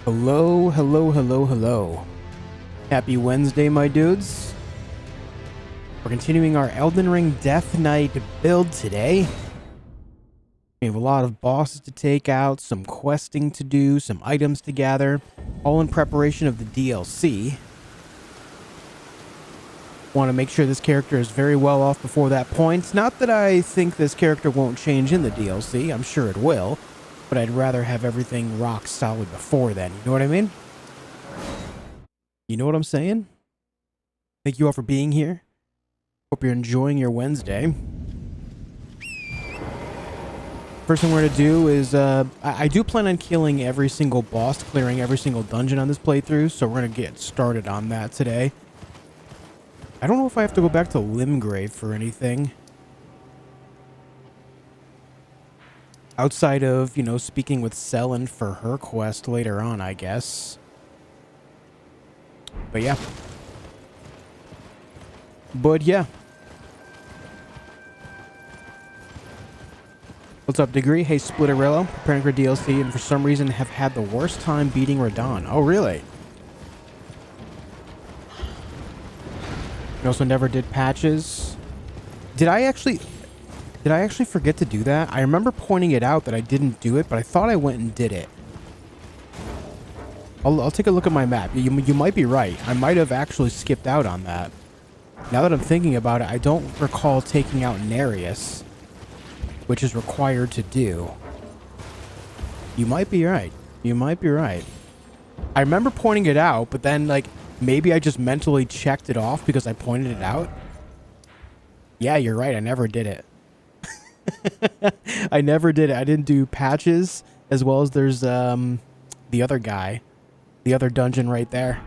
Hello, hello, hello, hello. Happy Wednesday, my dudes. We're continuing our Elden Ring Death Knight build today. We have a lot of bosses to take out, some questing to do, some items to gather, all in preparation of the DLC. Want to make sure this character is very well off before that point. Not that I think this character won't change in the DLC, I'm sure it will, but I'd rather have everything rock solid before then, you know what I mean? You know what I'm saying? Thank you all for being here. Hope you're enjoying your Wednesday. First thing we're going to do is, I do plan on killing every single boss, clearing every single dungeon on this playthrough, so we're going to get started on that today. I don't know if I have to go back to Limgrave for anything. Outside of, you know, speaking with Selene for her quest later on, I guess. But yeah. What's up, Degree? Hey, Splitterello. Preparing for DLC and for some reason have had the worst time beating Radahn. Oh, really? I also never did patches. Did I actually forget to do that? I remember pointing it out that I didn't do it, but I thought I went and did it. I'll take a look at my map. You might be right. I might have actually skipped out on that. Now that I'm thinking about it, I don't recall taking out Nereus, which is required to do. You might be right. You might be right. I remember pointing it out, but then, like, maybe I just mentally checked it off because I pointed it out. Yeah, you're right. I never did it. I never did it. I didn't do patches, as well as there's the other guy. The other dungeon right there.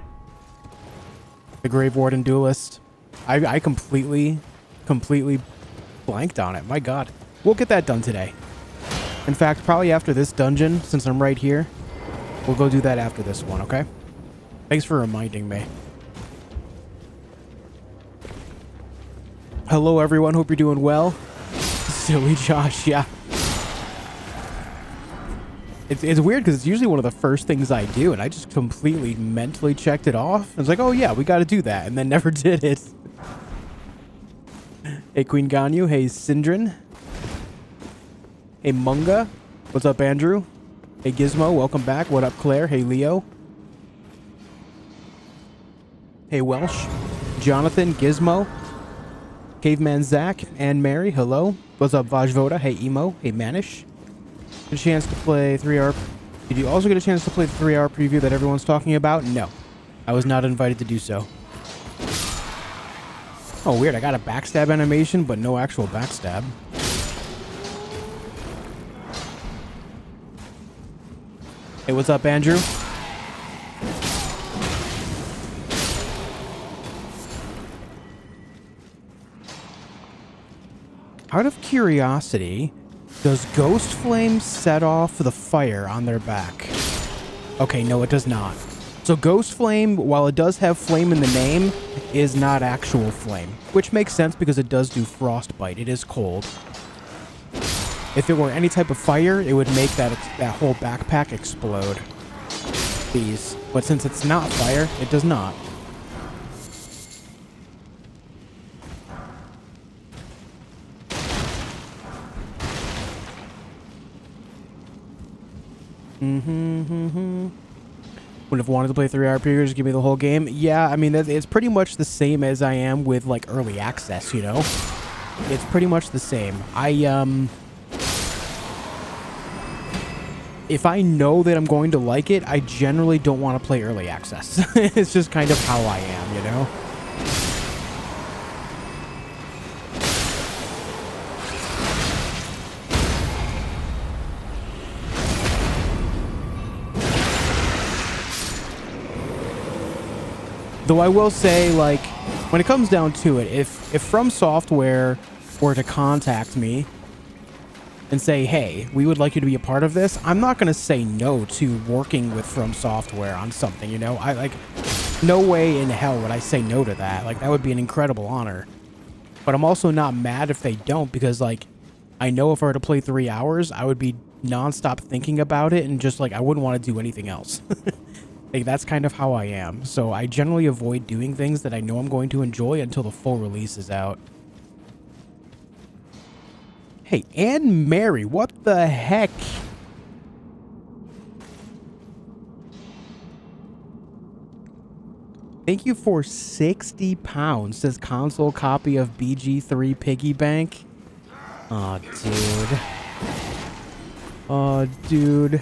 The Grave Warden Duelist. I completely blanked on it. My god. We'll get that done today. In fact, probably after this dungeon, since I'm right here, we'll go do that after this one, okay? Thanks for reminding me. Hello, everyone. Hope you're doing well. Silly Josh, yeah. It's weird because it's usually one of the first things I do, and I just completely mentally checked it off. I was like, oh yeah, we got to do that, and then never did it. Hey, Queen Ganyu. Hey, Syndrin. Hey, Munga. What's up, Andrew? Hey, Gizmo. Welcome back. What up, Claire? Hey, Leo. Hey, Welsh. Jonathan. Gizmo. Caveman Zach. Anne Mary. Hello. What's up, Vajvoda? Hey, Emo. Hey, Manish. Get a chance to play 3-hour... Did you also get a chance to play the 3-hour preview that everyone's talking about? No. I was not invited to do so. Oh, weird. I got a backstab animation, but no actual backstab. Hey, what's up, Andrew? Out of curiosity, does Ghost Flame set off the fire on their back? Okay, no, it does not. So Ghost Flame, while it does have flame in the name, is not actual flame. Which makes sense because it does do frostbite. It is cold. If it were any type of fire, it would make that whole backpack explode. Please. But since it's not fire, it does not. Would have wanted to play 3-hour periods, give me the whole game. Yeah, I mean, it's pretty much the same as I am with, like, early access, you know? It's pretty much the same. If I know that I'm going to like it, I generally don't want to play early access. It's just kind of how I am, you know? Though I will say, like, when it comes down to it, if From Software were to contact me and say, hey, we would like you to be a part of this, I'm not going to say no to working with From Software on something, you know? No way in hell would I say no to that. Like, that would be an incredible honor. But I'm also not mad if they don't, because, like, I know if I were to play 3 hours, I would be nonstop thinking about it and just, like, I wouldn't want to do anything else. Like, that's kind of how I am. So I generally avoid doing things that I know I'm going to enjoy until the full release is out. Hey, Anne Mary, what the heck? Thank you for 60 pounds. Says console copy of BG3 Piggy Bank. Oh, dude. Oh, dude.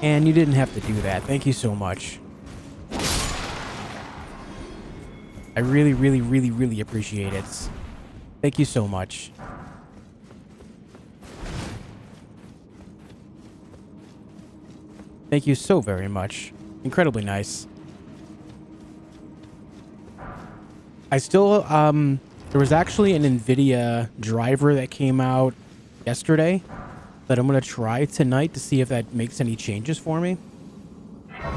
And you didn't have to do that. Thank you so much. I really, really, really, really appreciate it. Thank you so much. Thank you so very much. Incredibly nice. I still, there was actually an NVIDIA driver that came out yesterday that I'm going to try tonight to see if that makes any changes for me. And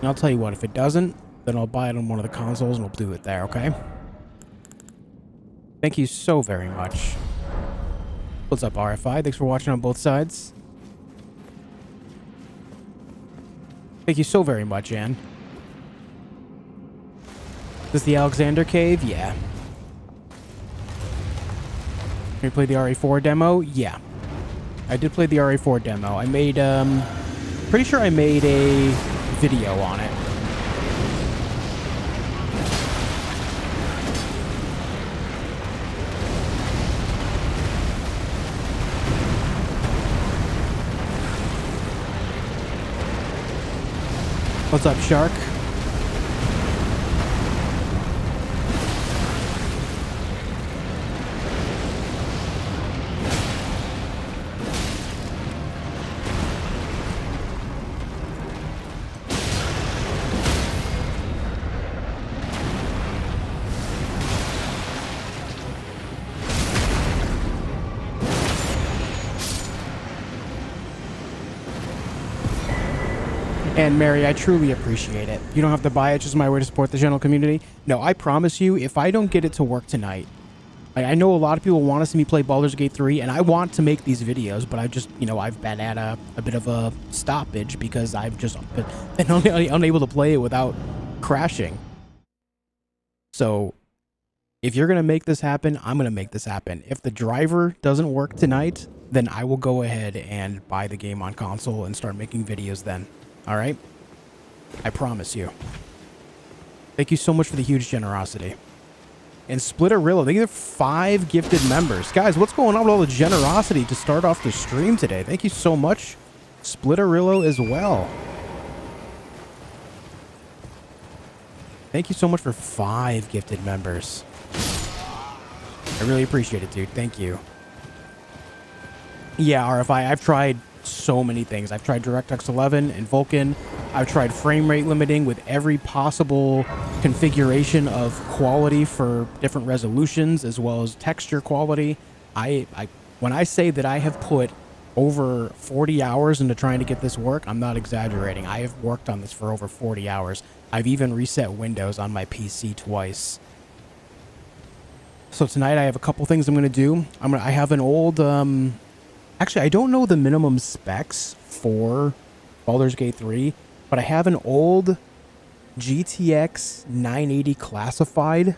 I'll tell you what, if it doesn't, then I'll buy it on one of the consoles and we'll do it there, okay? Thank you so very much. What's up, RFI? Thanks for watching on both sides. Thank you so very much, Ann. Is this the Alexander Cave? Yeah. You played the RE4 demo? Yeah. I did play the RE4 demo. I made, pretty sure I made a video on it. What's up, Shark? And Mary, I truly appreciate it. You don't have to buy it, just my way to support the channel community. No, I promise you, if I don't get it to work tonight, I know a lot of people want to see me play Baldur's Gate 3, and I want to make these videos, but I just, you know, I've been at a bit of a stoppage because I've just been unable to play it without crashing. So, if you're going to make this happen, I'm going to make this happen. If the driver doesn't work tonight, then I will go ahead and buy the game on console and start making videos then. All right? I promise you. Thank you so much for the huge generosity. And Splitterillo, thank you for 5 gifted members. Guys, what's going on with all the generosity to start off the stream today? Thank you so much, Splitterillo, as well. Thank you so much for 5 gifted members. I really appreciate it, dude. Thank you. Yeah, RFI, I've tried so many things. I've tried DirectX 11 and Vulkan. I've tried frame rate limiting with every possible configuration of quality for different resolutions, as well as texture quality. When I say that I have put over 40 hours into trying to get this work, I'm not exaggerating. I have worked on this for over 40 hours. I've even reset Windows on my PC twice. So tonight I have a couple things I'm going to do. I have an old, actually, I don't know the minimum specs for Baldur's Gate 3, but I have an old GTX 980 classified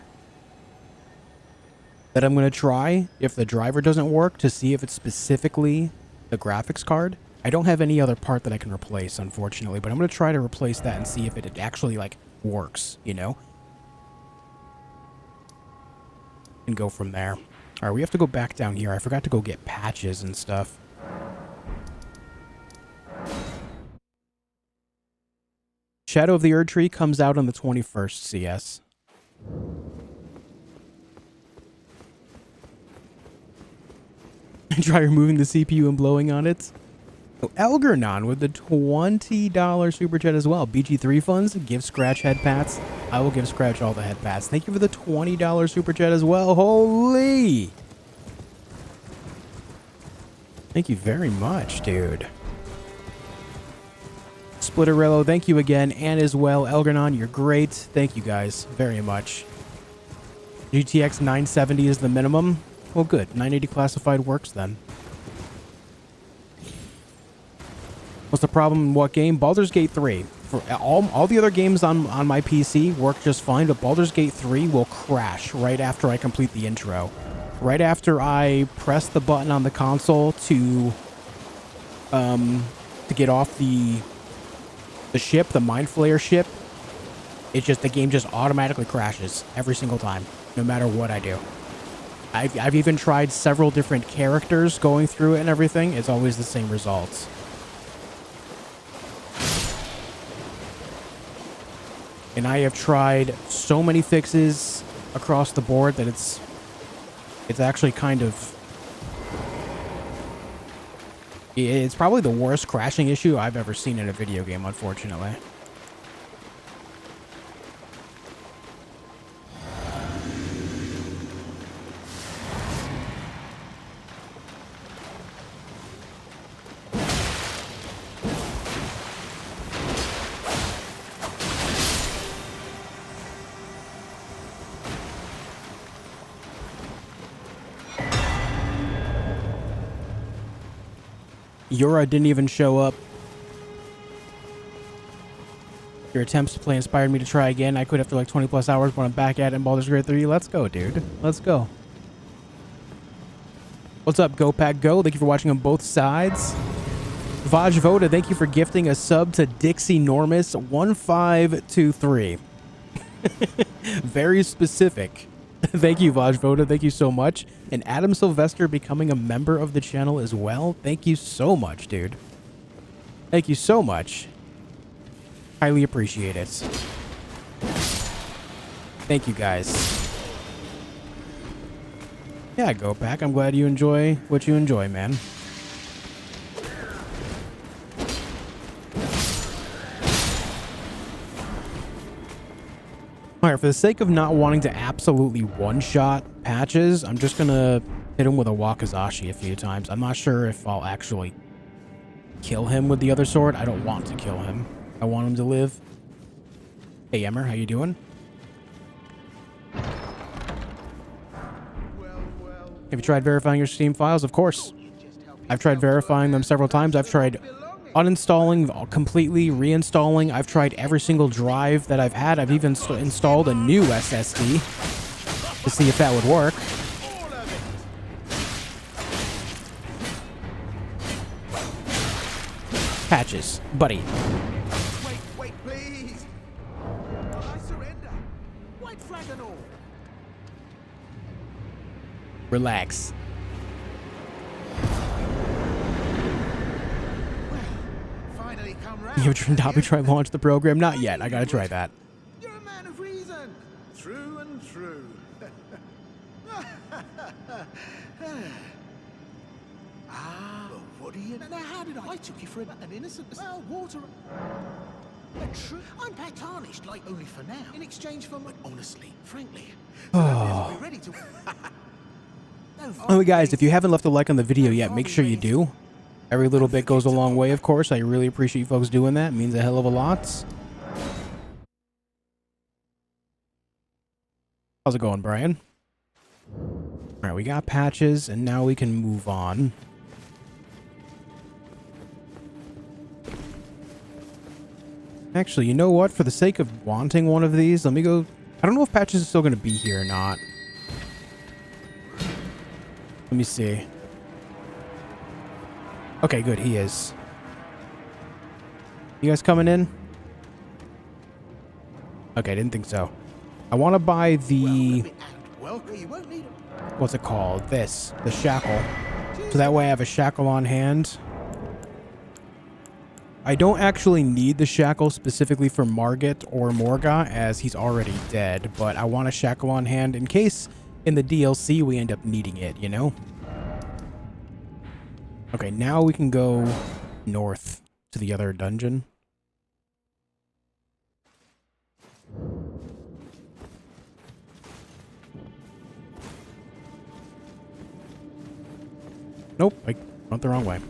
that I'm going to try if the driver doesn't work to see if it's specifically the graphics card. I don't have any other part that I can replace, unfortunately, but I'm going to try to replace that and see if it actually, like, works, you know? And go from there. All right, we have to go back down here. I forgot to go get patches and stuff. Shadow of the Erdtree comes out on the 21st CS. Try removing the CPU and blowing on it. Oh, Elgernon with the $20 super chat as well. BG3 funds, give Scratch head pats. I will give Scratch all the head pats. Thank you for the $20 super chat as well. Holy! Thank you very much, dude. Splitterillo, thank you again. And as well, Elgernon, you're great. Thank you guys very much. GTX 970 is the minimum. Well, good. 980 classified works then. What's the problem in what game? Baldur's Gate 3. For all the other games on my PC work just fine, but Baldur's Gate 3 will crash right after I complete the intro. Right after I press the button on the console to get off the ship, the Mind Flayer ship, the game just automatically crashes every single time, no matter what I do. I've even tried several different characters going through it and everything. It's always the same results. And I have tried so many fixes across the board that it's actually kind of... It's probably the worst crashing issue I've ever seen in a video game, unfortunately. Yura didn't even show up. Your attempts to play inspired me to try again. I quit after like 20 plus hours, but I'm back at it in Baldur's Gate 3. Let's go, dude. Let's go. What's up, Go Pack Go? Thank you for watching on both sides. Vaj Voda, thank you for gifting a sub to Dixie Normus 1523. Very specific. Thank you, Vaj Voda. Thank you so much. And Adam Sylvester becoming a member of the channel as well. Thank you so much, dude. Thank you so much. Highly appreciate it. Thank you, guys. Yeah, Go Pack. I'm glad you enjoy what you enjoy, man. Alright, for the sake of not wanting to absolutely one-shot Patches, I'm just gonna hit him with a Wakizashi a few times. I'm not sure if I'll actually kill him with the other sword. I don't want to kill him. I want him to live. Hey, Emmer, how you doing? Have you tried verifying your Steam files? Of course. I've tried verifying them several times. I've tried uninstalling, completely reinstalling. I've tried every single drive that I've had. I've even installed a new SSD to see if that would work. Patches, buddy. Wait, please. I surrender. White flag and all. Relax. Finally come round. You ever tried to launch the program? Not yet. I gotta try that. You're a man of reason. True and true. What do you... Now, how did I took you for an innocent... Well, water... True. I'm Pat Tarnished, like, only for now. In exchange for my... Honestly, frankly... Oh. Ready to... Oh, guys, if you haven't left a like on the video yet, make sure you do. Every little bit goes a long way, of course. I really appreciate you folks doing that. It means a hell of a lot. How's it going, Brian? All right, we got Patches, and now we can move on. Actually, you know what? For the sake of wanting one of these, let me go... I don't know if Patches is still going to be here or not. Let me see. Okay, good. He is. You guys coming in? Okay, didn't think so. I want to buy the... What's it called? This. The shackle. So that way I have a shackle on hand. I don't actually need the shackle specifically for Margit or Morga, as he's already dead, but I want a shackle on hand in case in the DLC we end up needing it, you know? Okay, now we can go north to the other dungeon. Nope, I went the wrong way.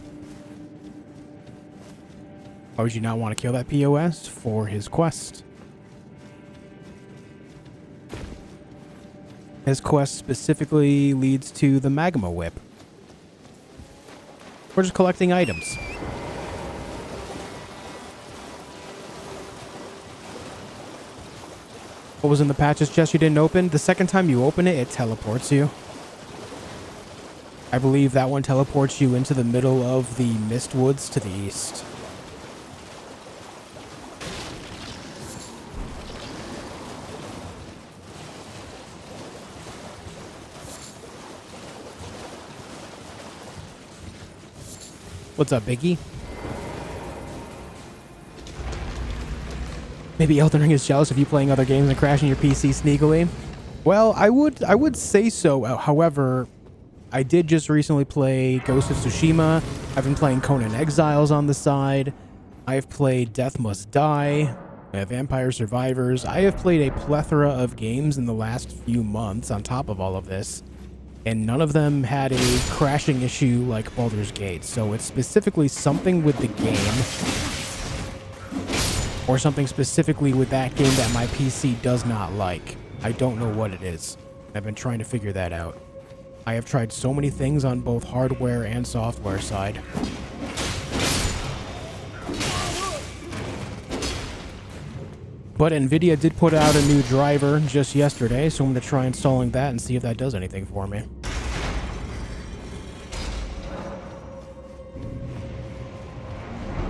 Why would you not want to kill that POS? For his quest. His quest specifically leads to the Magma Whip. We're just collecting items. What was in the patches chest you didn't open? The second time you open it, it teleports you. I believe that one teleports you into the middle of the mist woods to the east. What's up, Biggie? Maybe Elden Ring is jealous of you playing other games and crashing your PC sneakily. Well, I would say so. However, I did just recently play Ghost of Tsushima. I've been playing Conan Exiles on the side. I've played Death Must Die, Vampire Survivors. I have played a plethora of games in the last few months on top of all of this, and none of them had a crashing issue like Baldur's Gate. So it's specifically something with the game, or something specifically with that game that my PC does not like. I don't know what it is. I've been trying to figure that out. I have tried so many things on both hardware and software side. But Nvidia did put out a new driver just yesterday, so I'm going to try installing that and see if that does anything for me.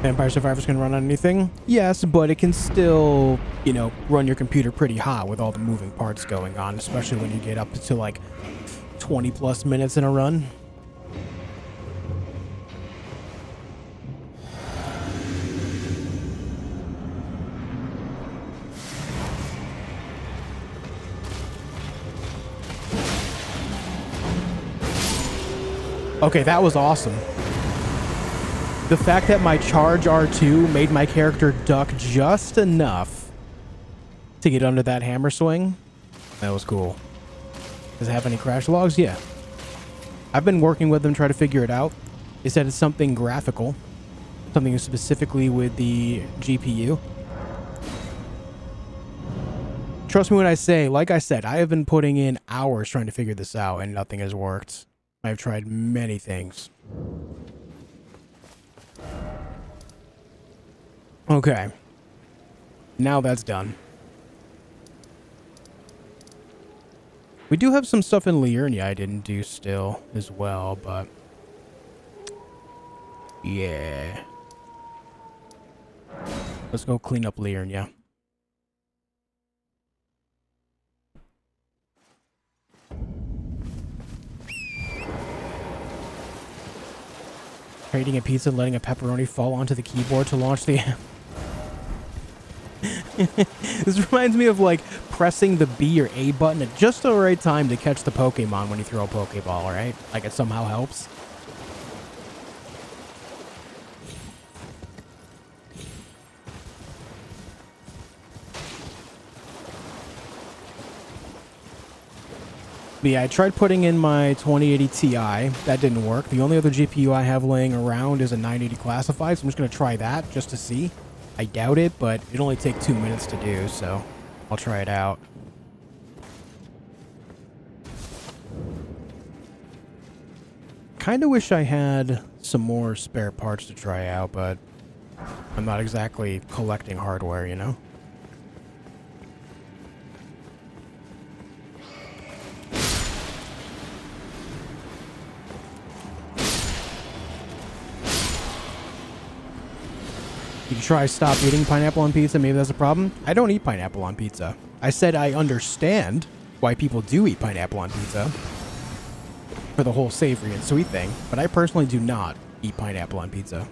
Vampire Survivors can run on anything? Yes, but it can still, you know, run your computer pretty hot with all the moving parts going on, especially when you get up to like 20 plus minutes in a run. Okay, that was awesome. The fact that my charge R2 made my character duck just enough to get under that hammer swing, that was cool. Does it have any crash logs? Yeah. I've been working with them, trying to figure it out. They said it's something graphical, something specifically with the GPU. Trust me when I say, like I said, I have been putting in hours trying to figure this out and nothing has worked. I've tried many things. Okay. Now that's done. We do have some stuff in Liurnia I didn't do still as well, but yeah. Let's go clean up Liurnia. Trading a pizza and letting a pepperoni fall onto the keyboard to launch the... This reminds me of like pressing the B or A button at just the right time to catch the Pokemon when you throw a Pokeball, right? Like it somehow helps. But yeah, I tried putting in my 2080 Ti. That didn't work. The only other GPU I have laying around is a 980 classified, so I'm just going to try that just to see. I doubt it, but it'll only take 2 minutes to do, so I'll try it out. Kind of wish I had some more spare parts to try out, but I'm not exactly collecting hardware, you know? You try stop eating pineapple on pizza, maybe that's a problem? I don't eat pineapple on pizza. I said I understand why people do eat pineapple on pizza for the whole savory and sweet thing, but I personally do not eat pineapple on pizza.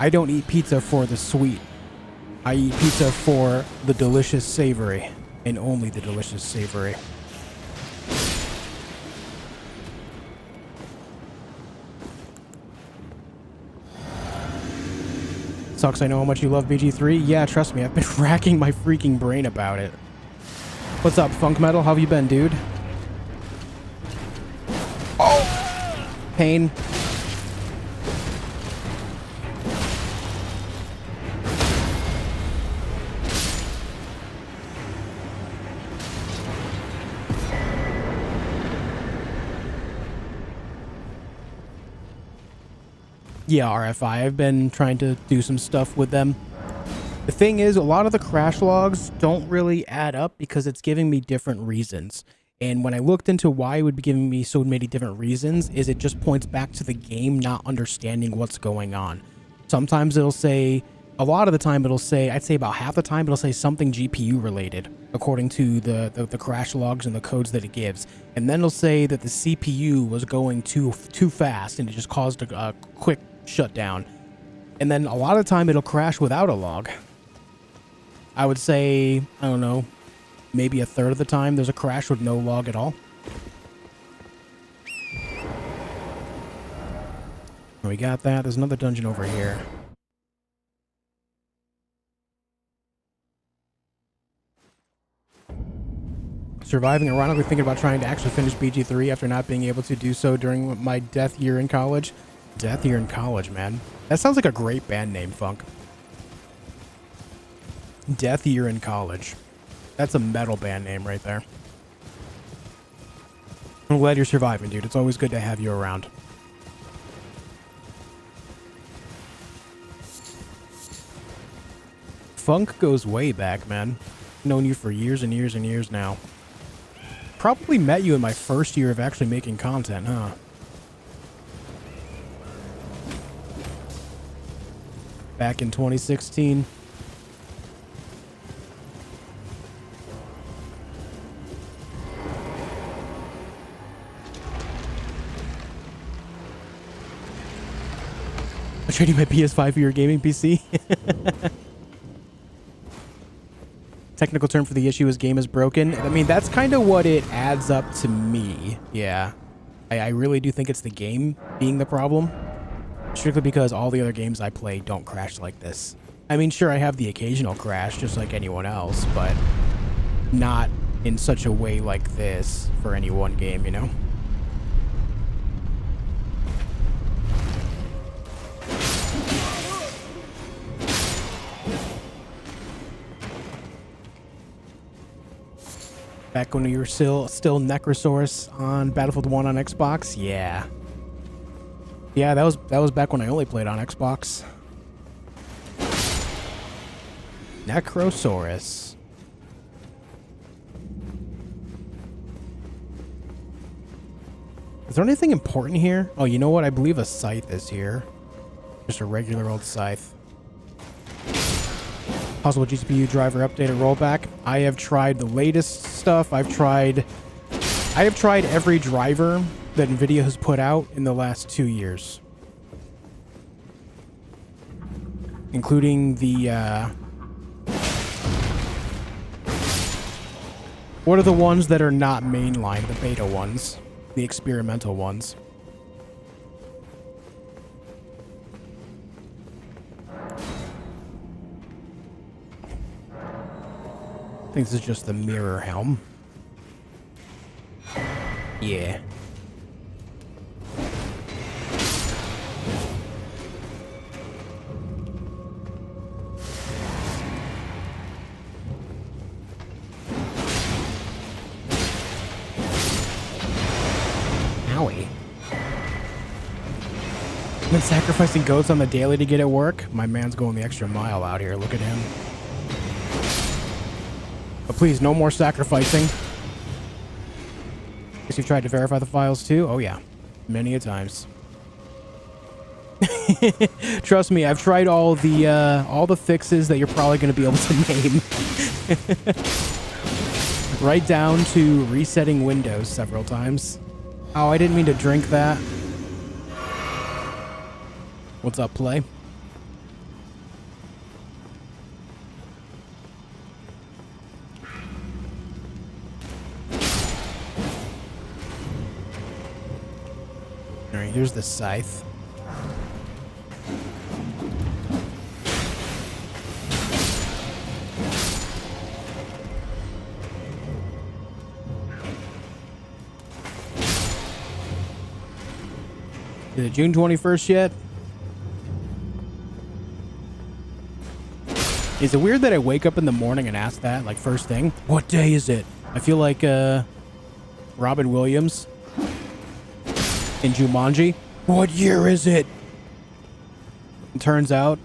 I don't eat pizza for the sweet. I eat pizza for the delicious savory, and only the delicious savory. Sucks, I know how much you love BG3. Yeah, trust me, I've been racking my freaking brain about it. What's up, Funk Metal? How have you been, dude? Oh! Pain. Yeah, RFI. I've been trying to do some stuff with them. The thing is, a lot of the crash logs don't really add up because it's giving me different reasons. And when I looked into why it would be giving me so many different reasons, is it just points back to the game not understanding what's going on. Sometimes it'll say, a lot of the time it'll say, I'd say about half the time it'll say something GPU related, according to the crash logs and the codes that it gives. And then it'll say that the CPU was going too fast and it just caused a quick shutdown. And then a lot of the time it'll crash without a log. I would say, I don't know, maybe a third of the time there's a crash with no log at all. We got that. There's another dungeon over here. Surviving, ironically thinking about trying to actually finish BG3 after not being able to do so during my death year in college. Death year in college, man. That sounds like a great band name, Funk. Death year in college. That's a metal band name right there. I'm glad you're surviving, dude. It's always good to have you around. Funk goes way back, man. Known you for years and years and years now. Probably met you in my first year of actually making content, huh? Back in 2016. I'm trading my PS5 for your gaming PC. Technical term for the issue is game is broken. I mean, that's kind of what it adds up to me. Yeah. I really do think it's the game being the problem. Strictly because all the other games I play don't crash like this. I mean, sure, I have the occasional crash, just like anyone else, but not in such a way like this for any one game, you know? Back when you were still Necrosaurus on Battlefield 1 on Xbox? Yeah. Yeah, that was back when I only played on Xbox. Necrosaurus. Is there anything important here? Oh, you know what? I believe a scythe is here. Just a regular old scythe. Possible GPU driver update or rollback. I have tried the latest stuff. I have tried every driver that NVIDIA has put out in the last 2 years. Including the, what are the ones that are not mainline? The beta ones. The experimental ones. I think this is just the mirror helm. Yeah. Owie. Been sacrificing goats on the daily to get at work? My man's going the extra mile out here. Look at him. But please, no more sacrificing. Guess you've tried to verify the files too? Oh yeah. Many a times. Trust me, I've tried all the fixes that you're probably going to be able to name. Right down to resetting Windows several times. Oh, I didn't mean to drink that. What's up, play? Alright, here's the scythe. Is it June 21st yet? Is it weird that I wake up in the morning and ask that, like, first thing? What day is it? I feel like, Robin Williams in Jumanji. What year is it? It turns out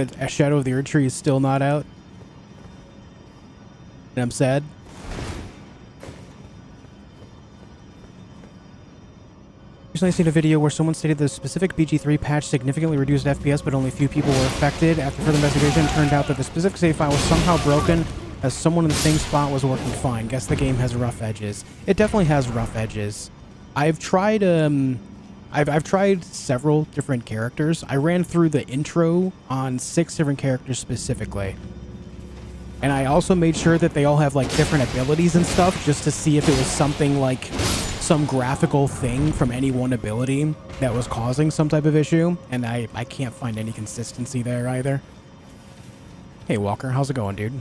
that Shadow of the Erdtree is still not out. And I'm sad. Recently seen a video where someone stated the specific BG3 patch significantly reduced FPS, but only a few people were affected. After further investigation, it turned out that the specific save file was somehow broken, as someone in the same spot was working fine. Guess the game has rough edges. It definitely has rough edges. I've tried I've tried several different characters. I ran through the intro on 6 different characters specifically. And I also made sure that they all have like different abilities and stuff, just to see if it was something like some graphical thing from any one ability that was causing some type of issue. And I can't find any consistency there either. Hey Walker, how's it going, dude?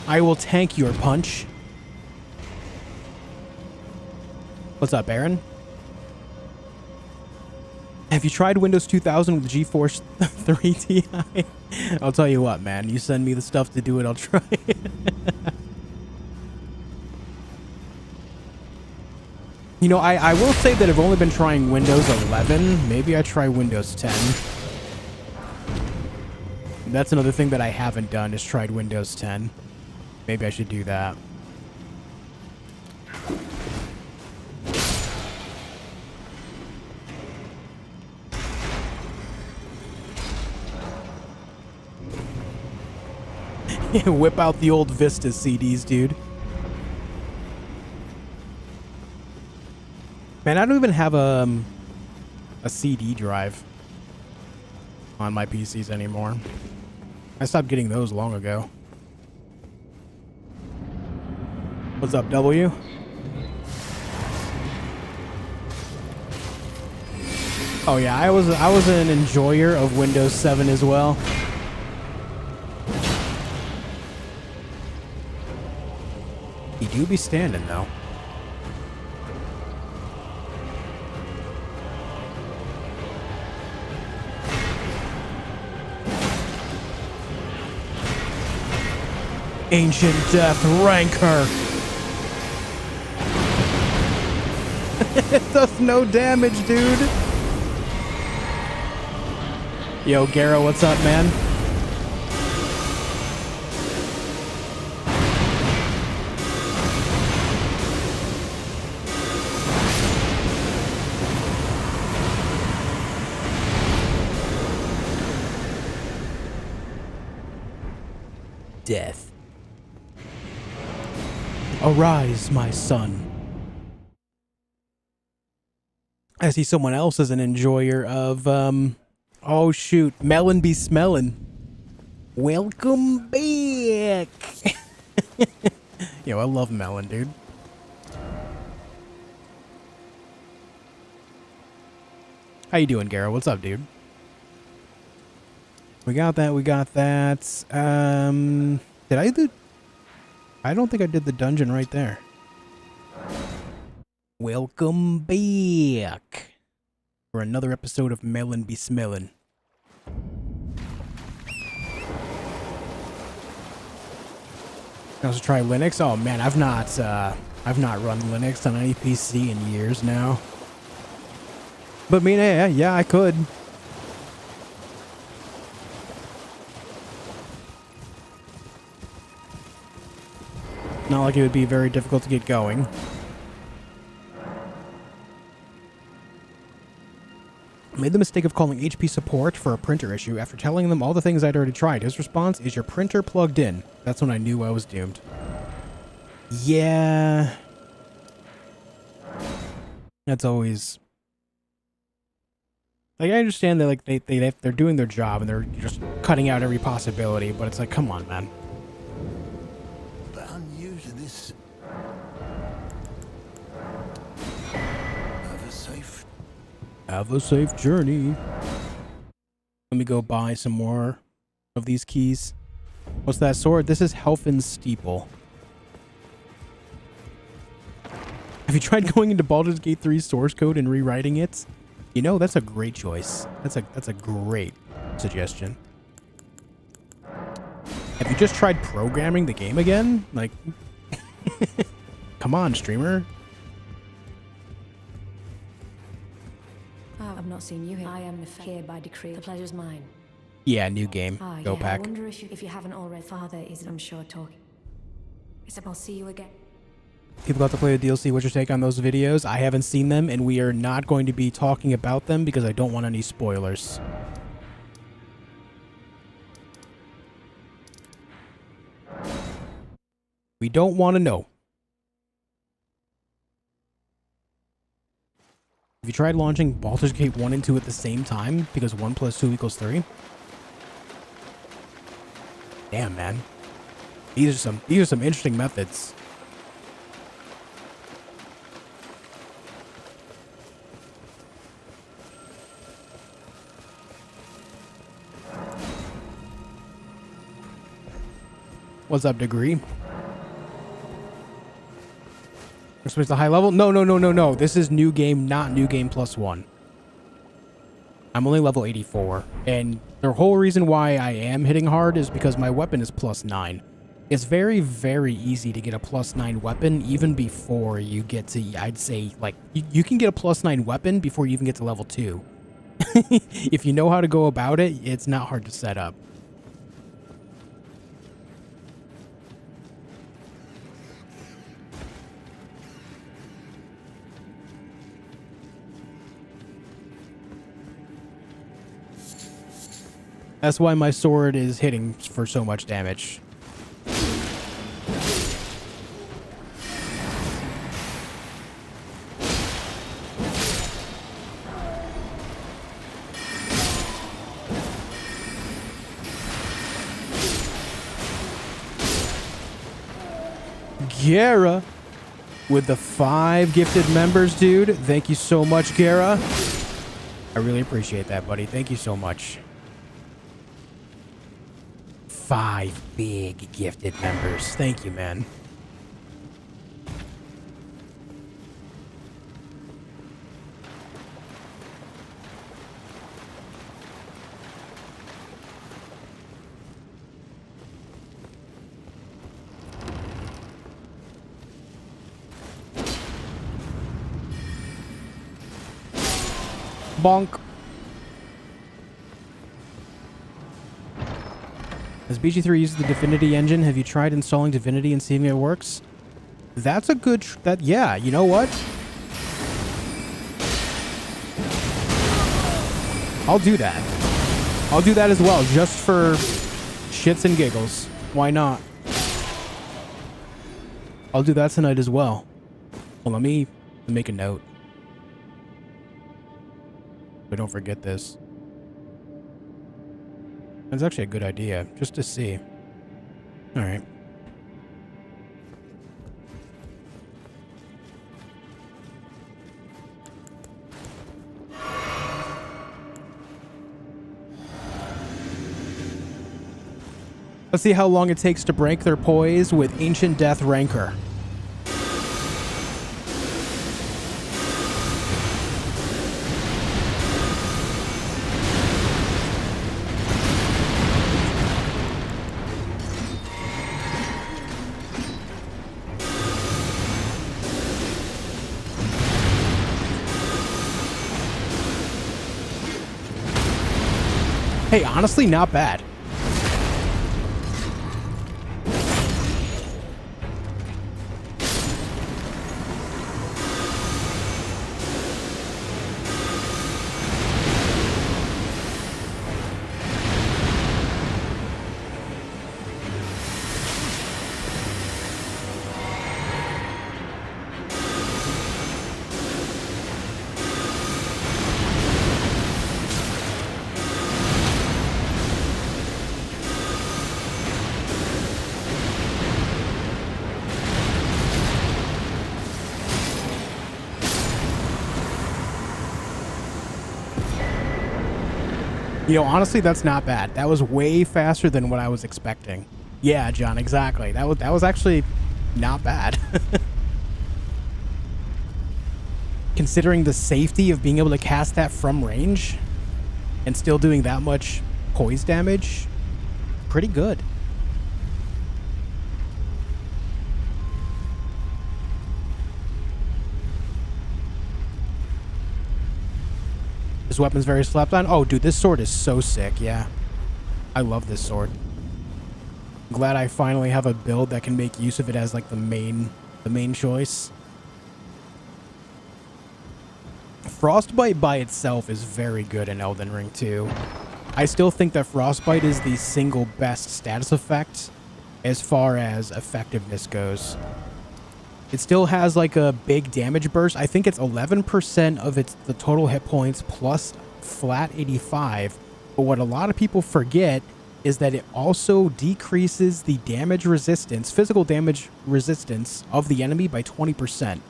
I will tank your punch. What's up, Aaron? Have you tried Windows 2000 with GeForce 3 Ti? I'll tell you what, man. You send me the stuff to do it, I'll try it. You know, I will say that I've only been trying Windows 11. Maybe I try Windows 10. That's another thing that I haven't done, is tried Windows 10. Maybe I should do that. Whip out the old Vista CDs, dude. Man, I don't even have a CD drive on my PCs anymore. I stopped getting those long ago. What's up, W? Oh yeah, I was an enjoyer of Windows 7 as well. He do be standing though. Ancient Death Rancor. It does no damage, dude. Yo, Garo, what's up, man? Death. Arise, my son. I see someone else as an enjoyer of, oh shoot, Melon be smelling. Welcome back. Yo, I love Melon, dude. How you doing, Garo? What's up, dude? We got that, we got that. Did I do... I don't think I did the dungeon right there. Welcome back for another episode of Melon be Smellin'. Also try Linux. Oh man, I've not run Linux on any PC in years now. But I mean, yeah, I could. Not like it would be very difficult to get going. Made the mistake of calling HP support for a printer issue after telling them all the things I'd already tried. His response is, your printer plugged in. That's when I knew I was doomed. Yeah. That's always... Like, I understand that, like, they're doing their job and they're just cutting out every possibility, but it's like, come on, man. But unused to this... Have a safe journey. Let me go buy some more of these keys. What's that sword? This is Helfin's Steeple. Have you tried going into Baldur's Gate 3 source code and rewriting it? You know, that's a great choice. That's a great suggestion. Have you just tried programming the game again? Like, come on, streamer. I've not seen you here. I am here by decree. The pleasure's mine. Yeah, new game. Go yeah, pack. I wonder if you haven't already. Father is, I'm sure, talking. Except I'll see you again. People got to play the DLC. What's your take on those videos? I haven't seen them, and we are not going to be talking about them because I don't want any spoilers. We don't want to know. Have you tried launching Baldur's Gate 1 and 2 at the same time? Because 1 + 2 = 3? Damn, man. These are some interesting methods. What's up, Degree? We're supposed to high level? No. This is new game, not new game +1. I'm only level 84. And the whole reason why I am hitting hard is because my weapon is +9. It's very, very easy to get a +9 weapon even before you get to, I'd say, like, you can get a +9 weapon before you even get to level 2. If you know how to go about it, it's not hard to set up. That's why my sword is hitting for so much damage. Gara with the 5 gifted members, dude. Thank you so much, Gara. I really appreciate that, buddy. Thank you so much. 5 big gifted members. Thank you, man. Bonk. As BG3 uses the Divinity engine, have you tried installing Divinity and seeing if it works? That's a good... yeah, you know what? I'll do that. I'll do that as well, just for shits and giggles. Why not? I'll do that tonight as well. Well, let me make a note. So I don't forget this. That's actually a good idea, just to see. All right. Let's see how long it takes to break their poise with Ancient Death Rancor. Hey, honestly, not bad. You know, honestly, that's not bad. That was way faster than what I was expecting. Yeah, John, exactly. That was actually not bad. considering the safety of being able to cast that from range and still doing that much poise damage, pretty good. This weapon's very slept on. Oh, dude, this sword is so sick. Yeah. I love this sword. Glad I finally have a build that can make use of it as like the main choice. Frostbite by itself is very good in Elden Ring 2. I still think that Frostbite is the single best status effect as far as effectiveness goes. It still has like a big damage burst. I think it's 11% of the total hit points plus flat 85. But what a lot of people forget is that it also decreases the damage resistance, physical damage resistance of the enemy by 20%.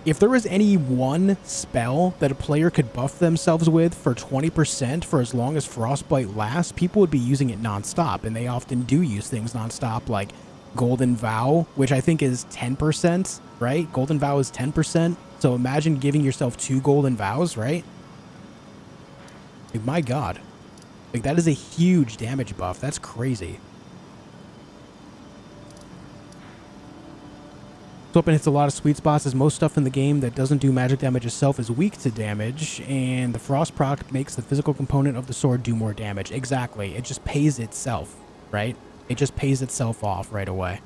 If there was any one spell that a player could buff themselves with for 20% for as long as Frostbite lasts, people would be using it nonstop, and they often do use things nonstop, like Golden Vow, which I think is 10%, right? Golden Vow is 10%, so imagine giving yourself 2 Golden Vows, right? Like, my god. Like, that is a huge damage buff. That's crazy. This weapon hits a lot of sweet spots, as most stuff in the game that doesn't do magic damage itself is weak to damage, and the frost proc makes the physical component of the sword do more damage. Exactly. It just pays itself, right? It just pays itself off right away.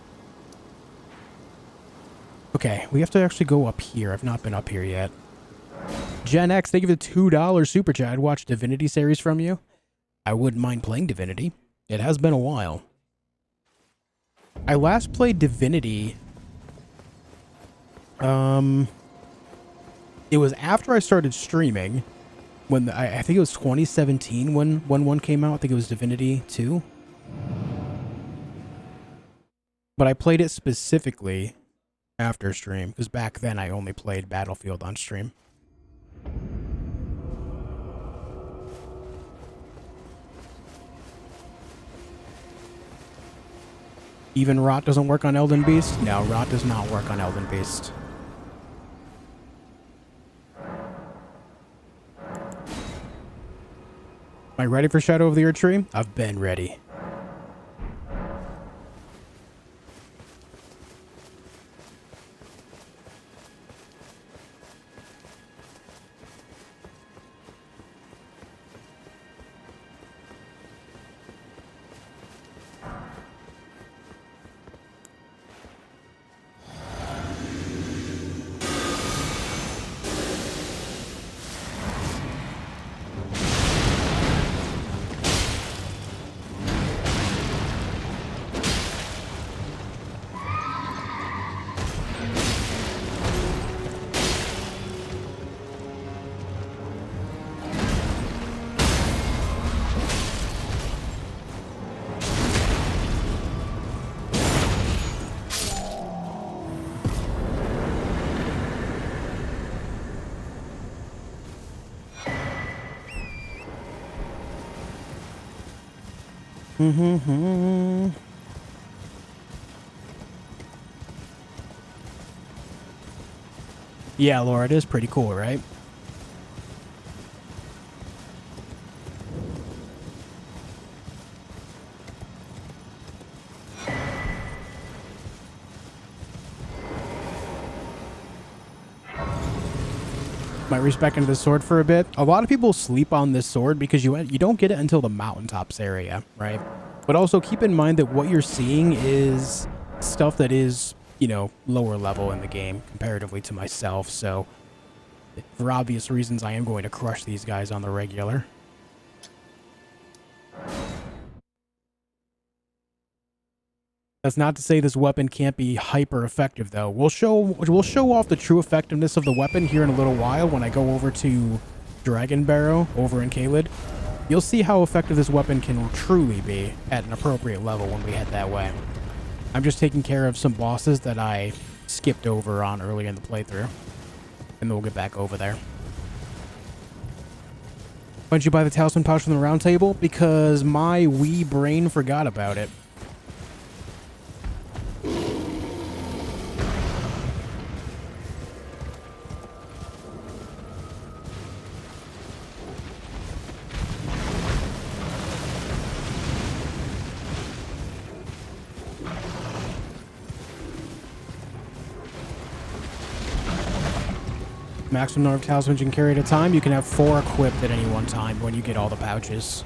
Okay, we have to actually go up here. I've not been up here yet. Gen X, thank you for the $2 super chat. I'd watch Divinity series from you. I wouldn't mind playing Divinity. It has been a while. I last played Divinity. It was after I started streaming, when I think it was 2017 when one came out. I think it was Divinity 2. But I played it specifically after stream, because back then I only played Battlefield on stream. Even Rot doesn't work on Elden Beast? No, Rot does not work on Elden Beast. Am I ready for Shadow of the Erdtree? I've been ready. Yeah, Laura, it is pretty cool, right? Might respec into the sword for a bit. A lot of people sleep on this sword because you don't get it until the mountaintops area, right? But also keep in mind that what you're seeing is stuff that is, you know, lower level in the game comparatively to myself. So for obvious reasons, I am going to crush these guys on the regular. That's not to say this weapon can't be hyper effective, though. We'll show off the true effectiveness of the weapon here in a little while when I go over to Dragon Barrow over in Caelid. You'll see how effective this weapon can truly be at an appropriate level when we head that way. I'm just taking care of some bosses that I skipped over on early in the playthrough, and then we'll get back over there. Why did you buy the talisman pouch from the round table? Because my wee brain forgot about it. maximum number of talismans you can carry at a time. You can have 4 equipped at any one time when you get all the pouches.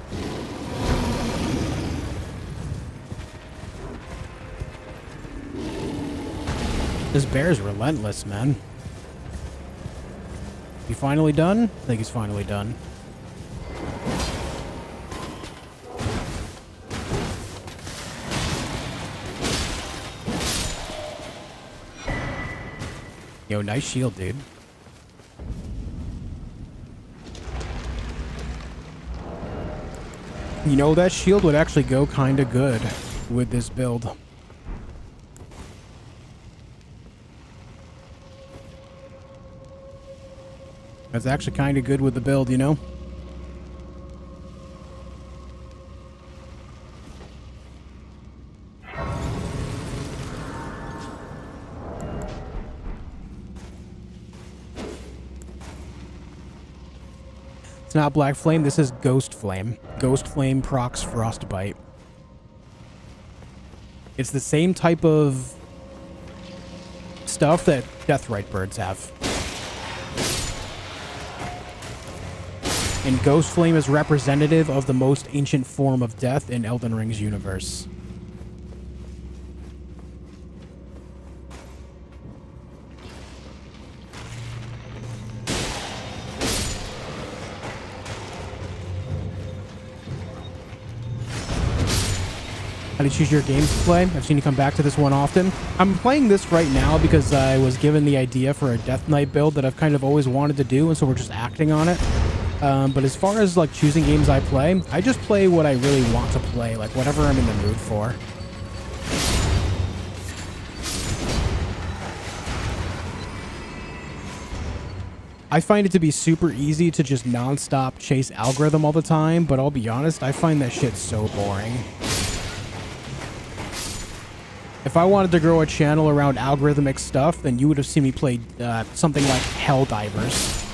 This bear's relentless, man. You finally done? I think he's finally done. Yo, nice shield, dude. You know, that shield would actually go kind of good with this build. That's actually kind of good with the build, you know? It's not Black Flame, this is Ghost Flame. Ghost Flame procs Frostbite. It's the same type of stuff that Deathrite birds have. And Ghost Flame is representative of the most ancient form of death in Elden Ring's universe. How do you choose your games to play? I've seen you come back to this one often. I'm playing this right now because I was given the idea for a Death Knight build that I've kind of always wanted to do, and so we're just acting on it. But as far as like choosing games I play, I just play what I really want to play, like whatever I'm in the mood for. I find it to be super easy to just non-stop chase algorithm all the time, but I'll be honest, I find that shit so boring. If I wanted to grow a channel around algorithmic stuff, then you would have seen me play something like Helldivers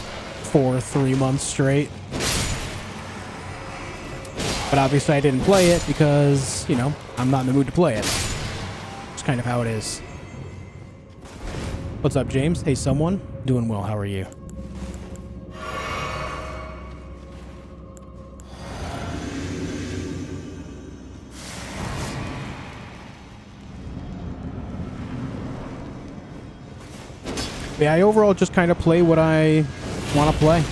for 3 months straight. But obviously I didn't play it because, you know, I'm not in the mood to play it. It's kind of how it is. What's up, James? Hey, someone? Doing well, how are you? Yeah, I overall just kind of play what I want to play.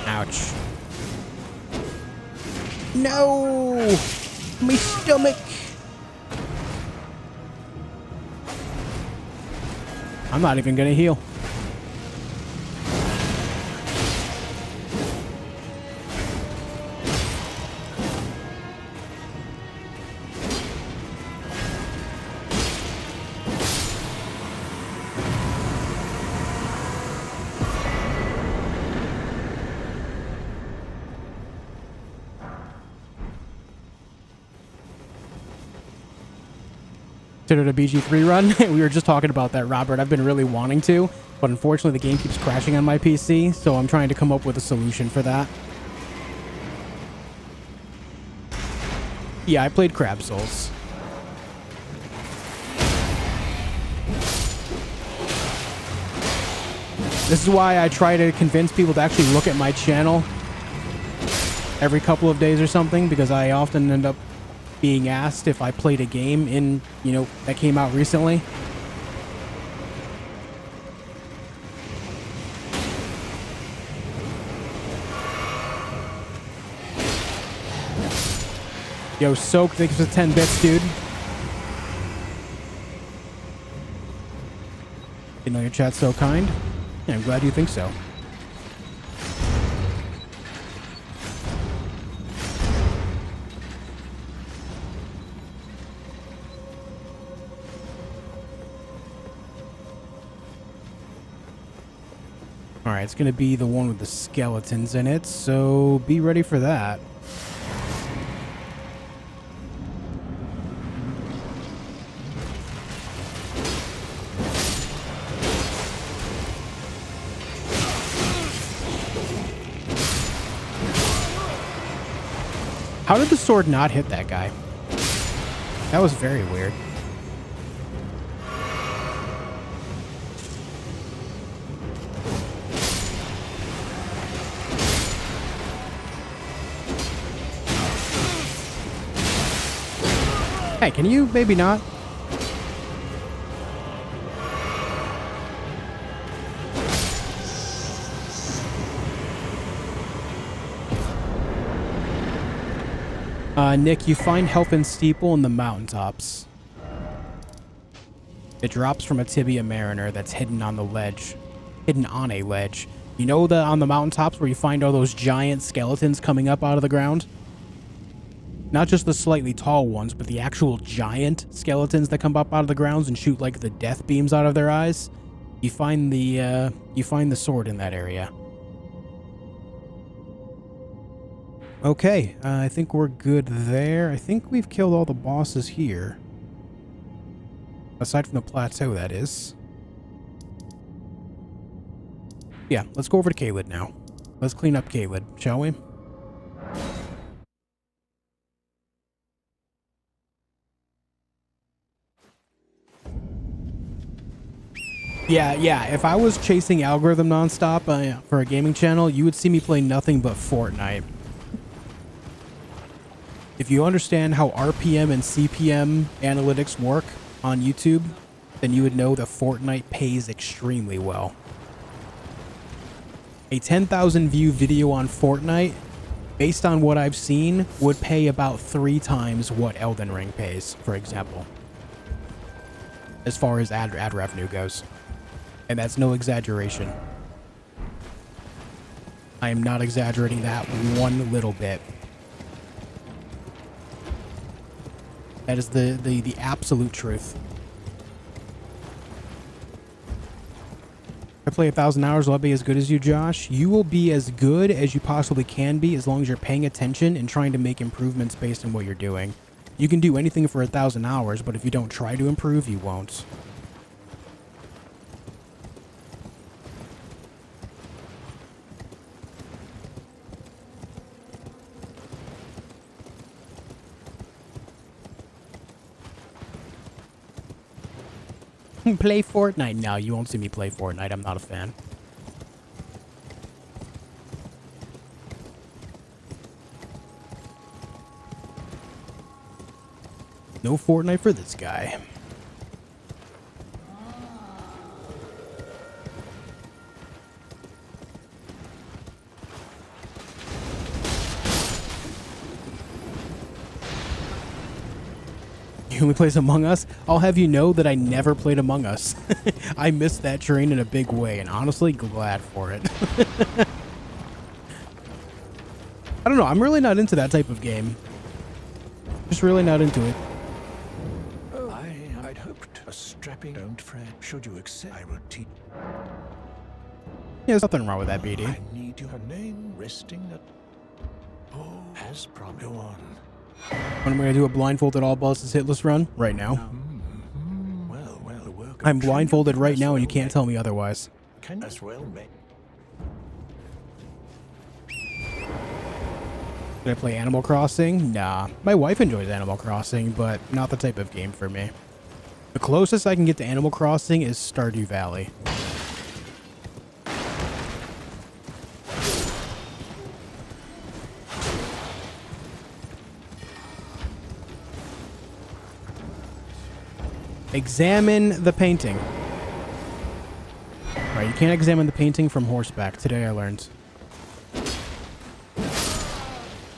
Ouch. No! My stomach! I'm not even gonna heal. Considered a BG3 run. We were just talking about that, Robert. I've been really wanting to, but unfortunately the game keeps crashing on my PC, so I'm trying to come up with a solution for that. Yeah, I played Crab Souls. This is why I try to convince people to actually look at my channel every couple of days or something, because I often end up being asked if I played a game in, you know, that came out recently. Yo, Soak, thanks for 10 bits, dude. You know your chat's so kind. Yeah, I'm glad you think so. Alright, it's going to be the one with the skeletons in it, so be ready for that. How did the sword not hit that guy? That was very weird. Hey, can you maybe not? Nick, you find Help in Steeple in the mountaintops. It drops from a tibia mariner that's hidden on the ledge. Hidden on a ledge. You know on the mountaintops where you find all those giant skeletons coming up out of the ground? Not just the slightly tall ones, but the actual giant skeletons that come up out of the grounds and shoot like the death beams out of their eyes. You find the sword in that area. Okay, I think we're good there. I think we've killed all the bosses here. Aside from the plateau, that is. Yeah, let's go over to Caelid now. Let's clean up Caelid, shall we? Yeah, if I was chasing algorithm nonstop for a gaming channel, you would see me play nothing but Fortnite. If you understand how RPM and CPM analytics work on YouTube, then you would know that Fortnite pays extremely well. A 10,000 view video on Fortnite, based on what I've seen, would pay about 3 times what Elden Ring pays, for example. As far as ad revenue goes. And that's no exaggeration. I am not exaggerating that one little bit. That is the absolute truth. If I play 1,000 hours, will I be as good as you, Josh? You will be as good as you possibly can be as long as you're paying attention and trying to make improvements based on what you're doing. You can do anything for 1,000 hours, but if you don't try to improve, you won't. Play Fortnite. No, you won't see me play Fortnite. I'm not a fan. No Fortnite for this guy. He only plays Among Us. I'll have you know that I never played Among Us. I missed that train in a big way, and honestly, glad for it. I don't know. I'm really not into that type of game. Just really not into it. Oh, I'd hoped a strapping. Don't fret. Should you accept, I will teach. Yeah, there's nothing wrong with that, BD. I need your name resting at. Oh, as promised. Go on. When am I going to do a blindfolded all bosses hitless run? Right now. Well, the work. I'm blindfolded right now and you can't tell me otherwise. Can as well make. Did I play Animal Crossing? Nah. My wife enjoys Animal Crossing, but not the type of game for me. The closest I can get to Animal Crossing is Stardew Valley. Examine the painting. Right, you can't examine the painting from horseback. Today I learned.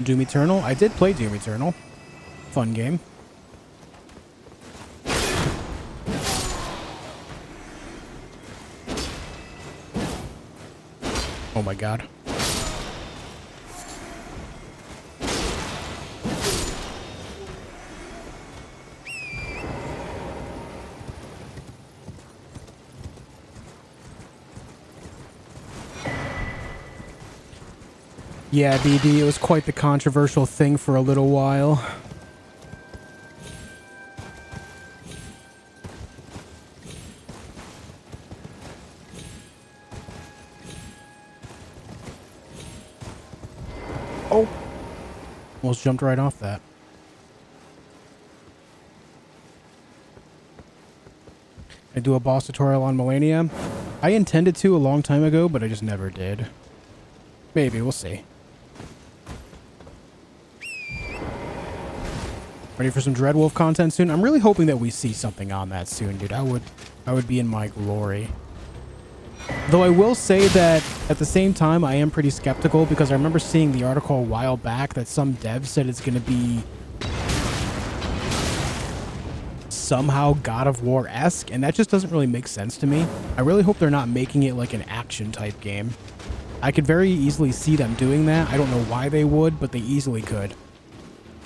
Doom Eternal? I did play Doom Eternal. Fun game. Oh my god. Yeah, BD, it was quite the controversial thing for a little while. Oh. Almost jumped right off that. I do a boss tutorial on Millennia. I intended to a long time ago, but I just never did. Maybe, we'll see. Ready for some Dreadwolf content soon? I'm really hoping that we see something on that soon, dude. I would be in my glory. Though I will say that at the same time, I am pretty skeptical because I remember seeing the article a while back that some devs said it's going to be somehow God of War-esque, and that just doesn't really make sense to me. I really hope they're not making it like an action-type game. I could very easily see them doing that. I don't know why they would, but they easily could.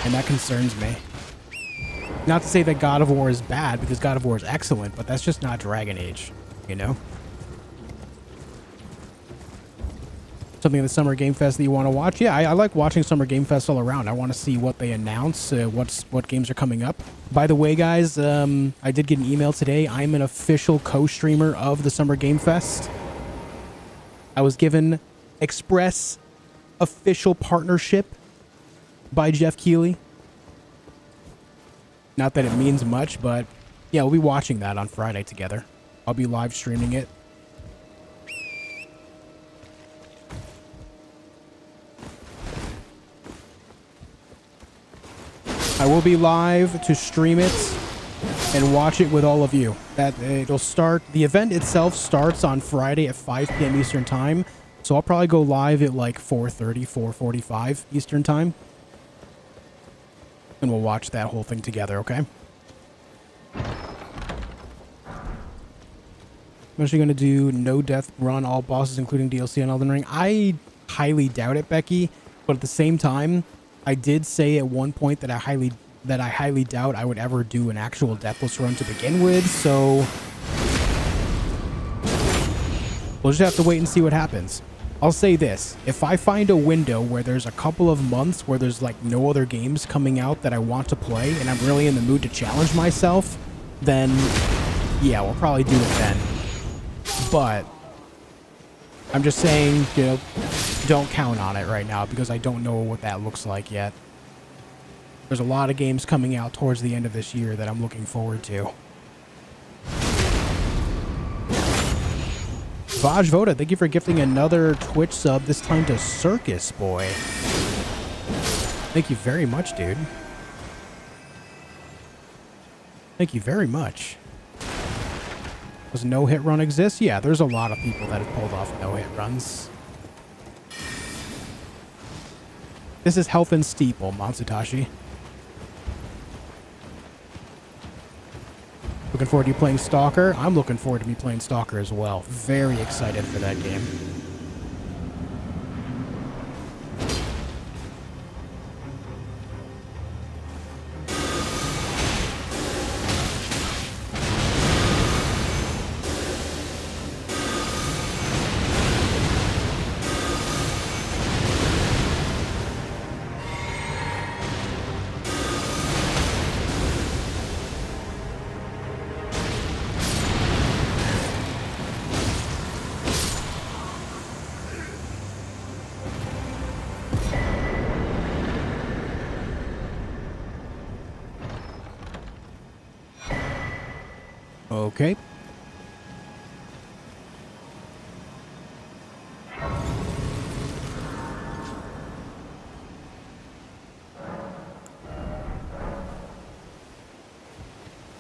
And that concerns me. Not to say that God of War is bad, because God of War is excellent, but that's just not Dragon Age, you know? Something in the Summer Game Fest that you want to watch? Yeah, I like watching Summer Game Fest all around. I want to see what they announce, what games are coming up. By the way, guys, I did get an email today. I'm an official co-streamer of the Summer Game Fest. I was given express official partnership by Jeff Keighley. Not that it means much, but yeah, we'll be watching that on Friday together. I'll be live streaming it. I will be live to stream it and watch it with all of you. It'll start. The event itself starts on Friday at 5 p.m. Eastern Time, so I'll probably go live at like 4:30, 4:45 Eastern Time. And we'll watch that whole thing together, okay? I'm actually going to do no death run all bosses, including DLC on Elden Ring. I highly doubt it, Becky, but at the same time, I did say at one point that I highly doubt I would ever do an actual deathless run to begin with, so we'll just have to wait and see what happens. I'll say this, if I find a window where there's a couple of months where there's like no other games coming out that I want to play and I'm really in the mood to challenge myself, then yeah, we'll probably do it then. But I'm just saying, you know, don't count on it right now because I don't know what that looks like yet. There's a lot of games coming out towards the end of this year that I'm looking forward to. Vaj Voda, thank you for gifting another Twitch sub, this time to Circus Boy. Thank you very much, dude. Thank you very much. Does no-hit run exist? Yeah, there's a lot of people that have pulled off no-hit runs. This is Health and Steeple, Matsutashi. Looking forward to you playing Stalker. I'm looking forward to me playing Stalker as well. Very excited for that game. Okay.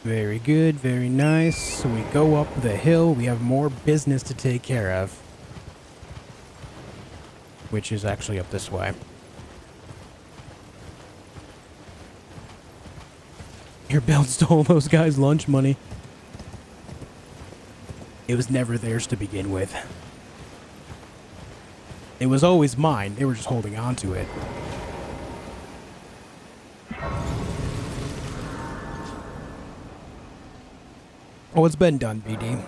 Very good, very nice. So we go up the hill. We have more business to take care of. Which is actually up this way. Your build stole those guys' lunch money. It was never theirs to begin with. It was always mine. They were just holding on to it. Oh, it's been done, BD.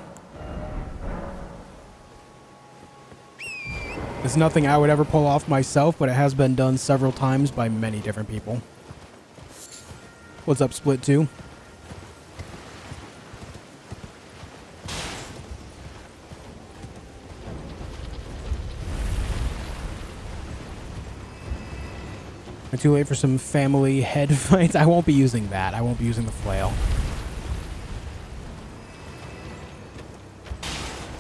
It's nothing I would ever pull off myself, but it has been done several times by many different people. What's up, Split 2? Too late for some family head fights. I won't be using that. I won't be using the flail.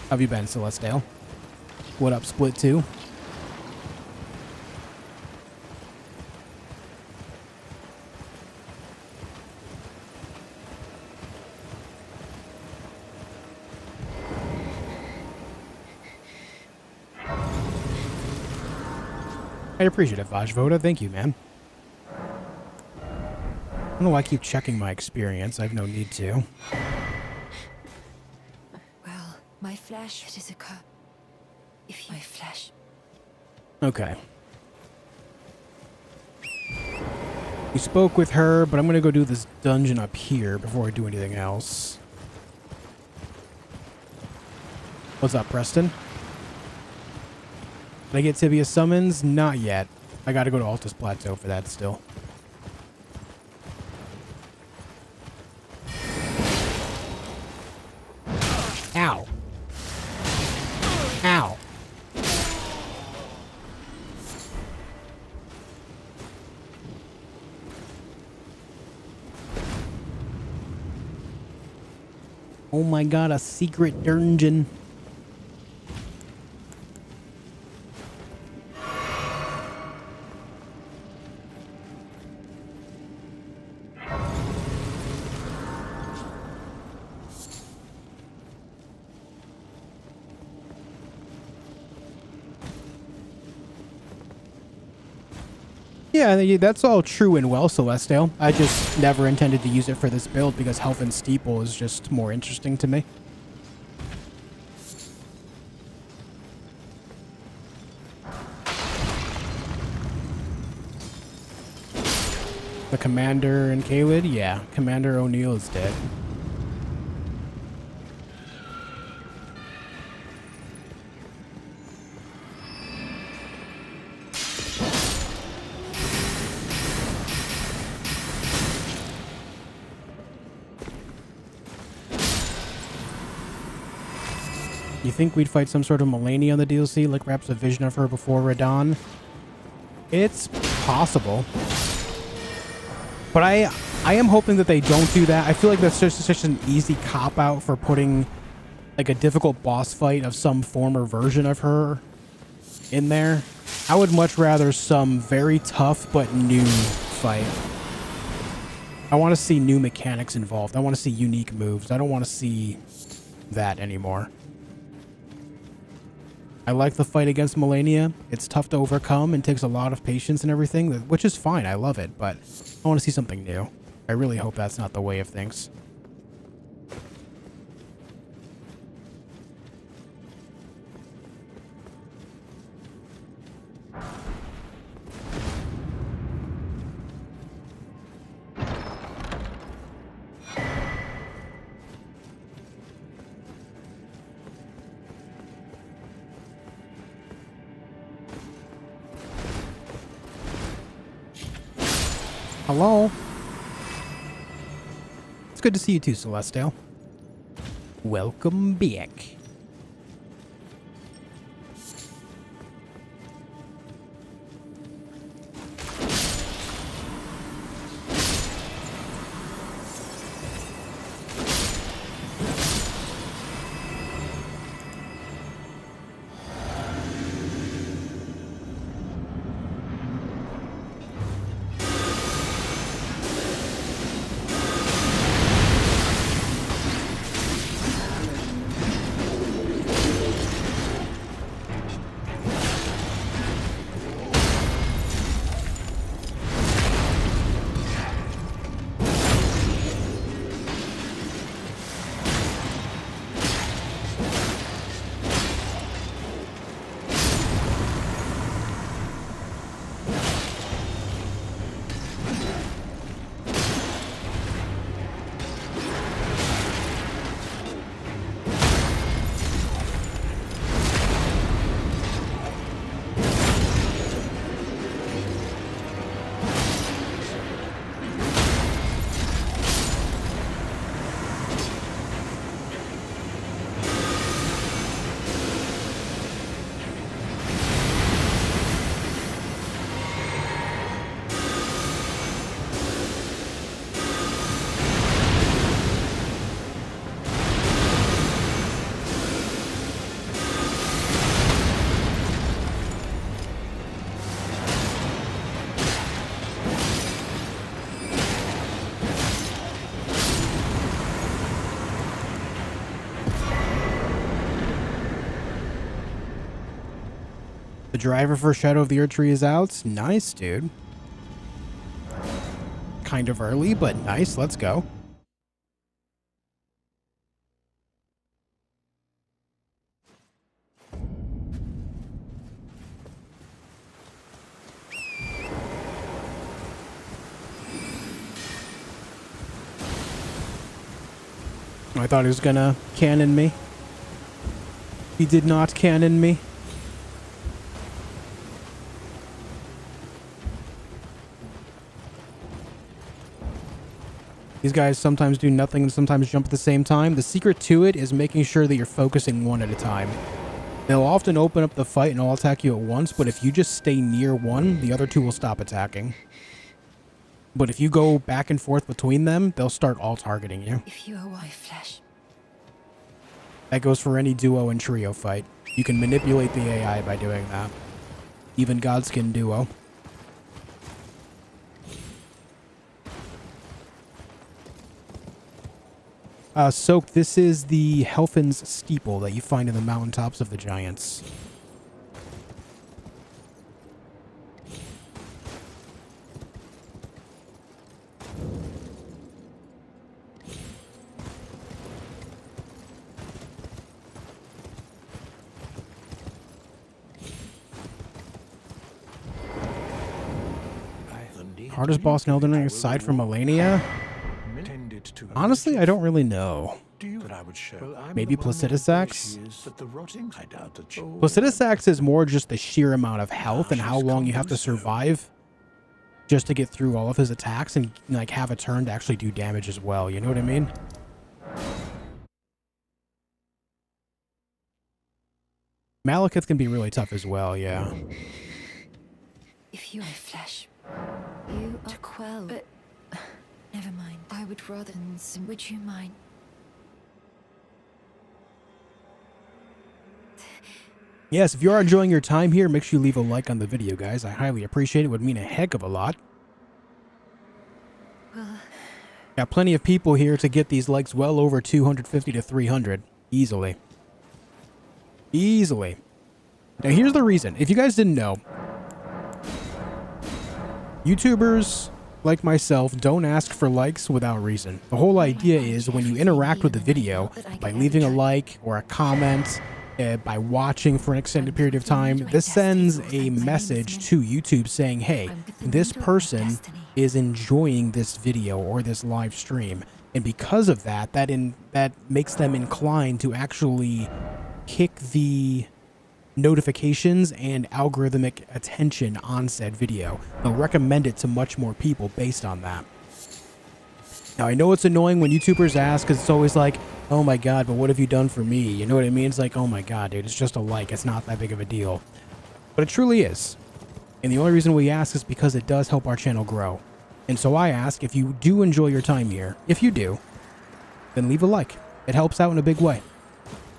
How have you been, Celestial? What up, Split 2? I appreciate it, Vajvoda. Thank you, man. I don't know why I keep checking my experience. I have no need to. Well, my flesh, it is a curse. If my flesh. Okay. We spoke with her, but I'm going to go do this dungeon up here before I do anything else. What's up, Preston? Did I get Tibia summons? Not yet. I got to go to Altus Plateau for that still. Ow. Ow. Oh my god, a secret dungeon. Yeah, that's all true and well, Celestial. I just never intended to use it for this build because Health and Steeple is just more interesting to me. The Commander and Kaled? Yeah, Commander O'Neill is dead. You think we'd fight some sort of Mulaney on the DLC, like perhaps a vision of her before Radahn? It's possible. But I am hoping that they don't do that. I feel like that's just such an easy cop-out for putting like a difficult boss fight of some former version of her in there. I would much rather some very tough but new fight. I want to see new mechanics involved. I want to see unique moves. I don't want to see that anymore. I like the fight against Melania. It's tough to overcome and takes a lot of patience and everything, which is fine. I love it, but I want to see something new. I really hope that's not the way of things. Hello? It's good to see you too, Celestial. Welcome back. The driver for Shadow of the Erdtree is out. Nice, dude. Kind of early, but nice. Let's go. I thought he was gonna cannon me. He did not cannon me. These guys sometimes do nothing and sometimes jump at the same time. The secret to it is making sure that you're focusing one at a time. They'll often open up the fight and all attack you at once, but if you just stay near one, the other two will stop attacking. But if you go back and forth between them, they'll start all targeting you. If you are my flesh. That goes for any duo and trio fight. You can manipulate the AI by doing that. Even Godskin duo. Soak, this is the Helfin's steeple that you find in the mountaintops of the giants. Hardest boss in Elden Ring aside from Melania? Honestly, I don't really know. Maybe Placiduous Axe? Placiduous Axe is more just the sheer amount of health and how long you have to survive just to get through all of his attacks and like have a turn to actually do damage as well. You know what I mean? Malekith can be really tough as well, yeah. If you are flesh, you are to quell, but never mind. I would rather than some. Would you mind? Yes, if you are enjoying your time here, make sure you leave a like on the video, guys. I highly appreciate it. It would mean a heck of a lot. Well, got plenty of people here to get these likes well over 250 to 300. Easily. Easily. Now, here's the reason. If you guys didn't know, YouTubers like myself don't ask for likes without reason. The whole idea is when you interact with the video by leaving a like or a comment, by watching for an extended period of time, this sends a message to YouTube saying, hey, this person is enjoying this video or this live stream. And because of that, that makes them inclined to actually kick the notifications and algorithmic attention on said video. They'll recommend it to much more people based on that. Now, I know it's annoying when YouTubers ask because it's always like, oh my god, but what have you done for me? You know what I mean? It's like, oh my god, dude, it's just a like. It's not that big of a deal. But it truly is. And the only reason we ask is because it does help our channel grow. And so I ask, if you do enjoy your time here, if you do, then leave a like. It helps out in a big way.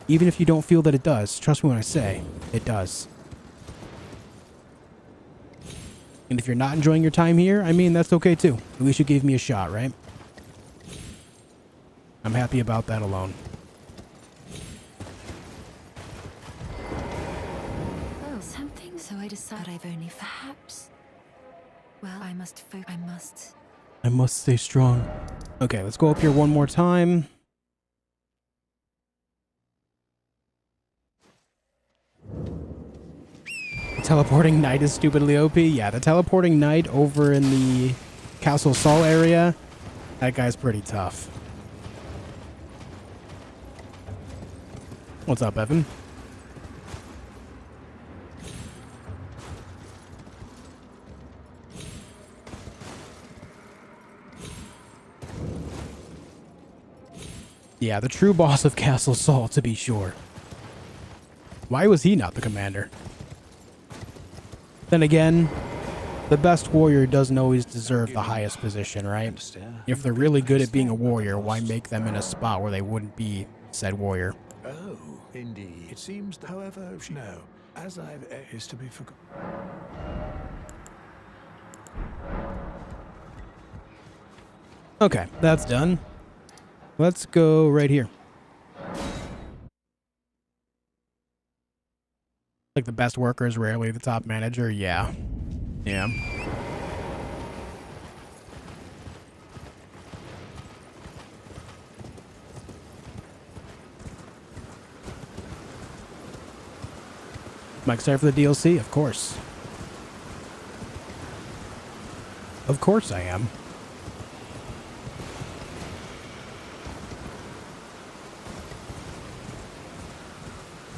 Even if you don't feel that it does, trust me when I say, it does. And if you're not enjoying your time here, I mean, that's okay too. At least you gave me a shot, right? I'm happy about that alone. oh, something. So I decide I've only perhaps. Well, I must I must stay strong. Okay, let's go up here one more time. The teleporting knight is stupidly OP. Yeah, the teleporting knight over in the Castle Sol area, that guy's pretty tough. What's up, Evan? Yeah, the true boss of Castle Sol, to be sure. Why was he not the commander? Then again, the best warrior doesn't always deserve the highest position, right? If they're really good at being a warrior, why make them in a spot where they wouldn't be said warrior? Oh, indeed. It seems, however, no, as I've is to be forgotten. Okay, that's done. Let's go right here. Like the best worker is rarely the top manager. Yeah. Yeah. Am I excited for the DLC? Of course. Of course I am.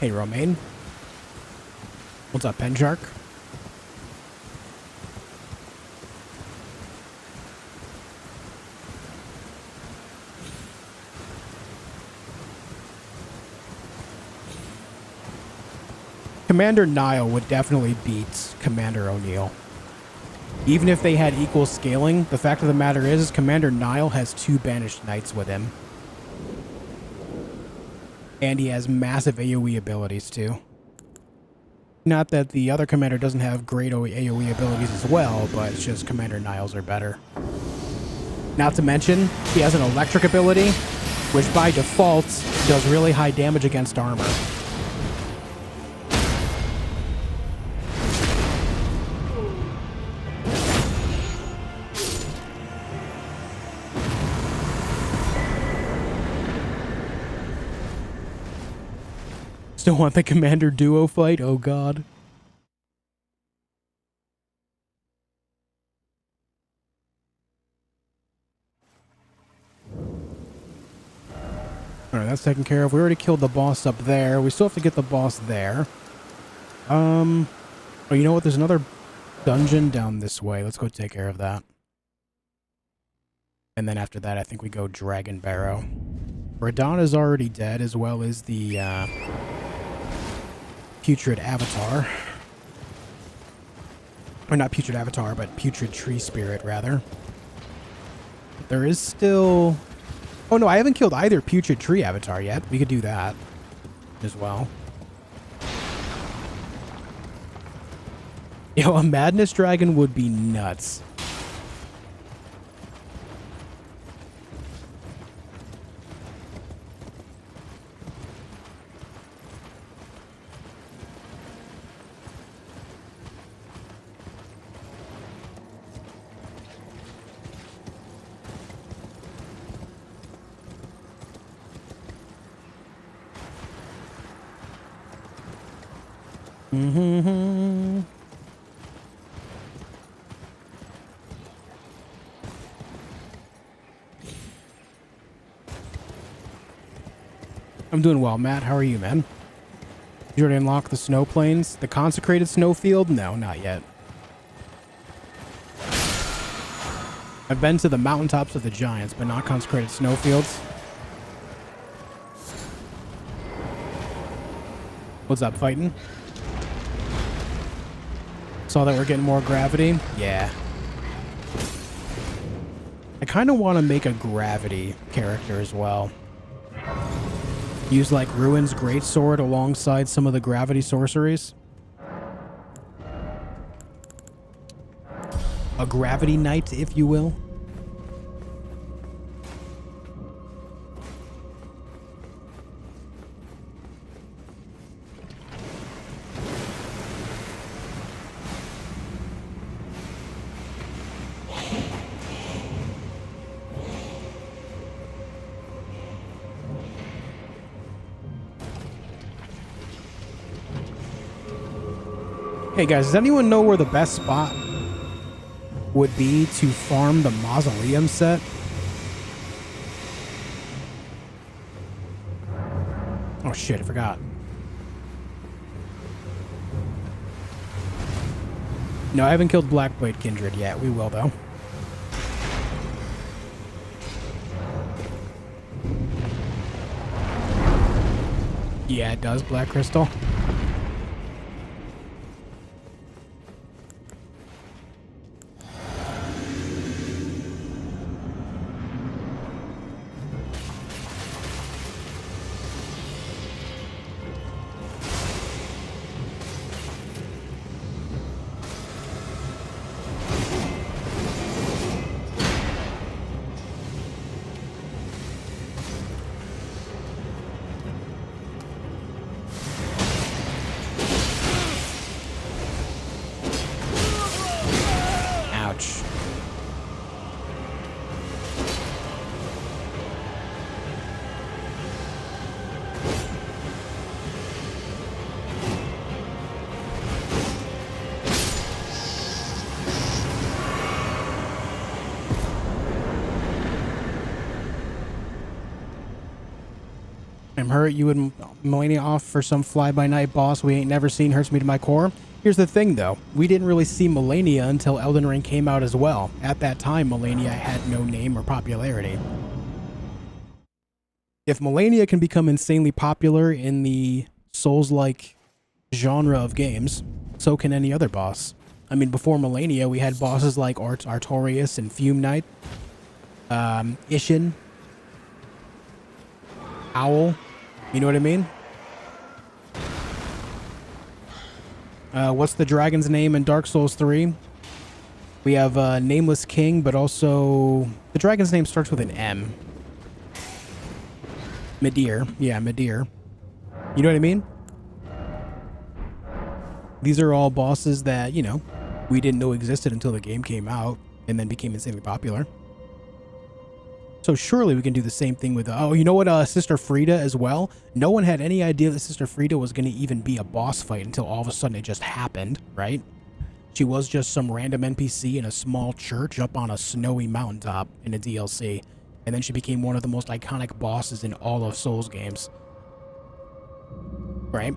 Hey, Romaine. What's up, Pen Shark? Commander Nile would definitely beat Commander O'Neill. Even if they had equal scaling, the fact of the matter is Commander Nile has 2 banished knights with him. And he has massive AoE abilities too. Not that the other commander doesn't have great AoE abilities as well, but it's just Commander Niles are better. Not to mention, he has an electric ability, which by default does really high damage against armor. Still want the commander duo fight? Oh god. Alright, that's taken care of. We already killed the boss up there. We still have to get the boss there. Oh, you know what? There's another dungeon down this way. Let's go take care of that. And then after that, I think we go Dragon Barrow. Radon is already dead, as well as the, Putrid Avatar. Or not Putrid Avatar, but Putrid Tree Spirit, rather. There is still... Oh no, I haven't killed either Putrid Tree Avatar yet. We could do that as well. Yo, a Madness Dragon would be nuts. Mm-hmm. I'm doing well, Matt. How are you, man? Did you already unlock the snow plains? The consecrated snowfield? No, not yet. I've been to the mountaintops of the giants, but not consecrated snowfields. What's up, fighting? Saw that we're getting more gravity? Yeah. I kind of want to make a gravity character as well. Use like Ruin's Greatsword alongside some of the gravity sorceries. A gravity knight, if you will. Hey guys, does anyone know where the best spot would be to farm the Mausoleum set? Oh shit, I forgot. No, I haven't killed Blackblade Kindred yet. We will, though. Yeah, it does, Black Crystal. I'm hurt. You would Melania off for some fly-by-night boss we ain't never seen. Hurts me to my core. Here's the thing, though. We didn't really see Melania until Elden Ring came out as well. At that time, Melania had no name or popularity. If Melania can become insanely popular in the Souls-like genre of games, so can any other boss. I mean, before Melania, we had bosses like Artorias and Fume Knight, Ishin, Owl. You know what I mean? What's the dragon's name in Dark Souls 3? We have Nameless King, but also the dragon's name starts with an M. Midir. Yeah, Midir. You know what I mean? These are all bosses that, you know, we didn't know existed until the game came out and then became insanely popular. So surely we can do the same thing with, oh, you know what, Sister Frida as well? No one had any idea that Sister Frida was going to even be a boss fight until all of a sudden it just happened, right? She was just some random NPC in a small church up on a snowy mountaintop in a DLC. And then she became one of the most iconic bosses in all of Souls games. Right?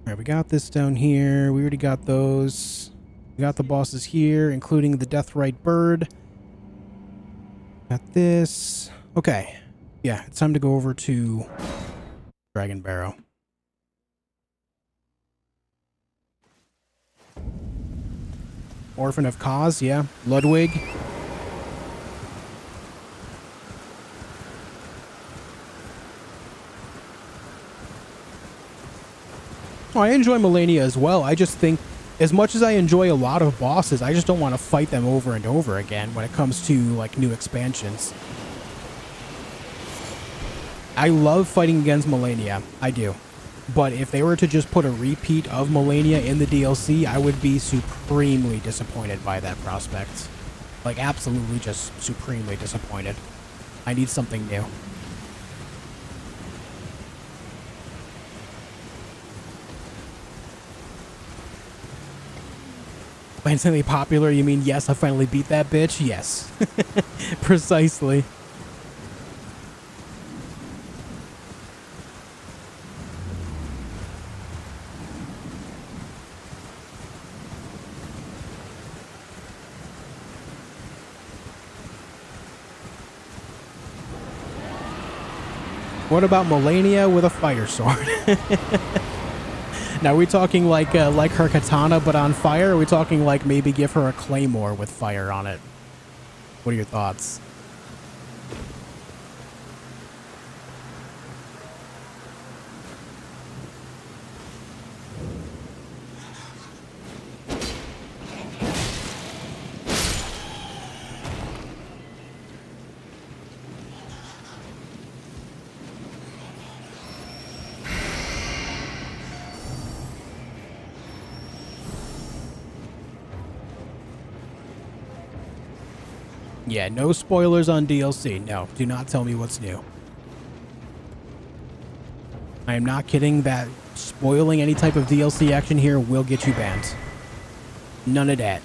Alright, we got this down here. We already got those. We got the bosses here, including the Deathrite Bird. Got this. Okay. Yeah, it's time to go over to Dragon Barrow. Orphan of Kaz, yeah. Ludwig. Oh, I enjoy Melania as well. I just think, as much as I enjoy a lot of bosses, I just don't want to fight them over and over again when it comes to, like, new expansions. I love fighting against Melania. I do. But if they were to just put a repeat of Melania in the DLC, I would be supremely disappointed by that prospect. Like, absolutely just supremely disappointed. I need something new. By insanely popular, you mean, yes, I finally beat that bitch? Yes. Precisely. What about Melania with a fire sword? Now, are we talking like her katana but on fire? Or are we talking like maybe give her a claymore with fire on it? What are your thoughts? Yeah, no spoilers on DLC. No, do not tell me what's new. I am not kidding that spoiling any type of DLC action here will get you banned. None of that.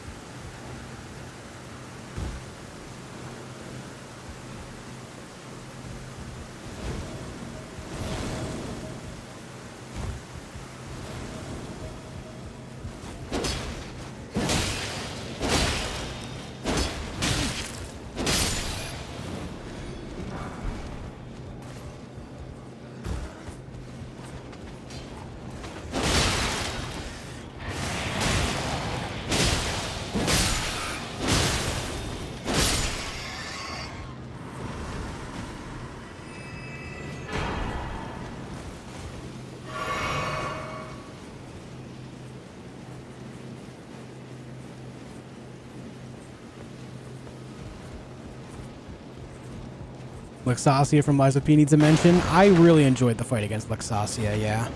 Luxasia from Lies of P needs a mention. I really enjoyed the fight against Luxasia, yeah.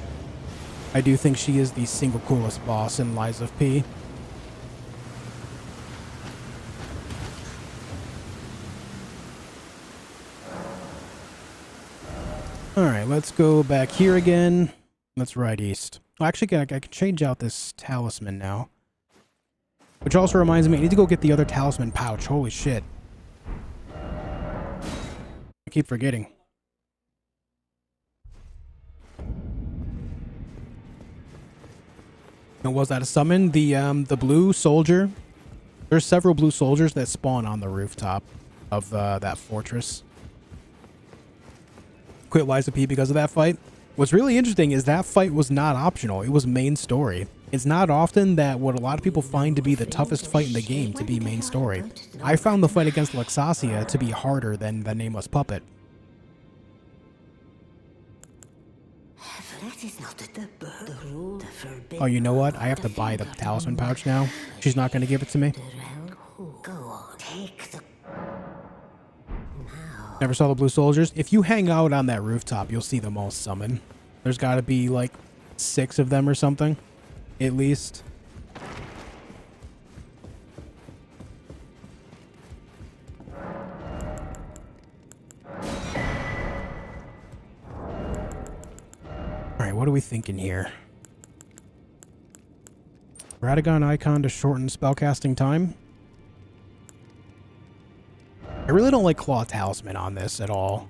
I do think she is the single coolest boss in Lies of P. Alright, let's go back here again. Let's ride east. Oh, actually, I can change out this talisman now. Which also reminds me, I need to go get the other talisman pouch. Holy shit. keep forgetting. And was that a summon? The blue soldier. There's several blue soldiers that spawn on the rooftop of that fortress. Quit Liza P because of that fight. What's really interesting is that fight was not optional. It was main story. It's not often that what a lot of people find to be the toughest fight in the game to be main story. I found the fight against Luxasia to be harder than the Nameless Puppet. Oh, you know what? I have to buy the talisman pouch now. She's not going to give it to me. Never saw the blue soldiers. If you hang out on that rooftop, you'll see them all summon. There's got to be like 6 of them or something, at least. All right, what are we thinking here? Radagon icon to shorten spellcasting time. I really don't like Claw Talisman on this at all.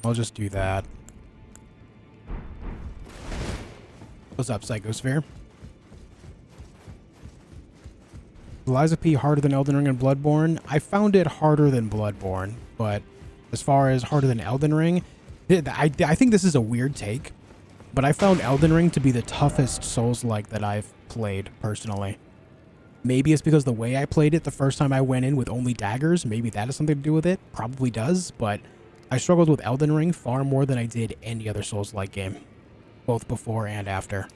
I'll just do that. What's up, Psychosphere? Liza P harder than Elden Ring and Bloodborne? I found it harder than Bloodborne, but as far as harder than Elden Ring, I think this is a weird take, but I found Elden Ring to be the toughest Souls-like that I've played, personally. Maybe it's because the way I played it the first time I went in with only daggers. Maybe that has something to do with it. Probably does, but I struggled with Elden Ring far more than I did any other Souls-like game, both before and after.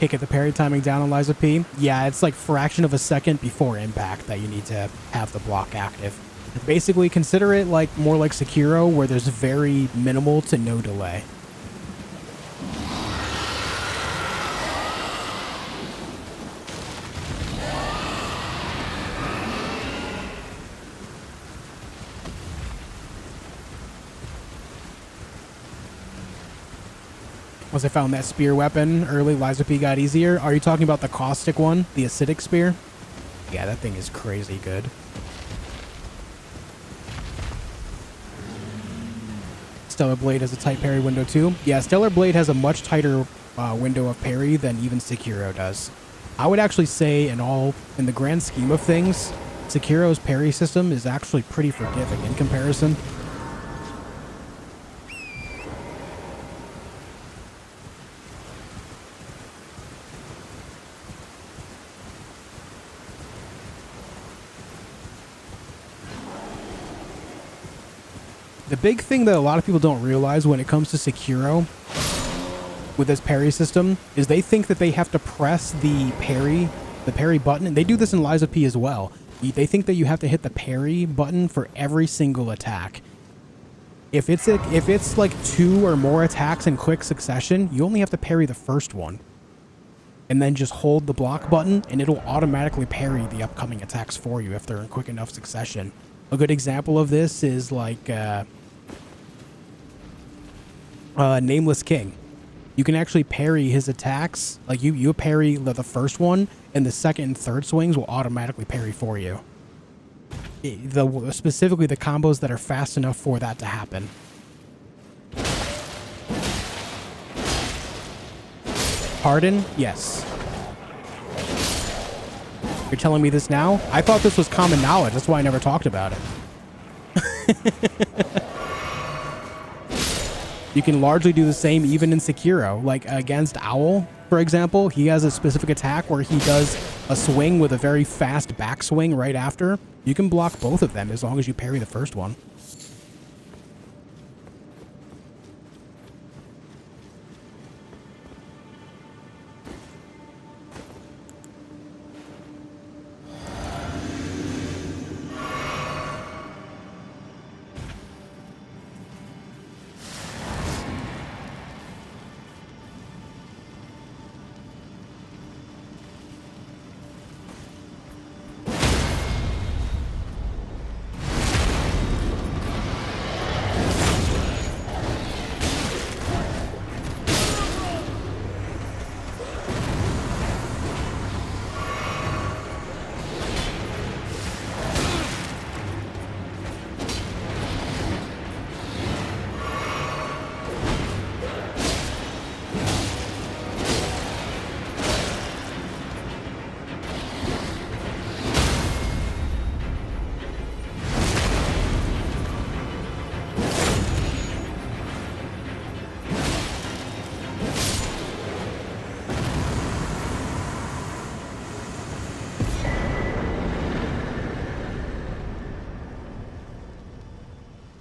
Get the parry timing down on Liza P. Yeah, it's like fraction of a second before impact that you need to have the block active. Basically, consider it like more like Sekiro, where there's very minimal to no delay. Once I found that spear weapon early, Liza P got easier. Are you talking about the caustic one? The acidic spear? Yeah, that thing is crazy good. Stellar Blade has a tight parry window too. Yeah, Stellar Blade has a much tighter window of parry than even Sekiro does. I would actually say in the grand scheme of things, Sekiro's parry system is actually pretty forgiving in comparison. The big thing that a lot of people don't realize when it comes to Sekiro with this parry system is they think that they have to press the parry button, and they do this in Liza P as well. They think that you have to hit the parry button for every single attack. If it's like 2 or more attacks in quick succession, you only have to parry the first one. And then just hold the block button, and it'll automatically parry the upcoming attacks for you if they're in quick enough succession. A good example of this is like Nameless King. You can actually parry his attacks. Like you parry the first one, and the second and third swings will automatically parry for you. Specifically the combos that are fast enough for that to happen. Pardon? Yes. You're telling me this now? I thought this was common knowledge. That's why I never talked about it. You can largely do the same even in Sekiro. Like against Owl, for example, he has a specific attack where he does a swing with a very fast backswing right after. You can block both of them as long as you parry the first one.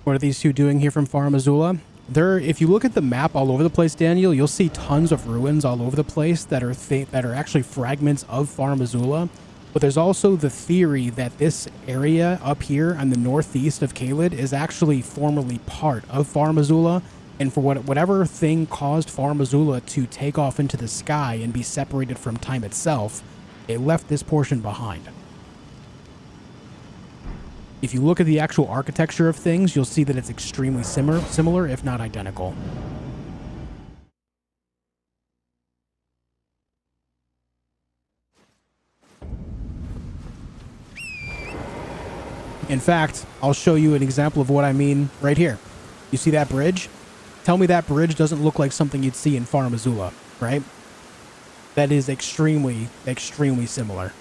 What are these two doing here from Far Missoula? If you look at the map all over the place, Daniel, you'll see tons of ruins all over the place that are actually fragments of Far Missoula. But there's also the theory that this area up here on the northeast of Caelid is actually formerly part of Far Missoula, and for whatever thing caused Far Missoula to take off into the sky and be separated from time itself, it left this portion behind. If you look at the actual architecture of things, you'll see that it's extremely similar, if not identical. In fact, I'll show you an example of what I mean right here. You see that bridge? Tell me that bridge doesn't look like something you'd see in Far Missoula, right? That is extremely, extremely similar.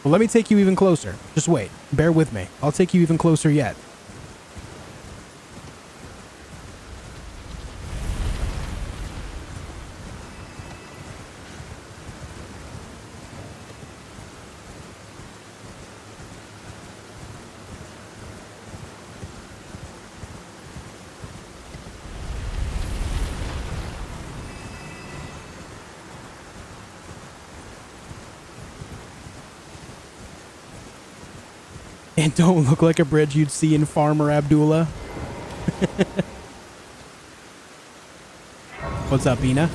Well, let me take you even closer. Just wait. Bear with me. I'll take you even closer yet. It don't look like a bridge you'd see in Farmer Abdullah. What's up, Ina?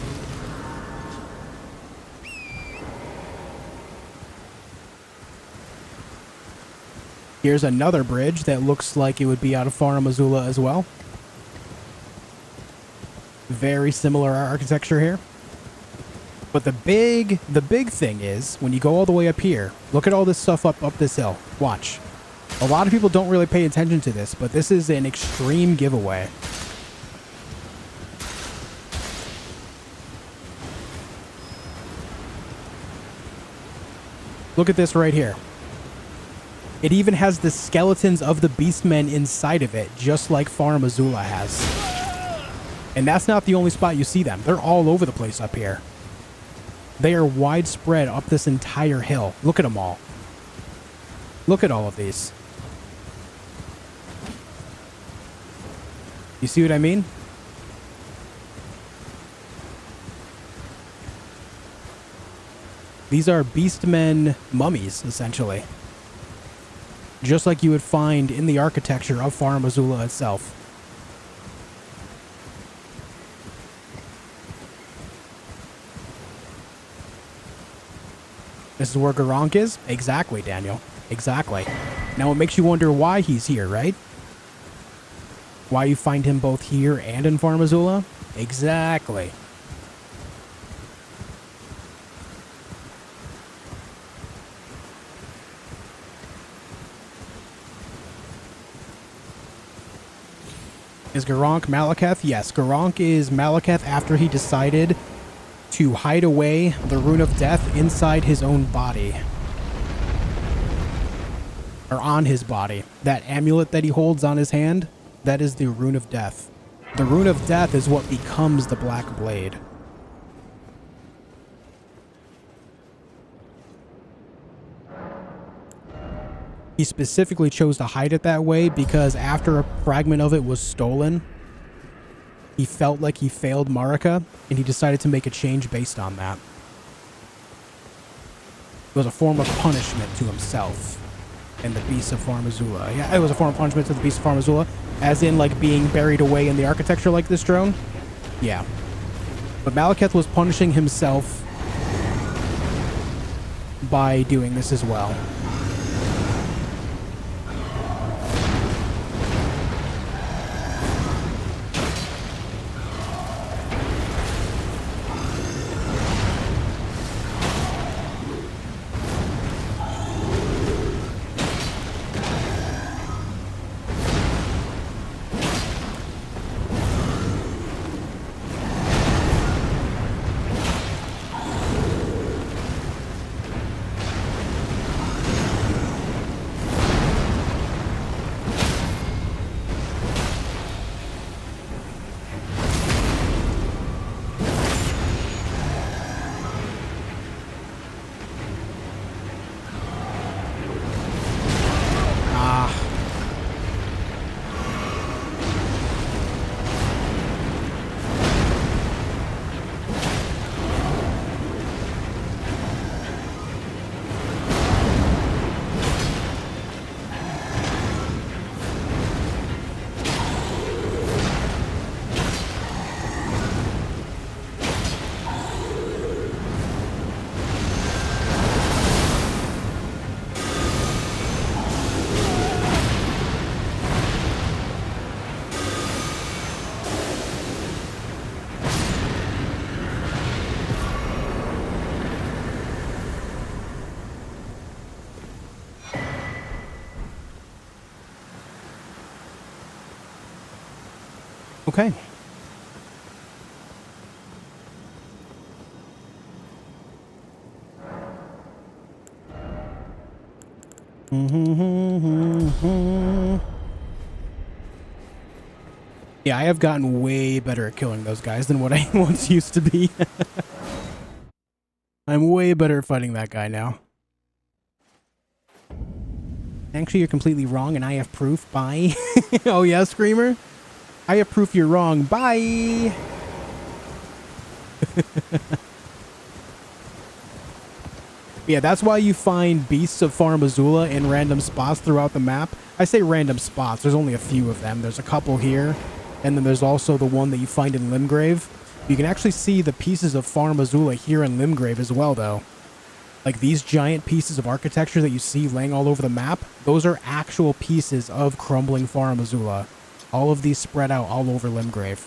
Here's another bridge that looks like it would be out of Far Missoula as well. Very similar architecture here. But the big thing is, when you go all the way up here, look at all this stuff up this hill. Watch. A lot of people don't really pay attention to this, but this is an extreme giveaway. Look at this right here. It even has the skeletons of the beastmen inside of it, just like Far Missoula has. And that's not the only spot you see them. They're all over the place up here. They are widespread up this entire hill. Look at them all. Look at all of these. You see what I mean? These are beastmen mummies, essentially. Just like you would find in the architecture of Far Missoula itself. This is where Garank is? Exactly, Daniel. Exactly. Now it makes you wonder why he's here, right? Why you find him both here and in Far Missoula? Exactly. Is Garank Malekith? Yes, Garank is Malekith after he decided to hide away the Rune of Death inside his own body. Or on his body. That amulet that he holds on his hand, that is the Rune of Death. The Rune of Death is what becomes the Black Blade. He specifically chose to hide it that way because after a fragment of it was stolen, he felt like he failed Marika, and he decided to make a change based on that. It was a form of punishment to himself and the Beast of Far Missoula. Yeah, it was a form of punishment to the Beast of Far Missoula, as in, like, being buried away in the architecture like this drone. Yeah. But Malekith was punishing himself by doing this as well. Okay. Yeah, I have gotten way better at killing those guys than what I once used to be. I'm way better at fighting that guy now. Actually, you're completely wrong, and I have proof. Bye. Oh, yeah, Screamer? I have proof you're wrong. Bye! Yeah, that's why you find beasts of Farum Azula in random spots throughout the map. I say random spots. There's only a few of them. There's a couple here, and then there's also the one that you find in Limgrave. You can actually see the pieces of Farum Azula here in Limgrave as well, though. Like these giant pieces of architecture that you see laying all over the map, those are actual pieces of crumbling Farum Azula. All of these spread out all over Limgrave.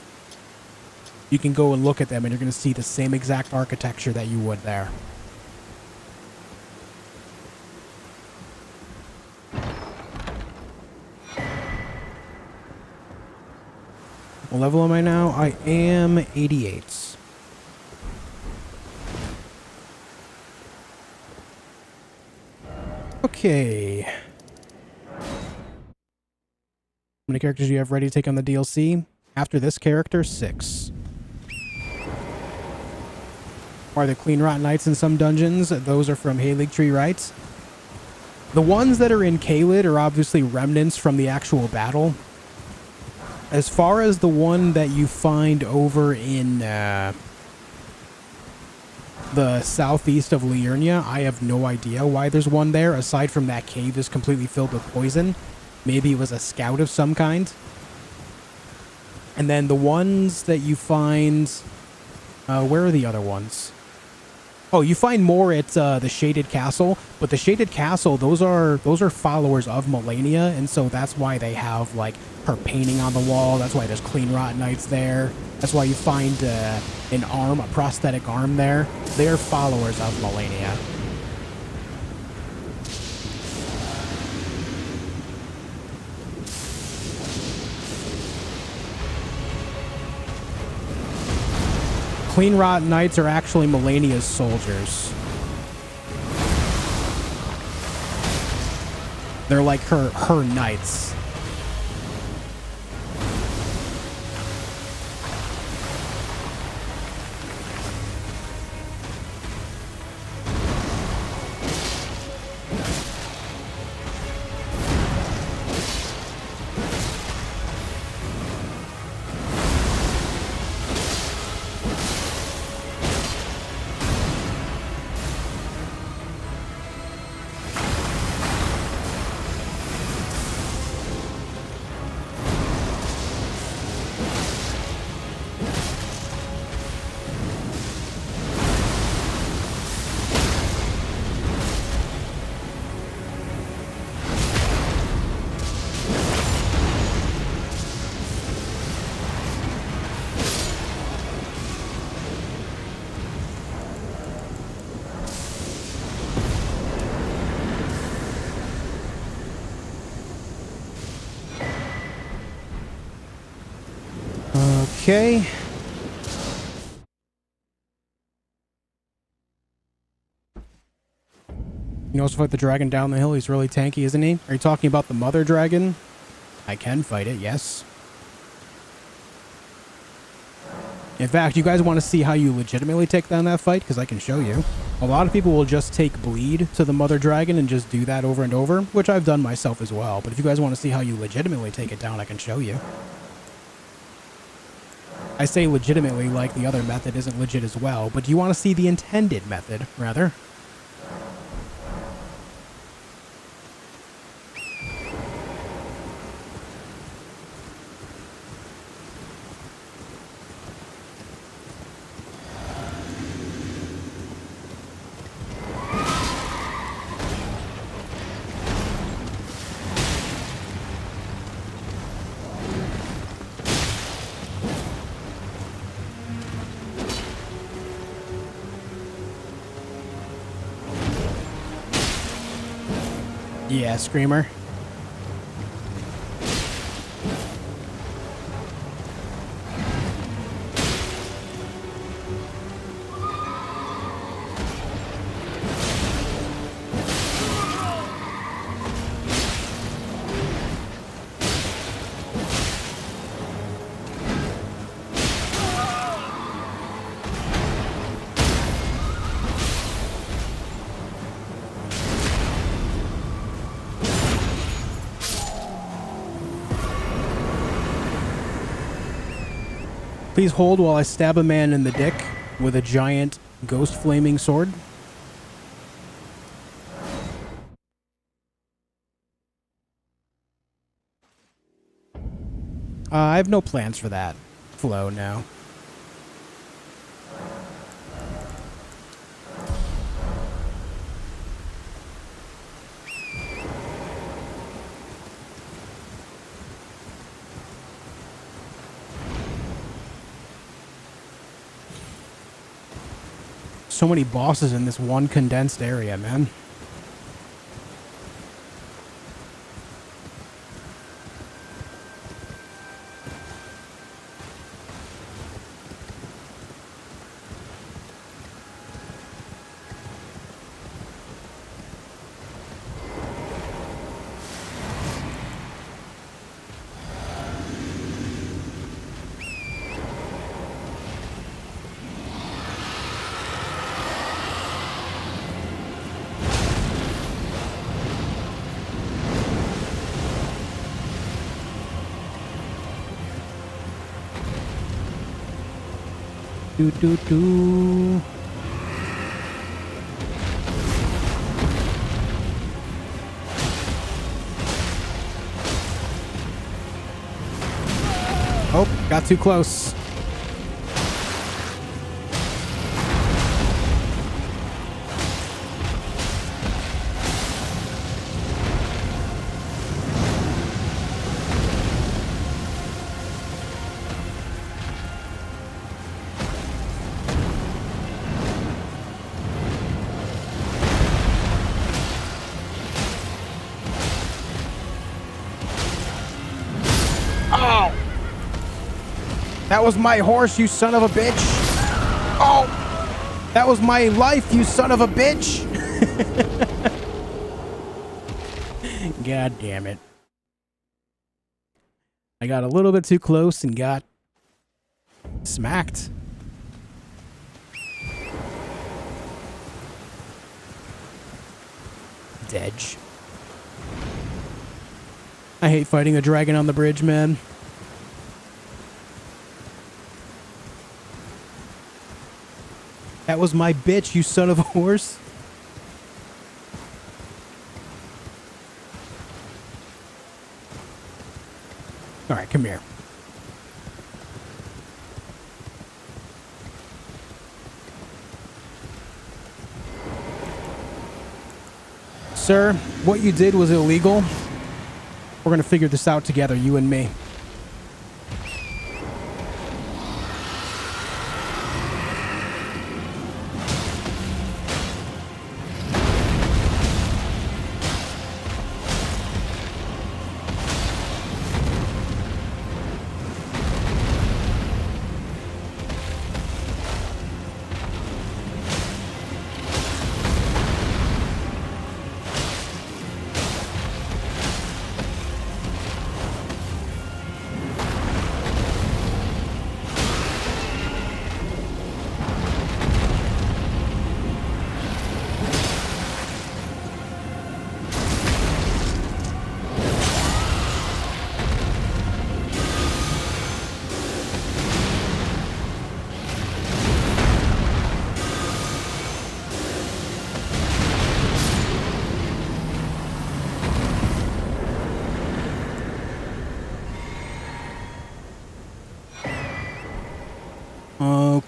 You can go and look at them and you're going to see the same exact architecture that you would there. What level am I now? I am 88. Okay. How many characters do you have ready to take on the DLC? After this character, 6. Are there clean rotten knights in some dungeons? Those are from Erdtree, right? The ones that are in Caelid are obviously remnants from the actual battle. As far as the one that you find over in the southeast of Liurnia, I have no idea why there's one there, aside from that cave is completely filled with poison. Maybe it was a scout of some kind. And then the ones that you find... where are the other ones? Oh, you find more at the Shaded Castle, but the Shaded Castle, those are followers of Melania, and so that's why they have, like, her painting on the wall. That's why there's clean rotten knights there. That's why you find an arm, a prosthetic arm there. They're followers of Melania. Clean rotten knights are actually Melania's soldiers. They're like her knights. Okay. You can also fight the dragon down the hill. He's really tanky, isn't he? Are you talking about the mother dragon? I can fight it, yes. In fact, you guys want to see how you legitimately take down that fight? Because I can show you. A lot of people will just take bleed to the mother dragon and just do that over and over, which I've done myself as well. But if you guys want to see how you legitimately take it down, I can show you. I say legitimately like the other method isn't legit as well, but do you want to see the intended method, rather? Yeah, Screamer. Please hold while I stab a man in the dick with a giant ghost flaming sword. I have no plans for that flow now. So many bosses in this one condensed area, man. Do do do. Oh, got too close. That was my horse, you son of a bitch. Oh, that was my life, you son of a bitch. God damn it. I got a little bit too close and got smacked. Dedge. I hate fighting a dragon on the bridge, man. That was my bitch, you son of a horse. All right, come here. Sir, what you did was illegal. We're gonna figure this out together, you and me.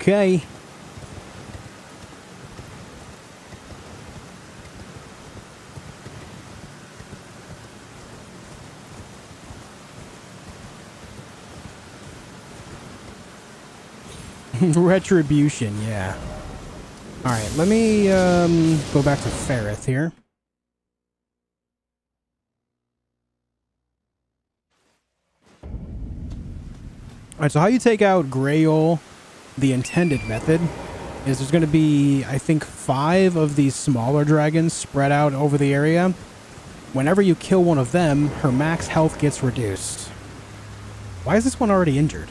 Okay. Retribution, yeah. Alright, let me go back to Ferrith here. Alright, so how you take out Grail, the intended method, is there's going to be, I think, 5 of these smaller dragons spread out over the area. Whenever you kill one of them, her max health gets reduced. Why is this one already injured?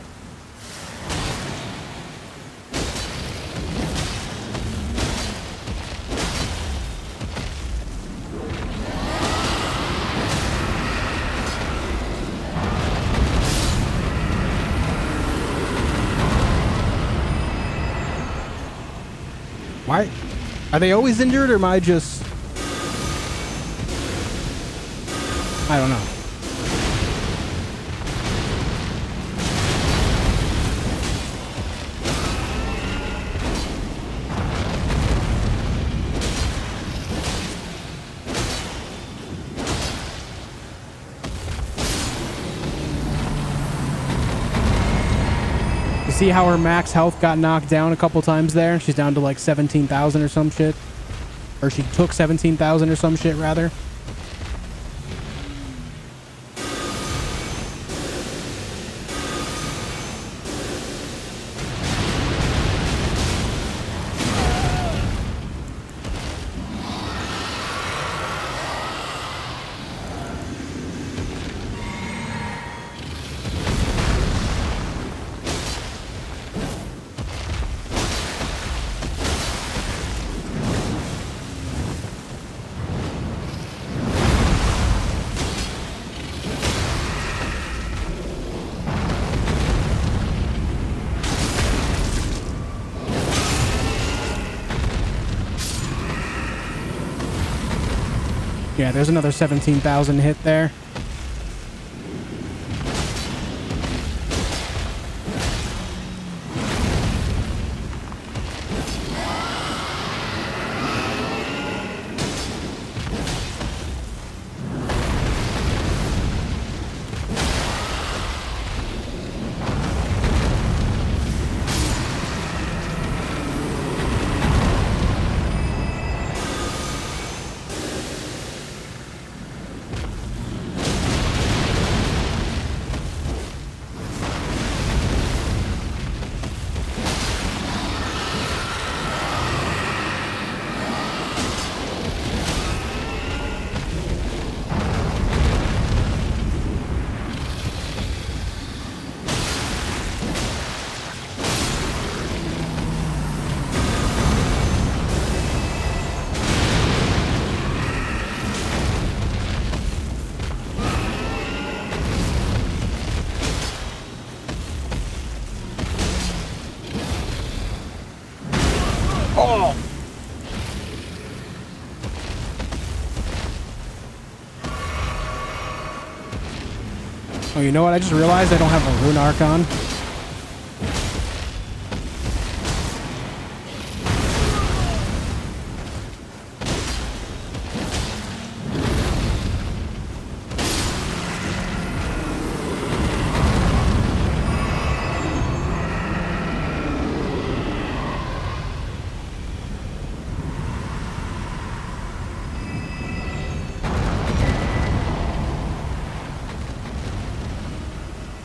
Why? Are they always injured, or am I just... I don't know. You see how her max health got knocked down a couple times there? She's down to like 17,000 or some shit. Or she took 17,000 or some shit, rather. Yeah, there's another 17,000 hit there. Oh, you know what? I just realized I don't have a rune archon.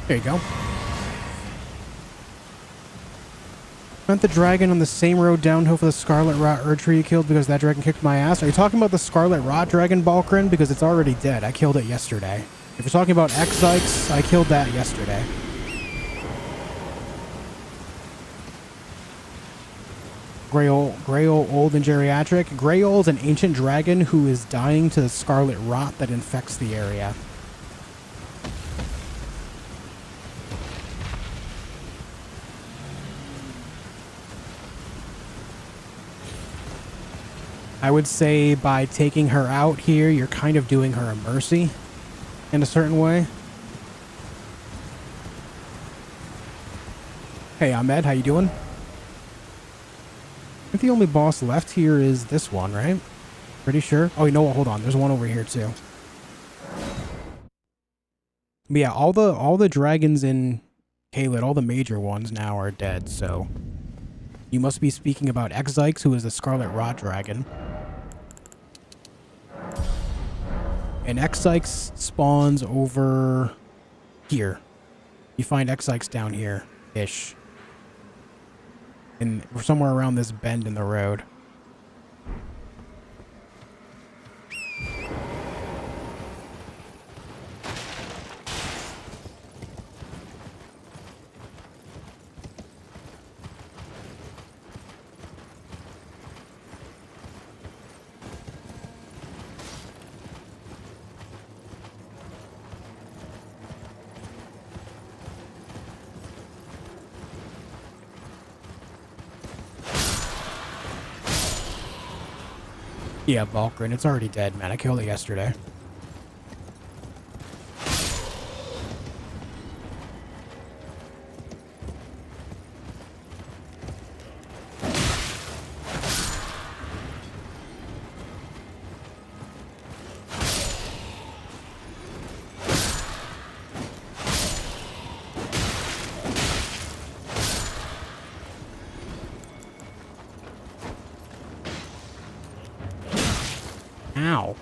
There you go. Went the dragon on the same road downhill for the Scarlet Rot Erdtree you killed because that dragon kicked my ass. Are you talking about the Scarlet Rot dragon, Balkrin? Because it's already dead. I killed it yesterday. If you're talking about X-Zykes, I killed that yesterday. Grey old and geriatric. Grey old's an ancient dragon who is dying to the Scarlet Rot that infects the area. I would say by taking her out here, you're kind of doing her a mercy in a certain way. Hey, Ahmed, how you doing? I think the only boss left here is this one, right? Pretty sure. Oh, you know what? Hold on. There's one over here too. But yeah, all the dragons in Caelid, all the major ones now are dead, so you must be speaking about X-Zykes, who is the Scarlet Rot dragon. And X-Zykes spawns over here. You find X-Zykes down here-ish. And somewhere around this bend in the road. Yeah, Valkyrin. It's already dead, man. I killed it yesterday. Ow.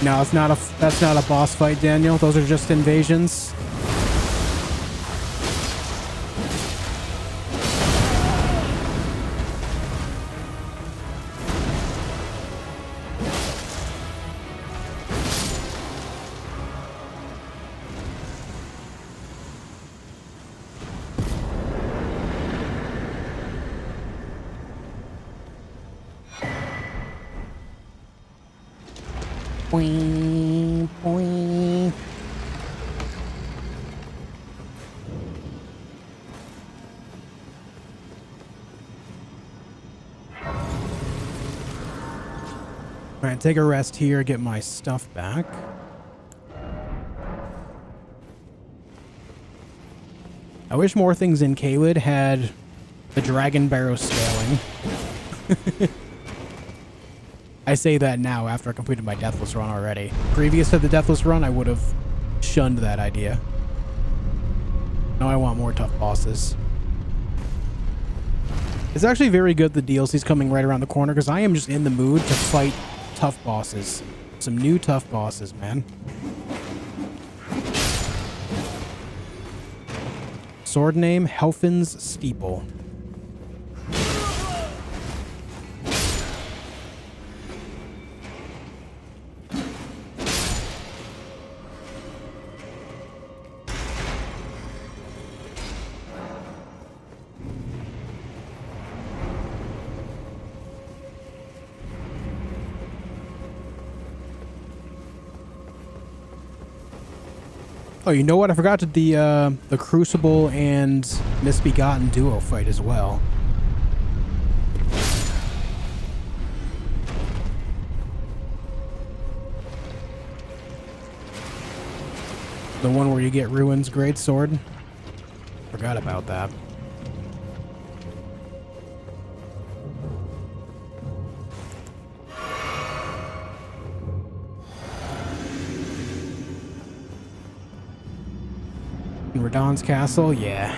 No, it's not that's not a boss fight, Daniel. Those are just invasions. Boing, boing. Alright, take a rest here, get my stuff back. I wish more things in Caelid had the Dragon Barrow scaling. I say that now after I completed my Deathless run already. Previous to the Deathless run, I would have shunned that idea. Now I want more tough bosses. It's actually very good the DLC's coming right around the corner because I am just in the mood to fight tough bosses. Some new tough bosses, man. Sword name, Helfin's Steeple. Oh, you know what? I forgot the Crucible and Misbegotten duo fight as well. The one where you get Ruin's greatsword. Forgot about that. Radahn's castle, yeah.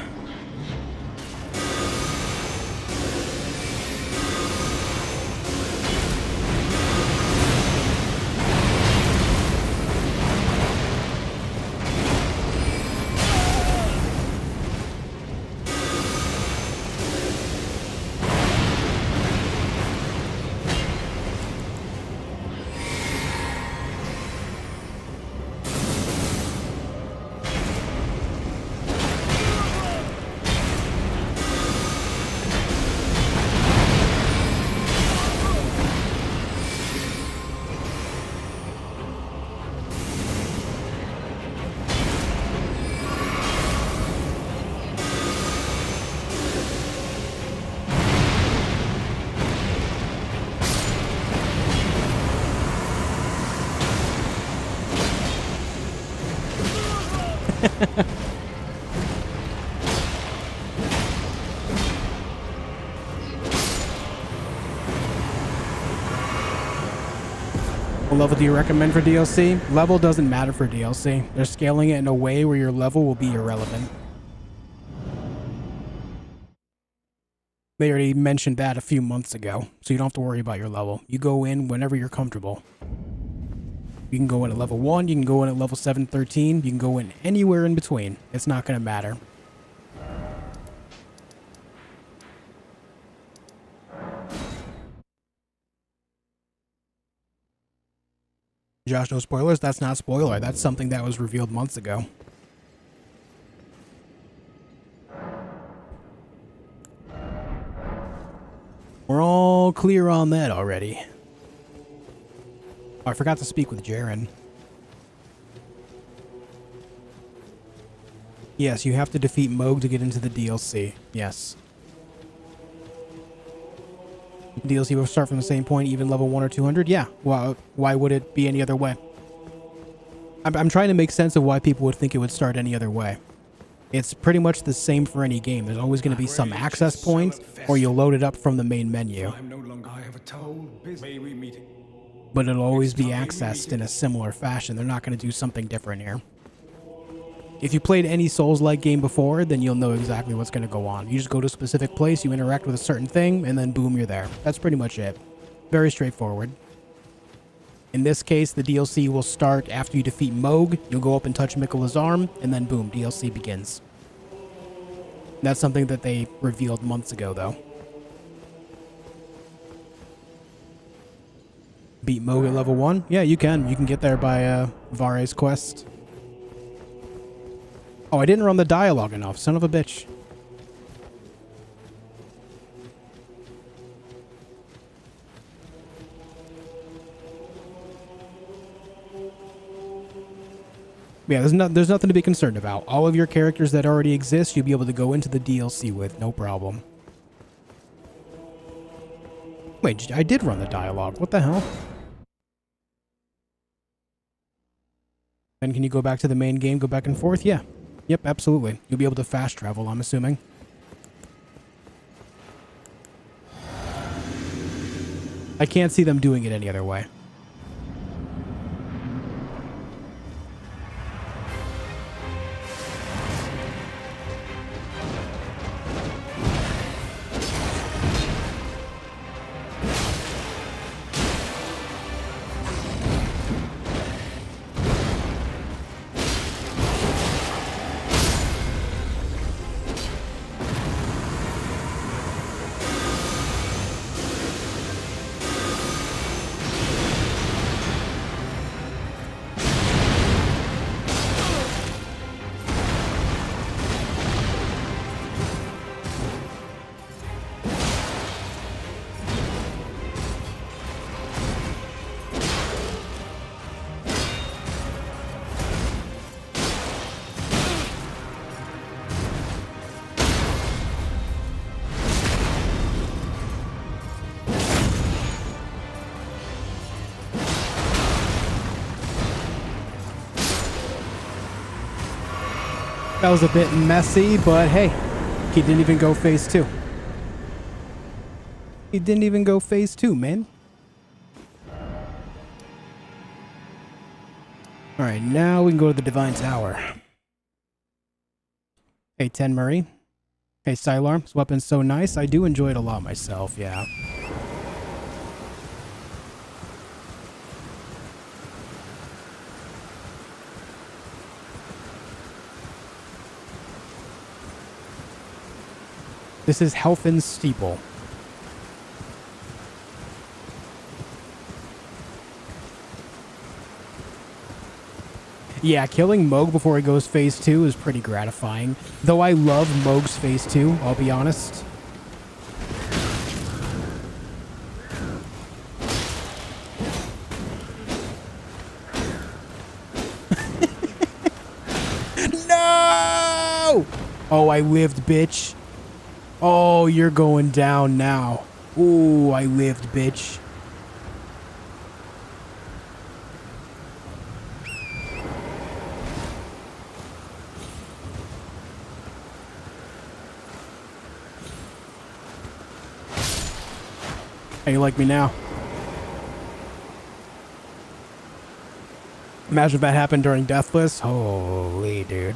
What level do you recommend for DLC? Level doesn't matter for DLC. They're scaling it in a way where your level will be irrelevant. They already mentioned that a few months ago, so you don't have to worry about your level. You go in whenever you're comfortable. You can go in at level 1, you can go in at level 713, you can go in anywhere in between. It's not going to matter. Josh, no spoilers? That's not spoiler. That's something that was revealed months ago. clear on that already. Oh, I forgot to speak with Jaren. Yes, you have to defeat Moog to get into the DLC. Yes. DLC will start from the same point, even level 1 or 200? Yeah. Well, why would it be any other way? I'm trying to make sense of why people would think it would start any other way. It's pretty much the same for any game. There's always going to be some access point, or you'll load it up from the main menu. But it'll always be accessed in a similar fashion. They're not going to do something different here. If you played any Souls-like game before, then you'll know exactly what's going to go on. You just go to a specific place, you interact with a certain thing, and then boom, you're there. That's pretty much it. Very straightforward. In this case, the DLC will start after you defeat Moog. You'll go up and touch Miquella's arm, and then boom, DLC begins. That's something that they revealed months ago, though. Beat Moog at level 1? Yeah, you can. You can get there by Vare's quest. Oh, I didn't run the dialogue enough. Son of a bitch. Yeah, there's nothing to be concerned about. All of your characters that already exist, you'll be able to go into the DLC with, no problem. Wait, I did run the dialogue. What the hell? Then can you go back to the main game, go back and forth? Yeah. Yep, absolutely. You'll be able to fast travel, I'm assuming. I can't see them doing it any other way. That was a bit messy, but hey, he didn't even go phase 2. He didn't even go phase 2, man. Alright, now we can go to the Divine Tower. Hey, Ten Murray. Hey, Sylar. This weapon's so nice. I do enjoy it a lot myself, yeah. This is Helfin's Steeple. Yeah, killing Moog before he goes phase 2 is pretty gratifying. Though I love Moog's phase 2, I'll be honest. No! Oh, I lived, bitch. Oh, you're going down now. Ooh, I lived, bitch. How you like me now? Imagine if that happened during Deathless. Holy dude.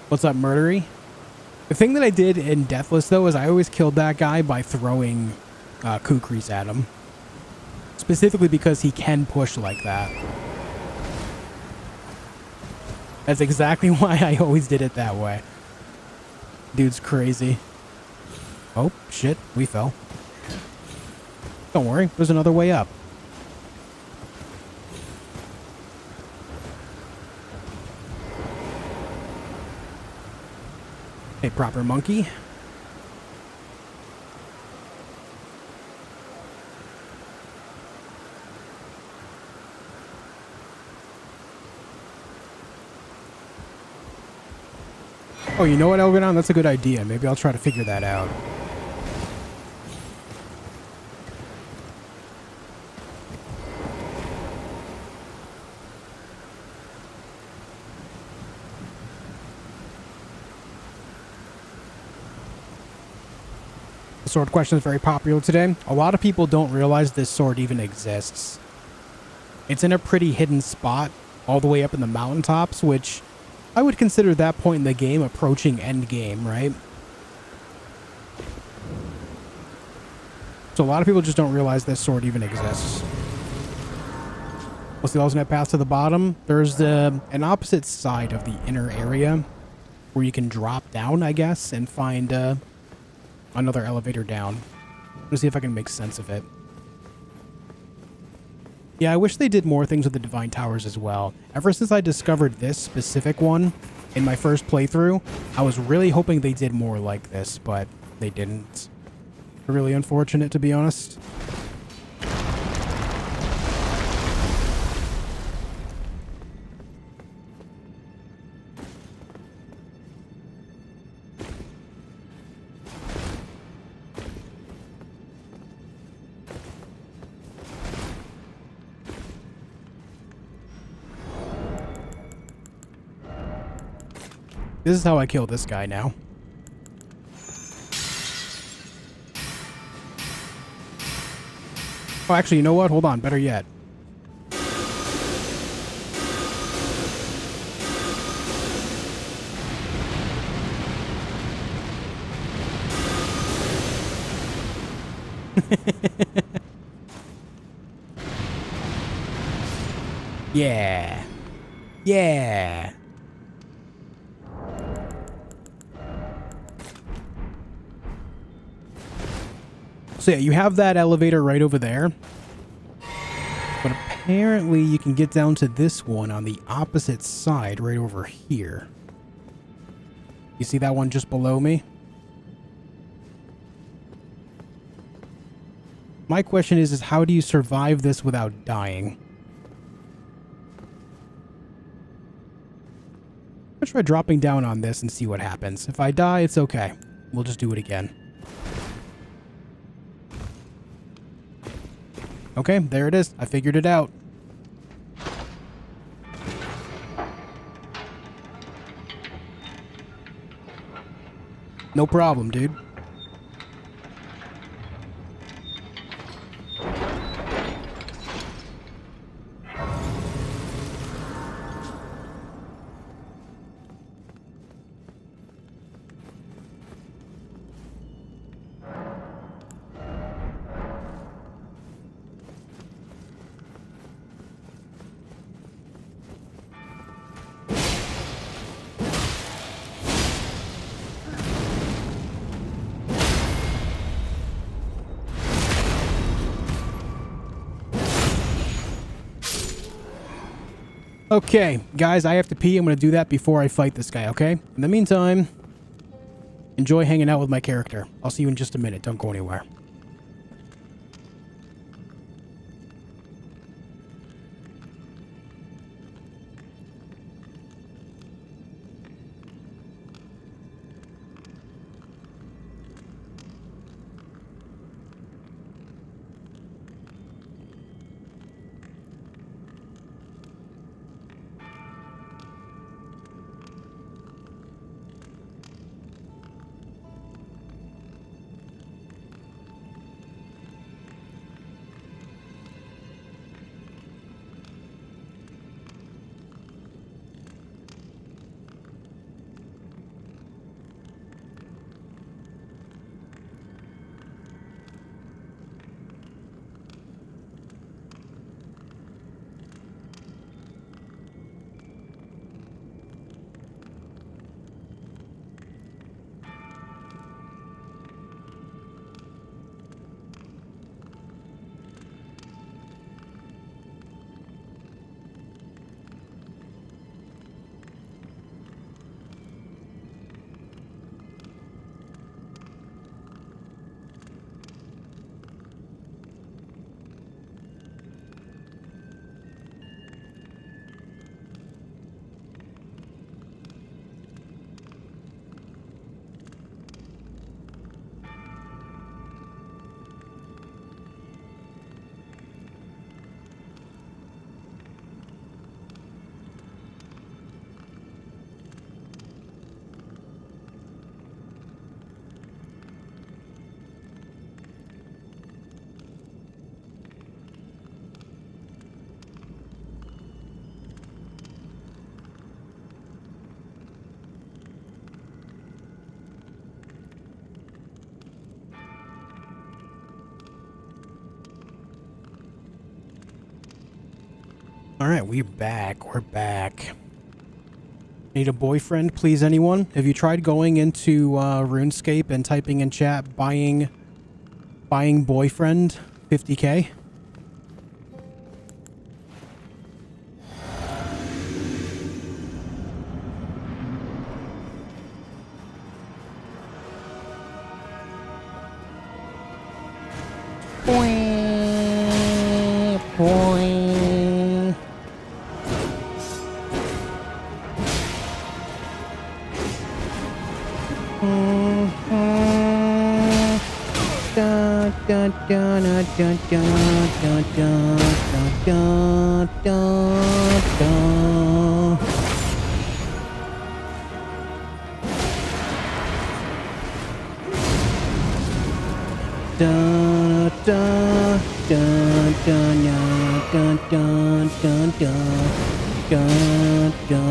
What's up, Murdery? The thing that I did in Deathless, though, is I always killed that guy by throwing Kukris at him. Specifically because he can push like that. That's exactly why I always did it that way. Dude's crazy. Oh, shit. We fell. Don't worry. There's another way up. Hey, proper monkey. Oh, you know what, Elgadon? That's a good idea. Maybe I'll try to figure that out. The sword question is very popular today. A lot of people don't realize this sword even exists. It's in a pretty hidden spot all the way up in the mountaintops, which I would consider that point in the game approaching end game, right? So a lot of people just don't realize this sword even exists. What's the alternate path to the bottom? There's an opposite side of the inner area where you can drop down, I guess, and find another elevator down. Let's see if I can make sense of it. Yeah, I wish they did more things with the Divine Towers as well. Ever since I discovered this specific one in my first playthrough, I was really hoping they did more like this, but they didn't. Really unfortunate, to be honest. This is how I kill this guy now. Oh, actually, you know what? Hold on. Better yet. Yeah. Yeah. So yeah, you have that elevator right over there. But apparently you can get down to this one on the opposite side right over here. You see that one just below me? My question is how do you survive this without dying? I'll try dropping down on this and see what happens. If I die, it's okay. We'll just do it again. Okay, there it is. I figured it out. No problem, dude. Okay, guys, I have to pee. I'm going to do that before I fight this guy, okay? In the meantime, enjoy hanging out with my character. I'll see you in just a minute. Don't go anywhere. All right, we're back. We're back. Need a boyfriend, please, anyone? Have you tried going into RuneScape and typing in chat, buying boyfriend, 50K? Boing, boing. Da, da, da, da, da, da, da, da, da, da. Da da da da da da da da da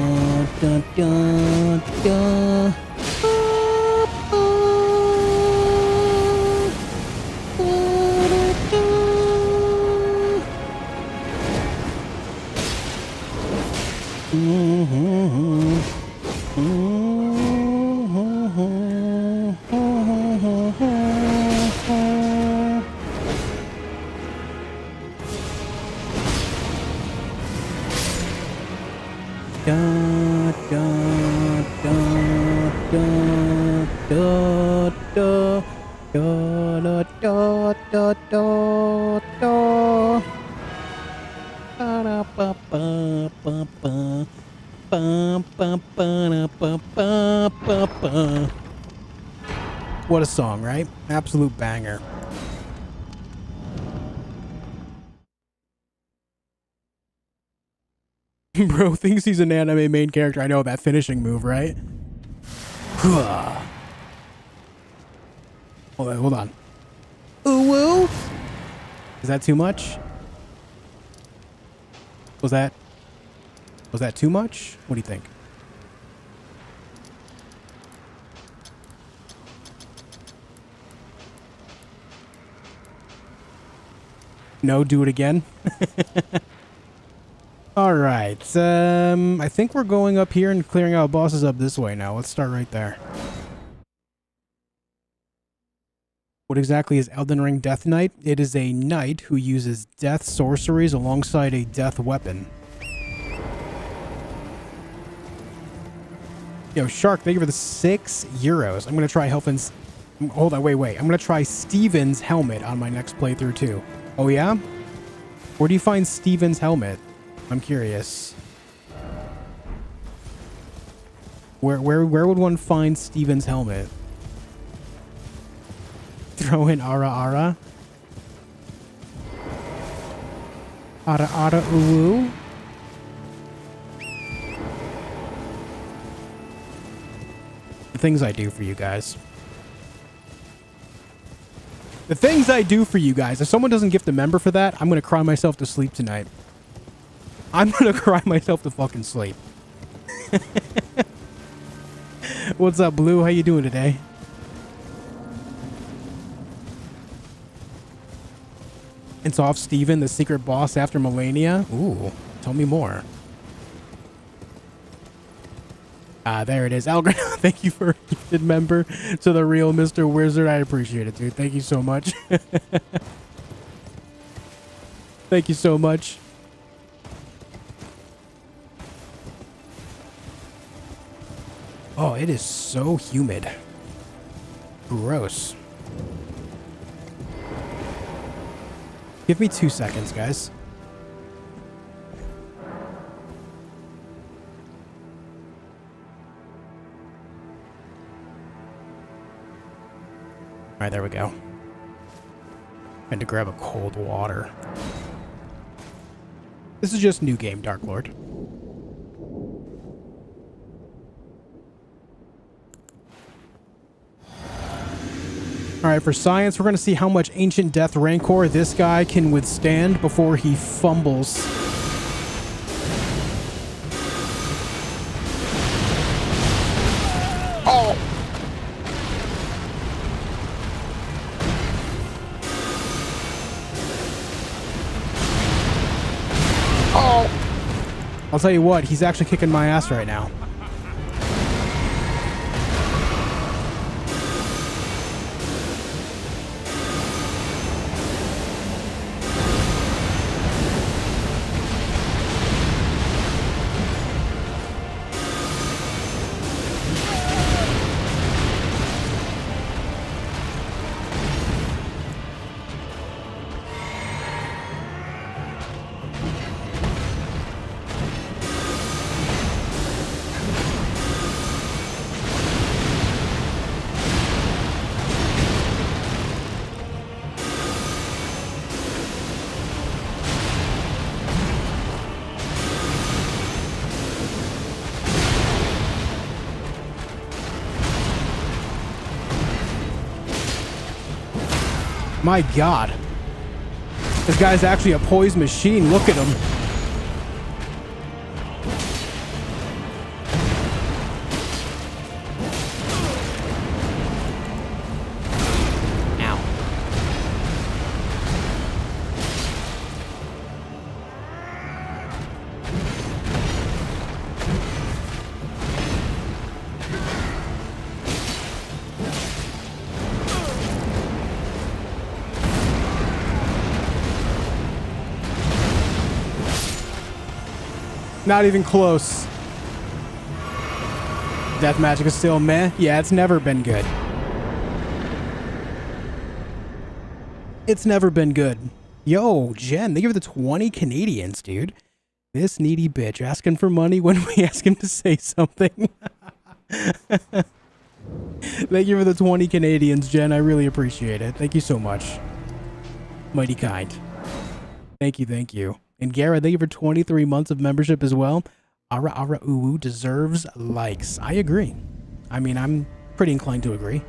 da da da. What a song, right? Absolute banger. Bro thinks he's an anime main character. I know that finishing move, right? Hold on. Ooh, woo. Is that too much? Was that too much? What do you think? No, do it again. All right. I think we're going up here and clearing out bosses up this way now. Let's start right there. What exactly is Elden Ring Death Knight? It is a knight who uses death sorceries alongside a death weapon. Yo, Shark, thank you for the €6. I'm going to try Helfin's... Hold on, wait. I'm going to try Steven's helmet on my next playthrough, too. Oh, yeah? Where do you find Steven's helmet? I'm curious. Where would one find Steven's helmet? Throw in Ara Ara? Ara Ara Uwu? The things I do for you guys. The things I do for you guys. If someone doesn't gift a member for that, I'm going to cry myself to sleep tonight. I'm going to cry myself to fucking sleep. What's up, Blue? How you doing today? It's off Steven, the secret boss after Melania. Ooh, tell me more. There it is. Algren, thank you for a gifted member to the real Mr. Wizard. I appreciate it, dude. Thank you so much. Thank you so much. Oh, it is so humid. Gross. Give me 2 seconds, guys. All right, there we go. Had to grab a cold water. This is just new game, Dark Lord. All right, for science, we're going to see how much Ancient Death Rancor this guy can withstand before he fumbles. Oh! Oh! I'll tell you what, he's actually kicking my ass right now. My God. This guy's actually a poised machine. Look at him. Ow. Not even close. Death magic is still meh. Yeah, it's never been good. It's never been good. Yo, Jen, thank you for the 20 Canadians, dude. This needy bitch asking for money when we ask him to say something. Thank you for the 20 Canadians, Jen. I really appreciate it. Thank you so much. Mighty kind. Thank you, thank you. And Gara, thank you for 23 months of membership as well. Ara Ara Uwu deserves likes. I agree. I mean, I'm pretty inclined to agree.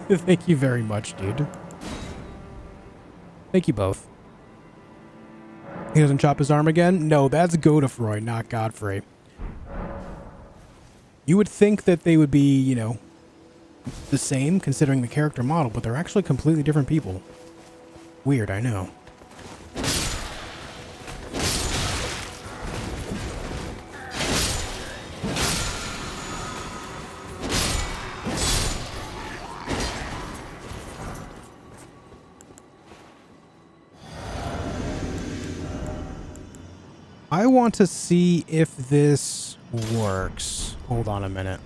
Thank you very much, dude. Thank you both. He doesn't chop his arm again? No, that's Godefroy, not Godfrey. You would think that they would be, you know, the same considering the character model, but they're actually completely different people. Weird, I know. I want to see if this works. Hold on a minute.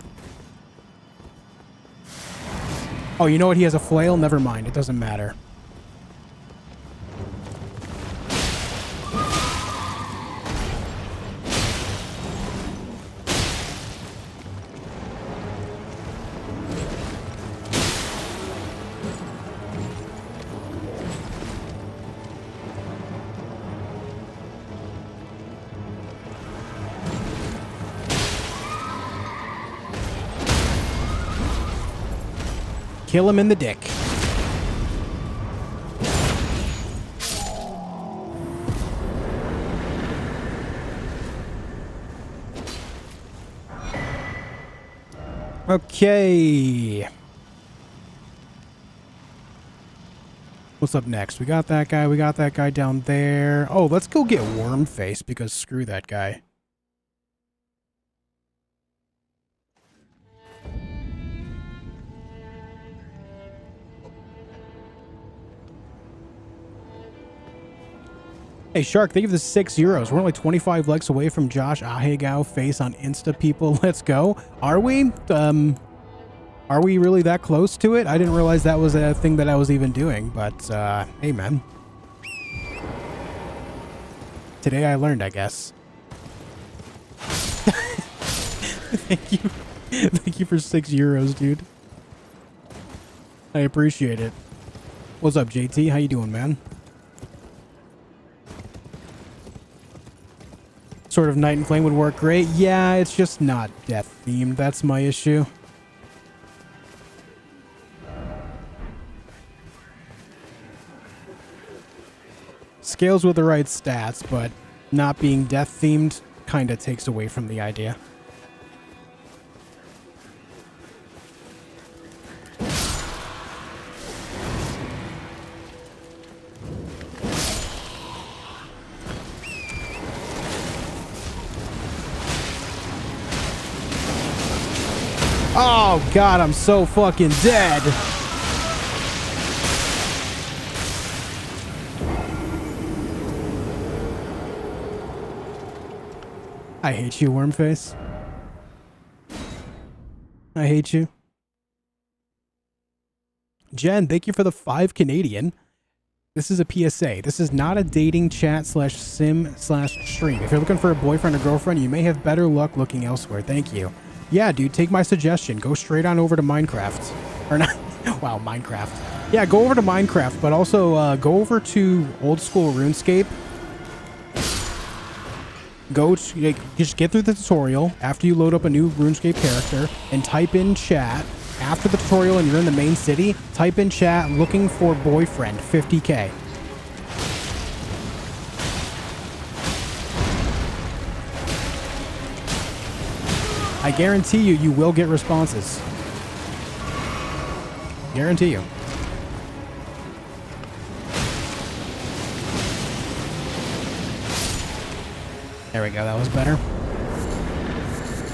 Oh, you know what? He has a flail? Never mind. It doesn't matter. Kill him in the dick. Okay. What's up next? We got that guy. We got that guy down there. Oh, let's go get Wormface because screw that guy. Hey, Shark, thank you for the 6 euros. We're only 25 likes away from Josh Ahegao face on Insta, people. Let's go. Are we? Are we really that close to it? I didn't realize that was a thing that I was even doing, but, hey, man. Today I learned, I guess. Thank you. Thank you for 6 euros, dude. I appreciate it. What's up, JT? How you doing, man? Sort of Night and Flame would work great. Yeah, it's just not death themed. That's my issue. Scales with the right stats, but not being death themed kind of takes away from the idea. Oh, God, I'm so fucking dead. I hate you, Wormface. I hate you. Jen, thank you for the 5 Canadian. This is a PSA. This is not a dating chat /sim/stream. If you're looking for a boyfriend or girlfriend, you may have better luck looking elsewhere. Thank you. Yeah, dude, take my suggestion. Go straight on over to Minecraft. Or not. Wow, Minecraft. Yeah, go over to Minecraft, but also go over to old school RuneScape. Just get through the tutorial after you load up a new RuneScape character and type in chat. After the tutorial and you're in the main city, type in chat looking for boyfriend 50k. I guarantee you, you will get responses. Guarantee you. There we go, that was better.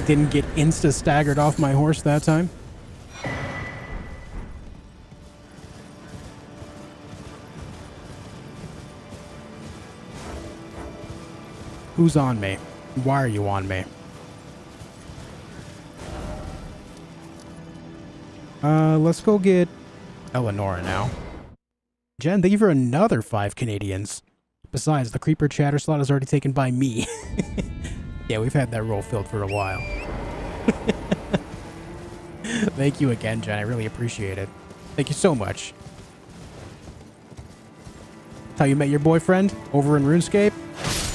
Didn't get insta-staggered off my horse that time. Who's on me? Why are you on me? Let's go get Eleonora now. Jen, thank you for another 5 Canadians. Besides, the creeper chatter slot is already taken by me. Yeah, we've had that role filled for a while. Thank you again, Jen. I really appreciate it. Thank you so much. How you met your boyfriend? Over in RuneScape?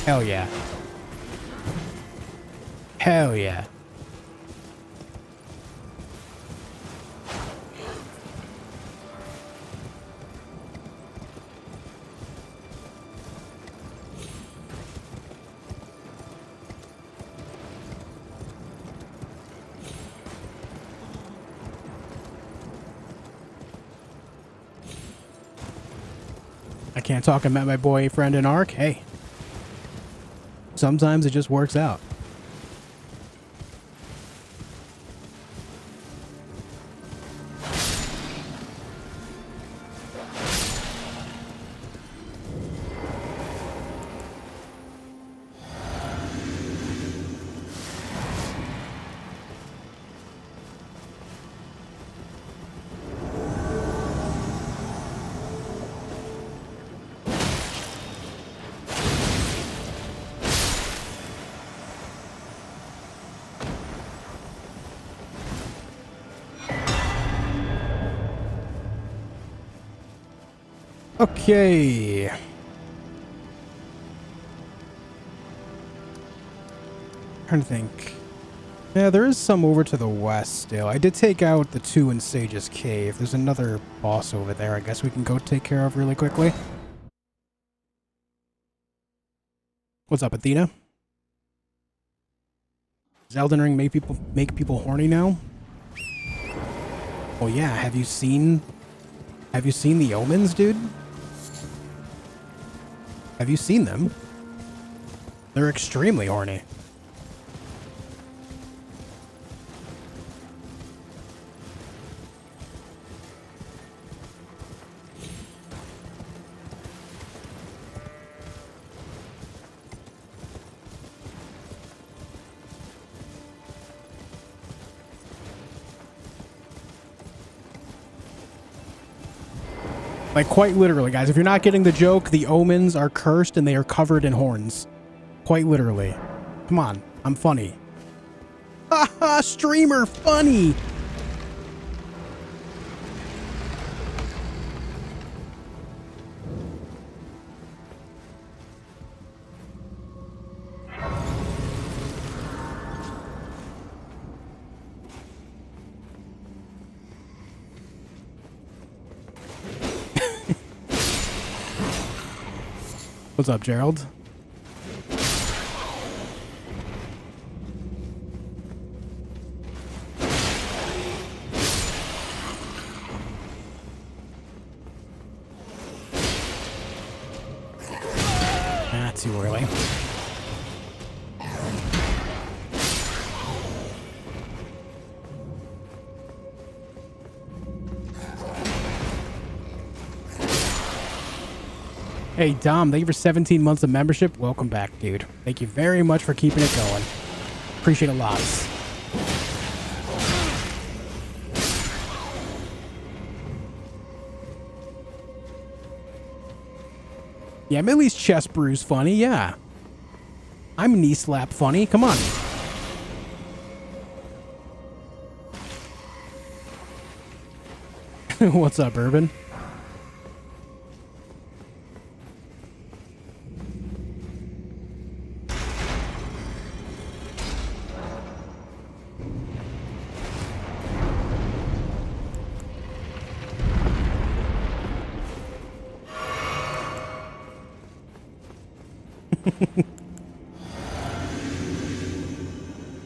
Hell yeah. Hell yeah. I can't talk. I met my boyfriend in Ark. Hey. Sometimes it just works out. Okay. Trying to think. Yeah, there is some over to the west still. I did take out the 2 in Sage's Cave. There's another boss over there I guess we can go take care of really quickly. What's up, Athena? Does Elden Ring make people horny now? Oh yeah, have you seen the omens, dude? Have you seen them? They're extremely horny. Like, quite literally, guys. If you're not getting the joke, the omens are cursed and they are covered in horns. Quite literally. Come on. I'm funny. Haha, streamer funny. What's up, Gerald? Not too early. Hey, Dom, thank you for 17 months of membership. Welcome back, dude. Thank you very much for keeping it going. Appreciate it lots. Yeah, Millie's chest bruise funny, yeah. I'm knee slap funny, come on. What's up, Urban?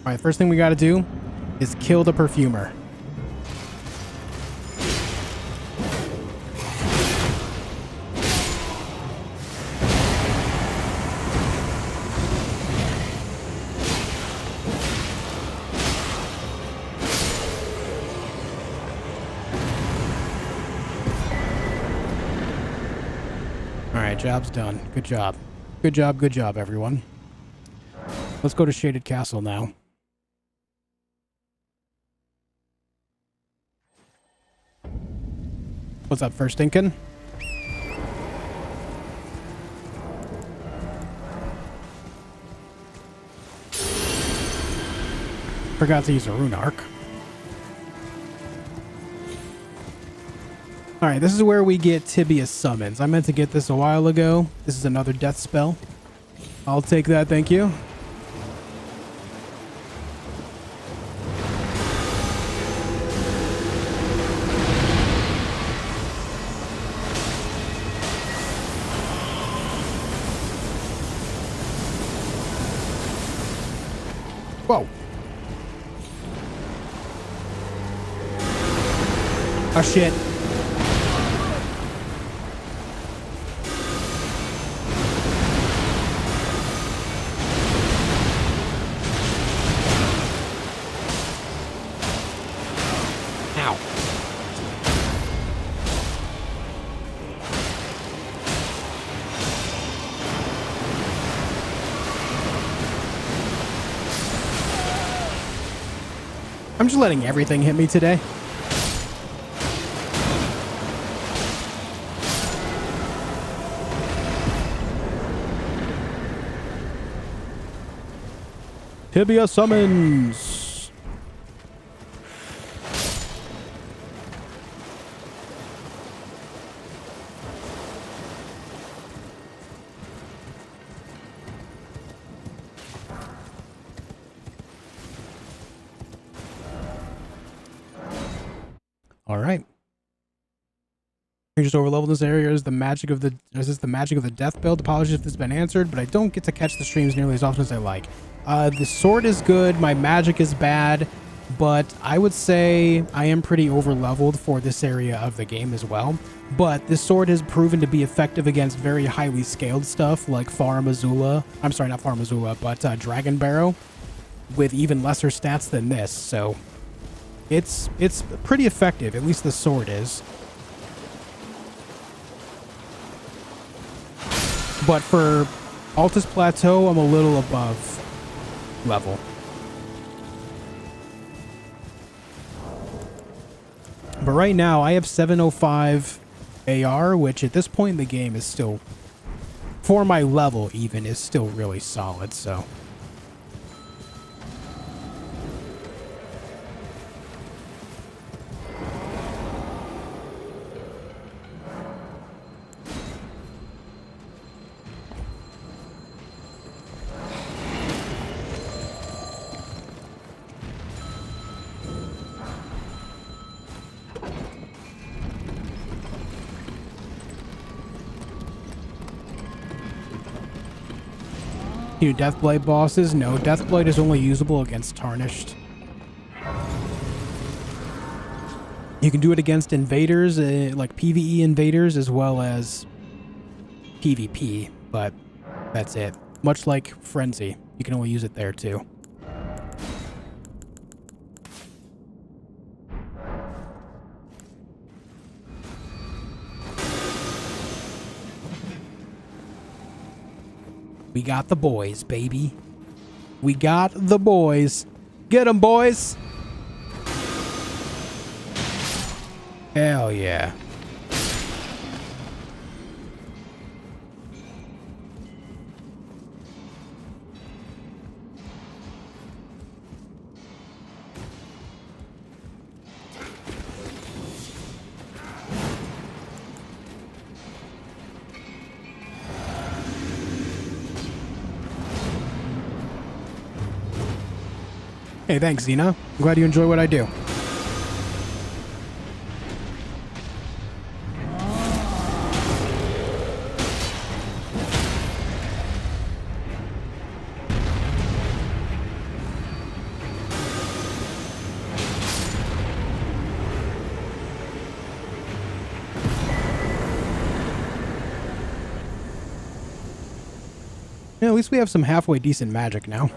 Alright, first thing we gotta do is kill the perfumer. Alright, job's done. Good job. Good job, everyone. Let's go to Shaded Castle now. What's up, First Incan? Forgot to use a rune arc. Alright, this is where we get Tibia summons. I meant to get this a while ago. This is another death spell. I'll take that, thank you. Whoa. Oh, shit. Ow. I'm just letting everything hit me today. Tibia summons. All right. You're just overleveled in this area. Is this the magic of the death build? Apologies if this has been answered, but I don't get to catch the streams nearly as often as I like. The sword is good, my magic is bad, but I would say I am pretty overleveled for this area of the game as well. But this sword has proven to be effective against very highly scaled stuff like Farum Azula. I'm sorry, not Farum Azula, but Dragon Barrow with even lesser stats than this. So it's pretty effective, at least the sword is. But for Altus Plateau, I'm a little above level. But right now, I have 705 AR, which at this point in the game is still, for my level even, is still really solid, so. You Deathblade bosses? No, Deathblade is only usable against Tarnished. You can do it against invaders, like PvE invaders, as well as PvP, but that's it. Much like Frenzy, you can only use it there too. We got the boys, baby. We got the boys. Get 'em, boys. Hell yeah. Hey, thanks, Xena. I'm glad you enjoy what I do. Yeah, at least we have some halfway decent magic now.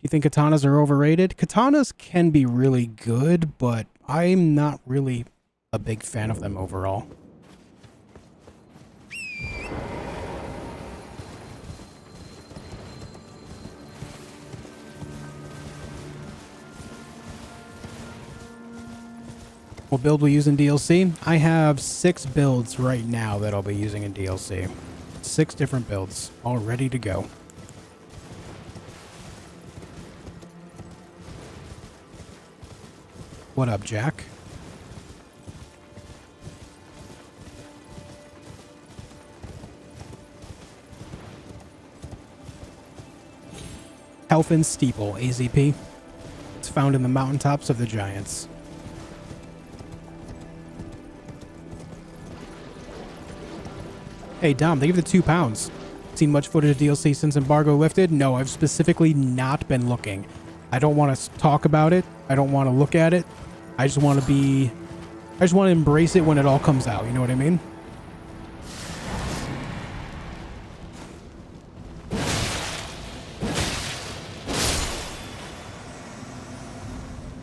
You think katanas are overrated? Katanas can be really good, but I'm not really a big fan of them overall. What build we use in DLC? I have 6 builds right now that I'll be using in DLC. 6 different builds, all ready to go. What up, Jack? Helfin Steeple, AZP. It's found in the mountaintops of the Giants. Hey, Dom, they give the £2. Seen much footage of DLC since embargo lifted? No, I've specifically not been looking. I don't want to talk about it. I don't want to look at it. I just want to embrace it when it all comes out. You know what I mean?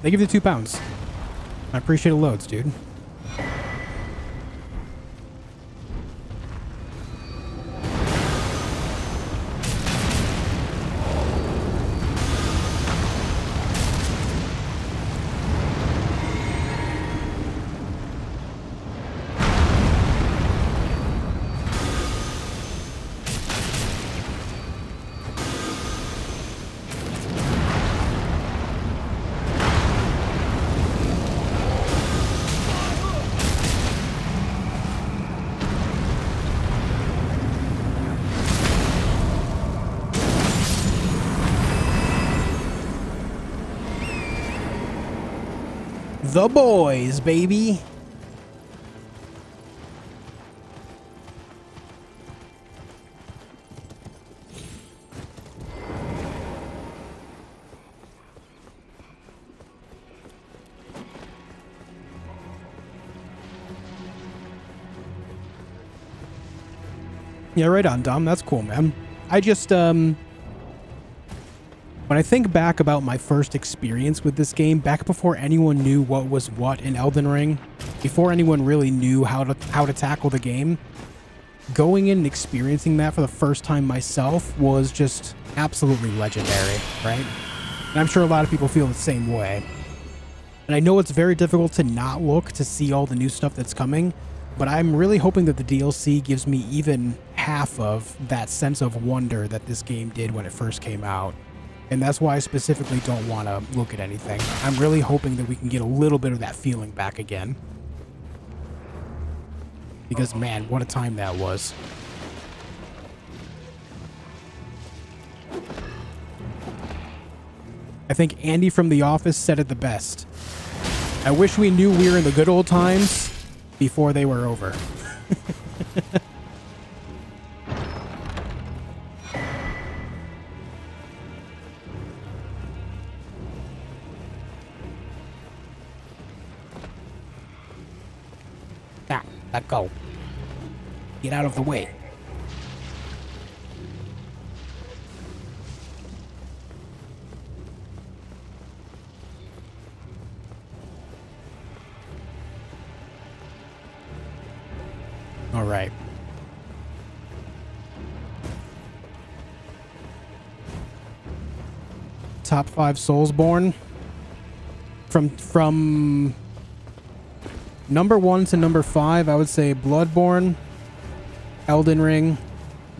They give you £2. I appreciate the loads, dude. The boys, baby. Yeah, right on, Dom. That's cool, man. I just, when I think back about my first experience with this game, back before anyone knew what was what in Elden Ring, before anyone really knew how to tackle the game, going in and experiencing that for the first time myself was just absolutely legendary, right? And I'm sure a lot of people feel the same way. And I know it's very difficult to not look to see all the new stuff that's coming, but I'm really hoping that the DLC gives me even half of that sense of wonder that this game did when it first came out. And that's why I specifically don't want to look at anything. I'm really hoping that we can get a little bit of that feeling back again. Because, man, what a time that was. I think Andy from The Office said it the best. I wish we knew we were in the good old times before they were over. Now, let go. Get out of the way. All right. top 5 Soulsborne. From number 1 to number 5, I would say Bloodborne, Elden Ring,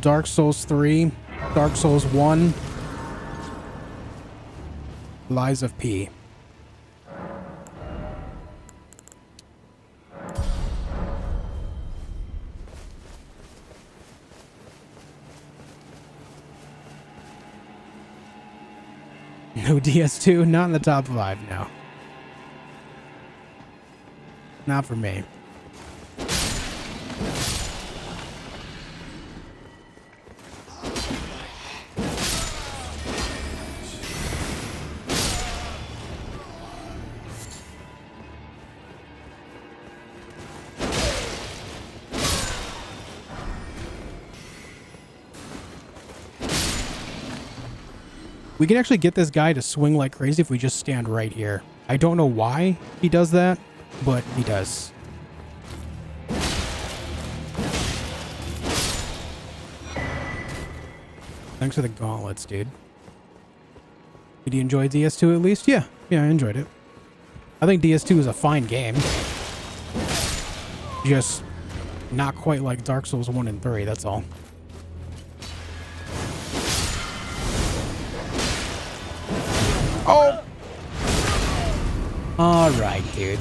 Dark Souls 3, Dark Souls 1, Lies of P. No DS2, not in the top 5, no. Not for me. We can actually get this guy to swing like crazy if we just stand right here. I don't know why he does that, but he does. Thanks for the gauntlets, dude. Did you enjoy DS2 at least? Yeah, I enjoyed it. I think DS2 is a fine game. Just not quite like Dark Souls 1 and 3, that's all. Oh! Alright, dude.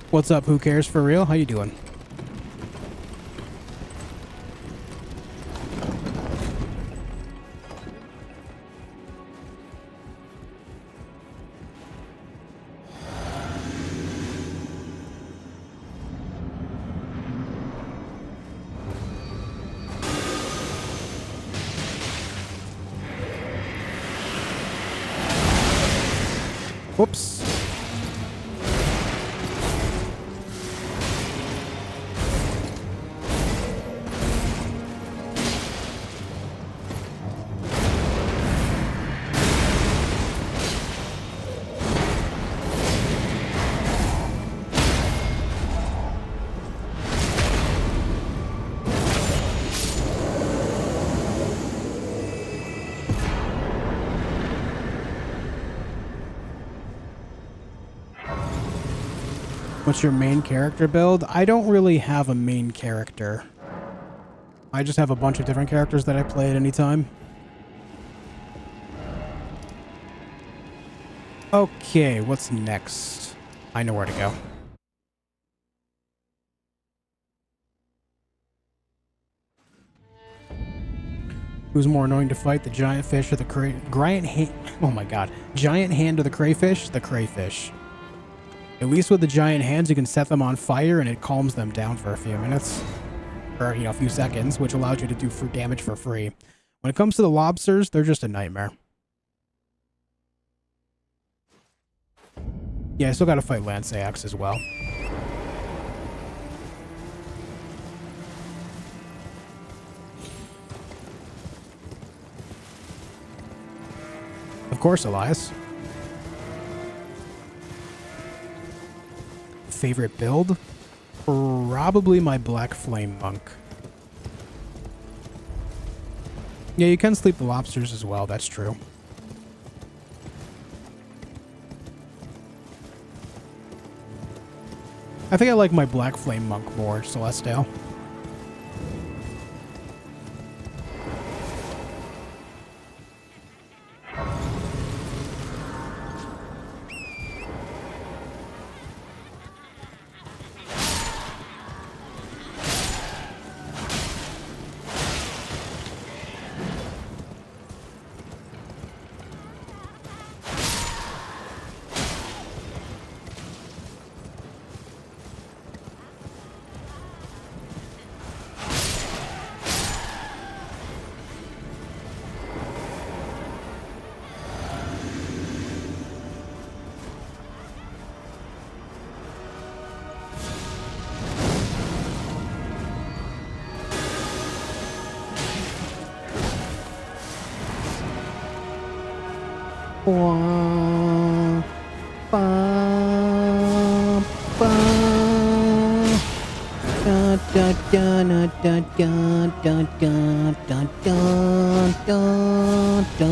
What's up, who cares for real? How you doing? Whoops. What's your main character build? I don't really have a main character. I just have a bunch of different characters that I play at any time. Okay, what's next? I know where to go. Who's more annoying to fight, the giant fish or the oh my god. Giant hand or the crayfish? The crayfish. At least with the giant hands, you can set them on fire and it calms them down for a few minutes. Or, a few seconds, which allows you to do damage for free. When it comes to the lobsters, they're just a nightmare. Yeah, I still gotta fight Lanceax as well. Of course, Elias. Favorite build? Probably my Black Flame Monk. Yeah, you can sleep the lobsters as well, that's true. I think I like my Black Flame Monk more, Celestial. Wah, ba, ba. Da, da, da, da, da, da, da, da, da, da, da, da.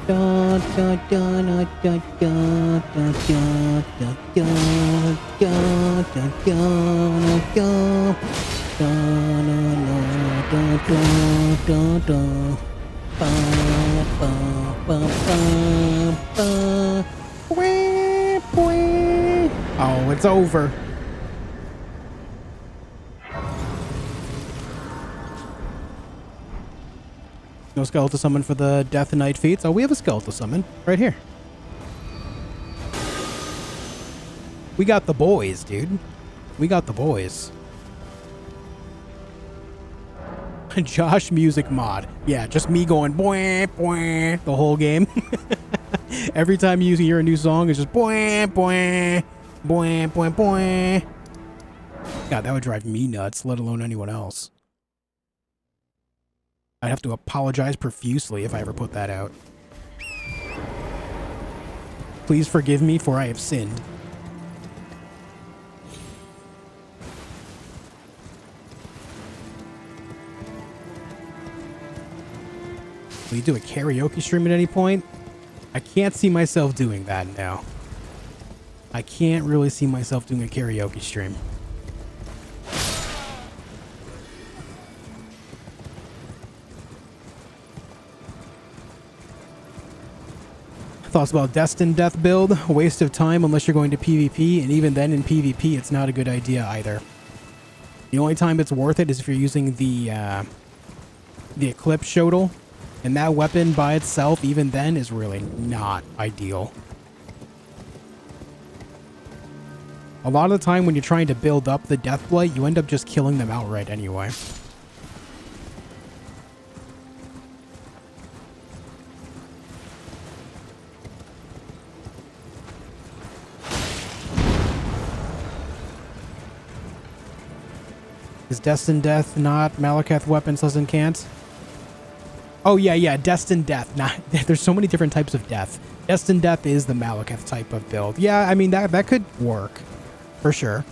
Da da da da da da da da da da da da da da ba ba ba ba ba. Oh, it's over. No skeletal summon for the Death Knight feats. Oh, we have a skeletal summon right here. We got the boys, dude. We got the boys. Josh music mod. Yeah, just me going boing, boing the whole game. Every time you hear a new song, it's just boing, boing, boing, boing, boing. God, that would drive me nuts, let alone anyone else. I'd have to apologize profusely if I ever put that out. Please forgive me, for I have sinned. Will you do a karaoke stream at any point? I can't see myself doing that now. I can't really see myself doing a karaoke stream. Thoughts about Destined Death build? A waste of time unless you're going to PvP, and even then in PvP it's not a good idea either. The only time it's worth it is if you're using the Eclipse Shodel, and that weapon by itself, even then, is really not ideal. A lot of the time when you're trying to build up the Deathblight, you end up just killing them outright anyway. Is Destined Death not Malekith weapons doesn't can't? Oh yeah, Destined Death. Not there's so many different types of death. Destined Death is the Malekith type of build. Yeah, I mean that could work for sure.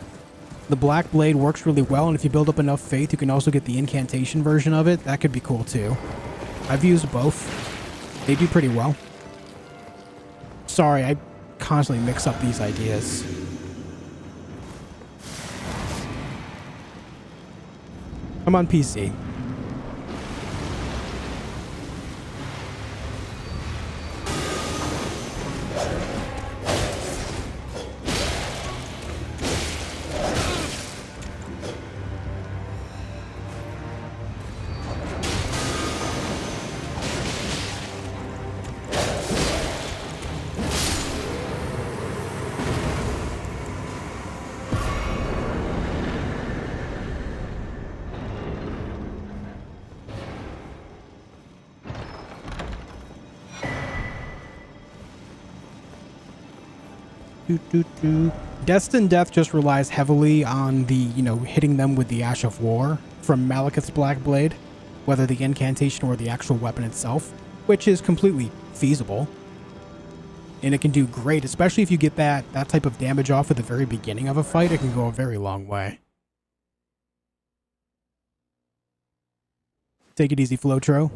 The Black Blade works really well, and if you build up enough faith, you can also get the incantation version of it. That could be cool too. I've used both. They do pretty well. Sorry, I constantly mix up these ideas. I'm on PC. Destined Death just relies heavily on the, hitting them with the Ash of War from Malekith's Black Blade, whether the incantation or the actual weapon itself, which is completely feasible. And it can do great, especially if you get that type of damage off at the very beginning of a fight. It can go a very long way. Take it easy, Flotro.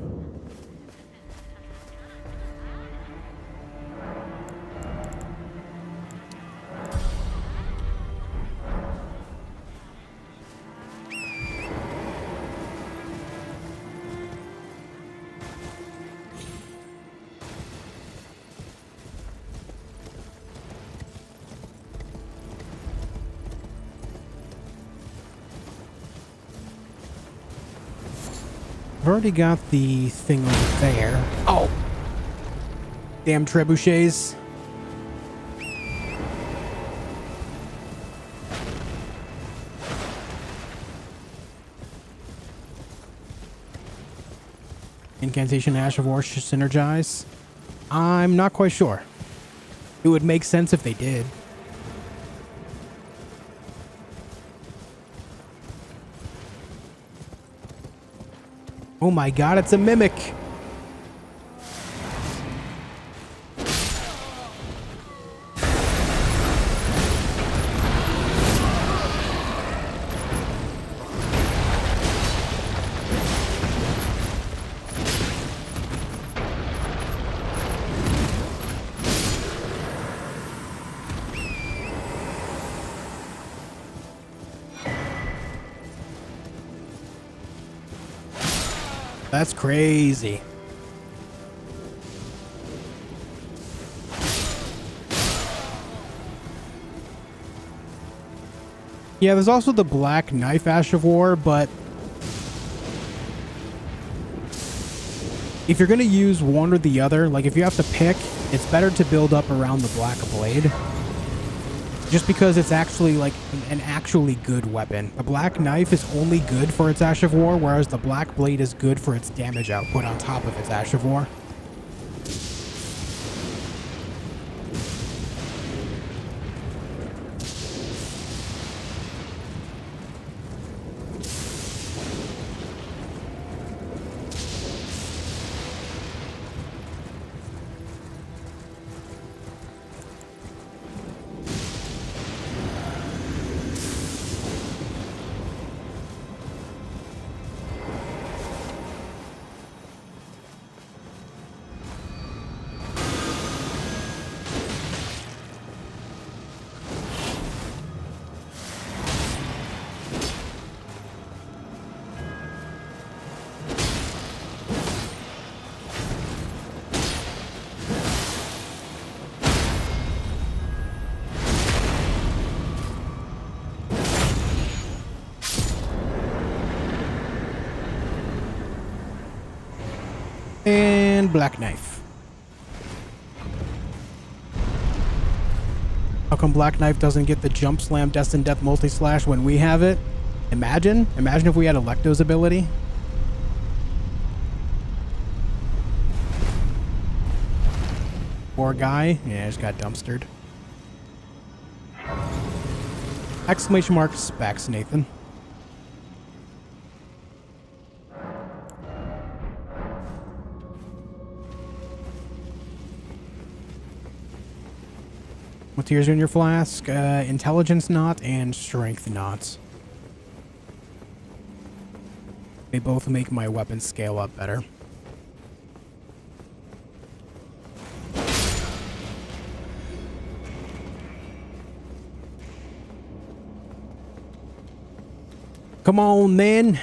I've already got the thing over there. Oh! Damn trebuchets. Incantation Ash of War should synergize? I'm not quite sure. It would make sense if they did. Oh my god, it's a mimic! That's crazy. Yeah, there's also the Black Knife Ash of War, but if you're going to use one or the other, like if you have to pick, it's better to build up around the Black Blade. Just because it's actually like an actually good weapon. The Black Knife is only good for its Ash of War, whereas the Black Blade is good for its damage output on top of its Ash of War. And Black Knife. How come Black Knife doesn't get the Jump Slam Destined Death Multi-Slash when we have it? Imagine if we had Electo's ability. Poor guy. Yeah, just got dumpstered. Exclamation mark specs, Nathan. What tiers are in your flask? Intelligence knot and strength knots. They both make my weapon scale up better. Come on, then.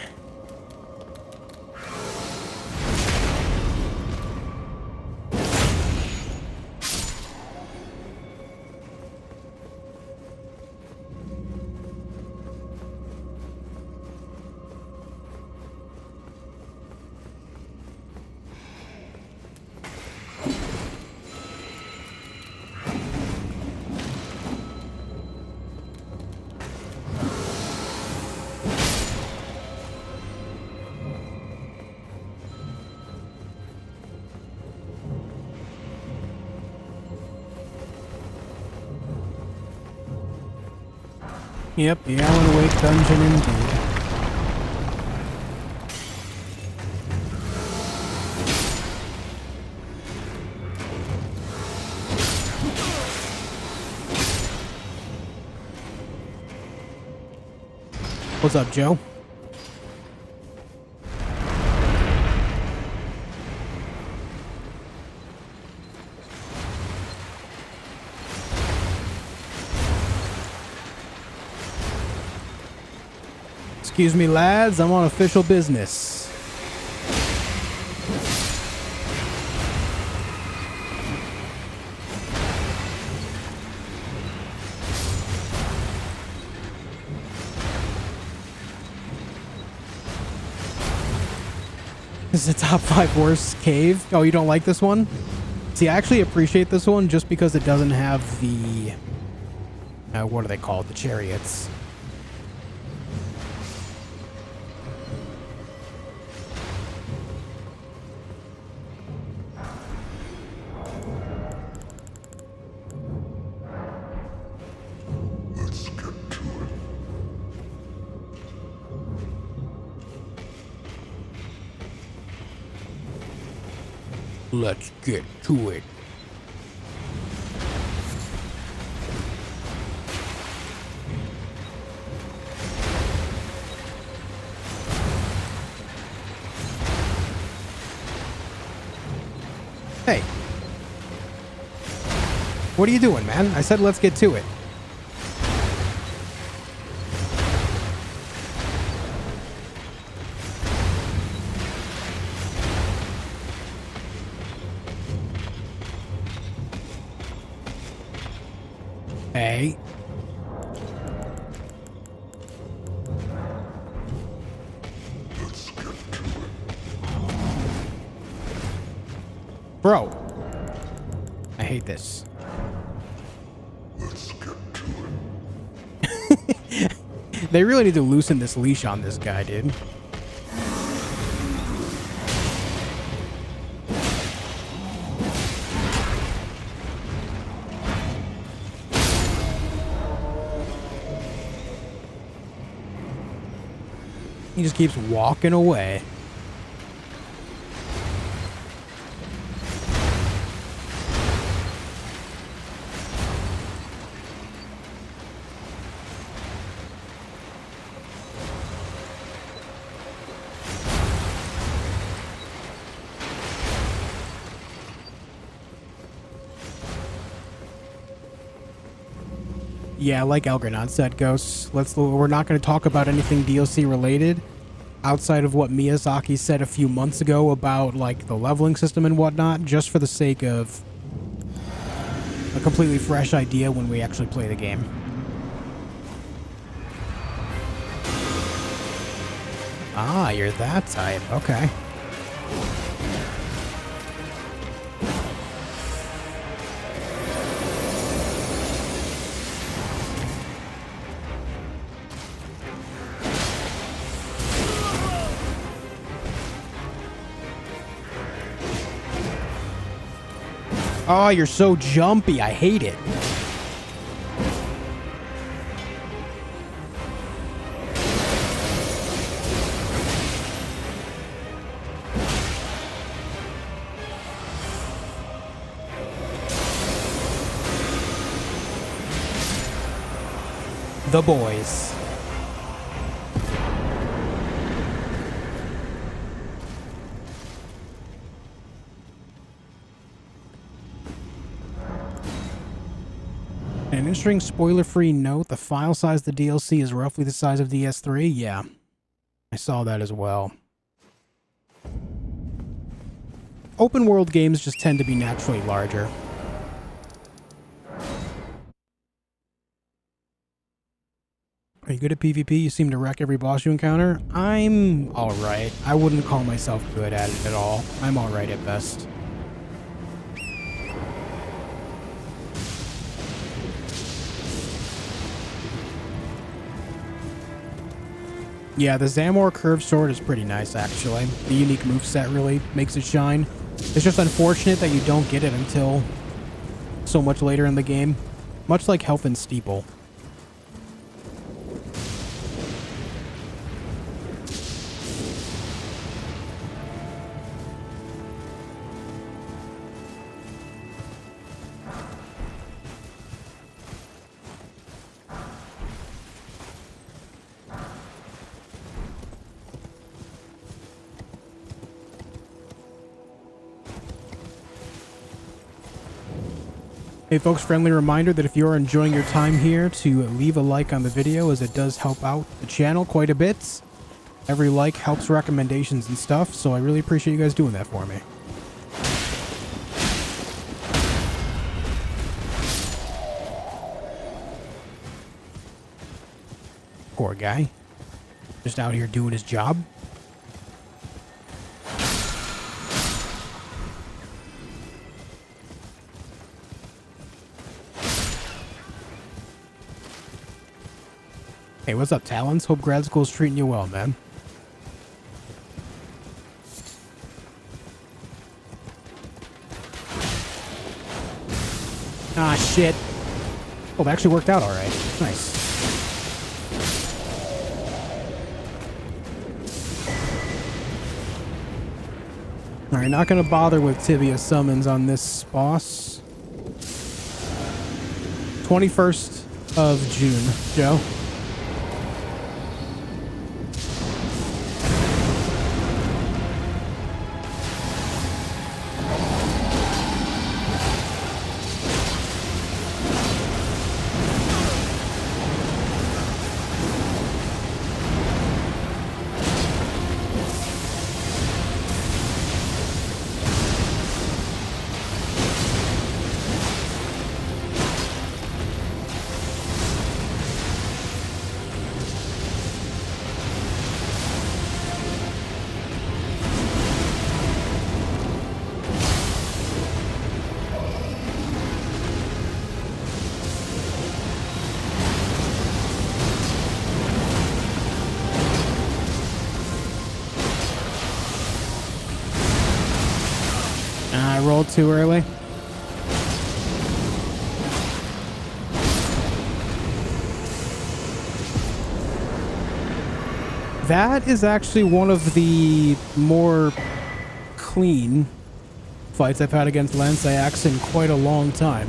Yep, the Alan Wake dungeon indeed. What's up, Joe? Excuse me, lads, I'm on official business. This is the top 5 worst cave. Oh, you don't like this one? See, I actually appreciate this one just because it doesn't have the... what are they called? The chariots. Let's get to it. Hey. What are you doing, man? I said let's get to it. Okay. Bro. I hate this. Let's get to it. They really need to loosen this leash on this guy, dude. He just keeps walking away. Yeah, like Elgrenod said, Ghosts. We're not going to talk about anything DLC related outside of what Miyazaki said a few months ago about like the leveling system and whatnot, just for the sake of a completely fresh idea when we actually play the game. Ah, you're that type. Okay. Oh, you're so jumpy. I hate it. The boys. An interesting spoiler-free note, the file size of the DLC is roughly the size of the S3. Yeah, I saw that as well. Open world games just tend to be naturally larger. Are you good at PvP? You seem to wreck every boss you encounter. I'm alright. I wouldn't call myself good at it at all. I'm alright at best. Yeah, the Zamor curved sword is pretty nice, actually. The unique moveset really makes it shine. It's just unfortunate that you don't get it until so much later in the game. Much like Health and Steeple. Hey folks, friendly reminder that if you're enjoying your time here to leave a like on the video, as it does help out the channel quite a bit. Every like helps recommendations and stuff, so I really appreciate you guys doing that for me. Poor guy. Just out here doing his job. Hey, what's up, Talons? Hope grad school's treating you well, man. Ah, shit. Oh, it actually worked out alright. Nice. Alright, not gonna bother with Tibia summons on this boss. 21st of June, Joe. rolled too early. That is actually one of the more clean fights I've had against Lanceax in quite a long time.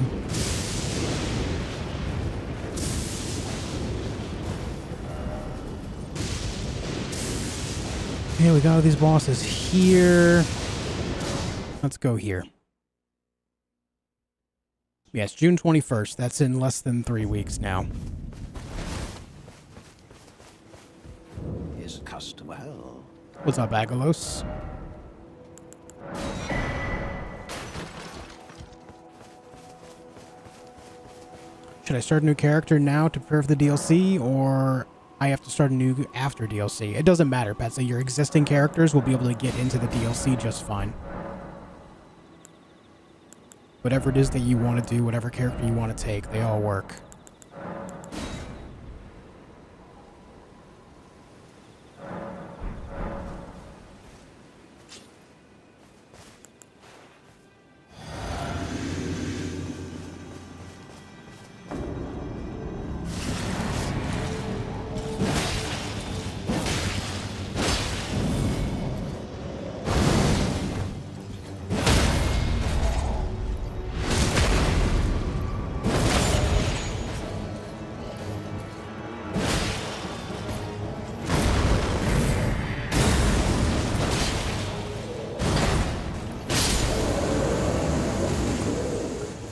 Okay, we got all these bosses here. Let's go here. Yes, June 21st. That's in less than 3 weeks now. His custom well. What's up, Agalos? Should I start a new character now to prepare for the DLC, or I have to start a new after DLC? It doesn't matter, Betsy. Your existing characters will be able to get into the DLC just fine. Whatever it is that you want to do, whatever character you want to take, they all work.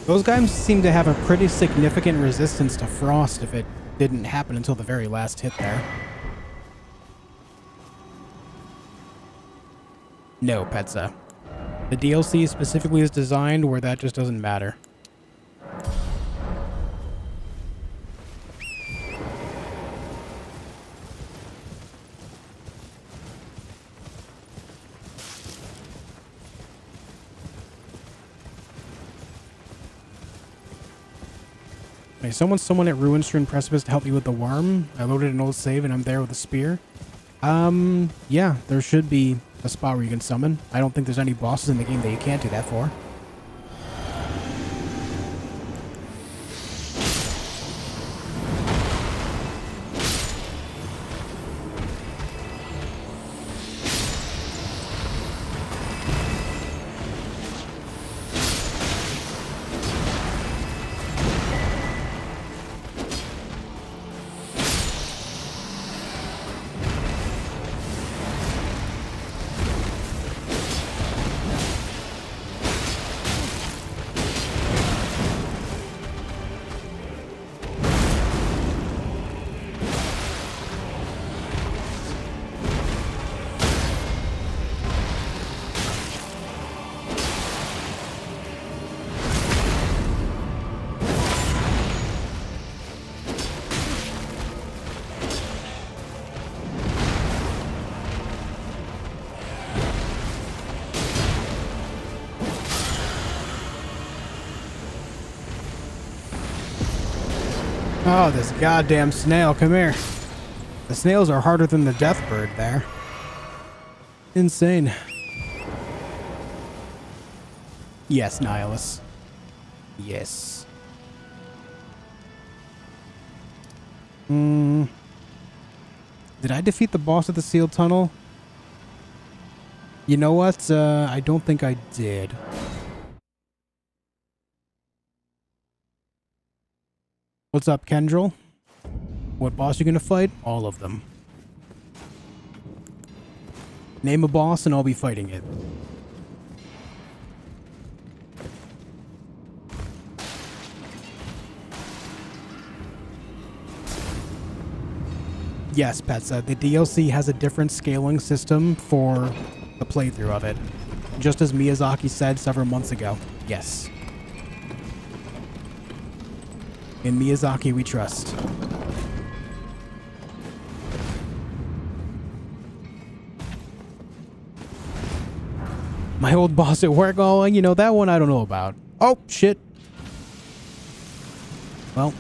Those guys seem to have a pretty significant resistance to frost if it didn't happen until the very last hit there. No, Petza. The DLC specifically is designed where that just doesn't matter. Hey, someone at Ruinstrewn Precipice to help me with the worm. I loaded an old save and I'm there with a spear. Yeah, there should be a spot where you can summon. I don't think there's any bosses in the game that you can't do that for. Oh, this goddamn snail. Come here. The snails are harder than the death bird there. Insane. Yes, Nihilus. Yes. Did I defeat the boss at the sealed tunnel? You know what? I don't think I did. What's up, Kendril? What boss you gonna fight? All of them. Name a boss and I'll be fighting it. Yes, Petsa, the DLC has a different scaling system for the playthrough of it. Just as Miyazaki said several months ago. Yes. In Miyazaki we trust. My old boss at work, oh, you know, that one I don't know about. Oh, shit. Well.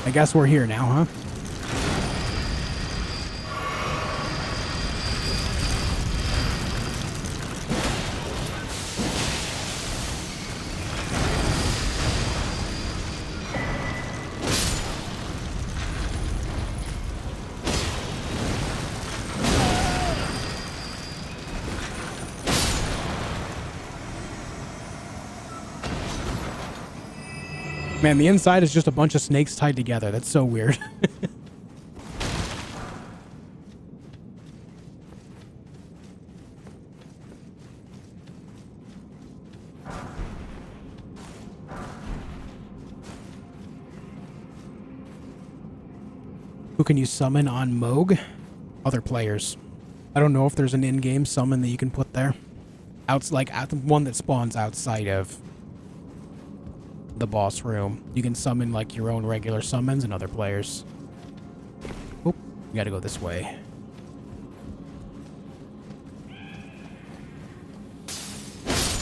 I guess we're here now, huh? Man, the inside is just a bunch of snakes tied together. That's so weird. Who can you summon on Moog? Other players. I don't know if there's an in-game summon that you can put there. One that spawns outside of the boss room. You can summon like your own regular summons and other players. Oop, you gotta go this way.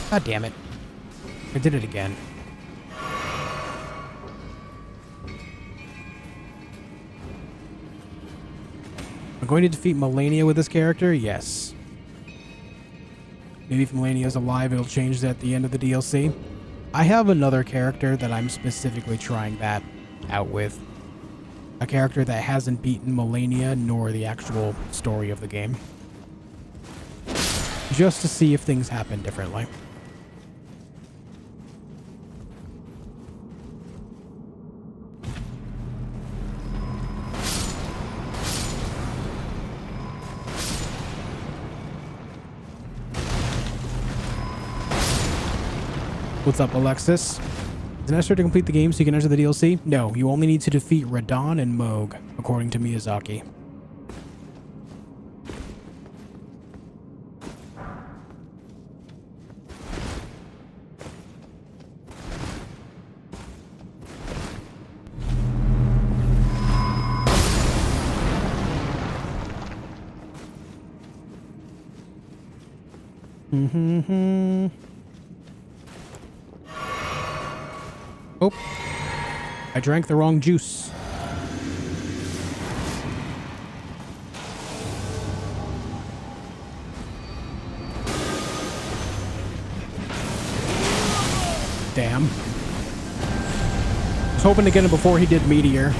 God damn it. I did it again. I'm going to defeat Melania with this character? Yes. Maybe if Melania's alive, it'll change that at the end of the DLC. I have another character that I'm specifically trying that out with. A character that hasn't beaten Melania nor the actual story of the game. Just to see if things happen differently. What's up, Alexis? Is it necessary to complete the game so you can enter the DLC? No, you only need to defeat Radon and Moog, according to Miyazaki. Oh, I drank the wrong juice. Damn. I was hoping to get him before he did Meteor.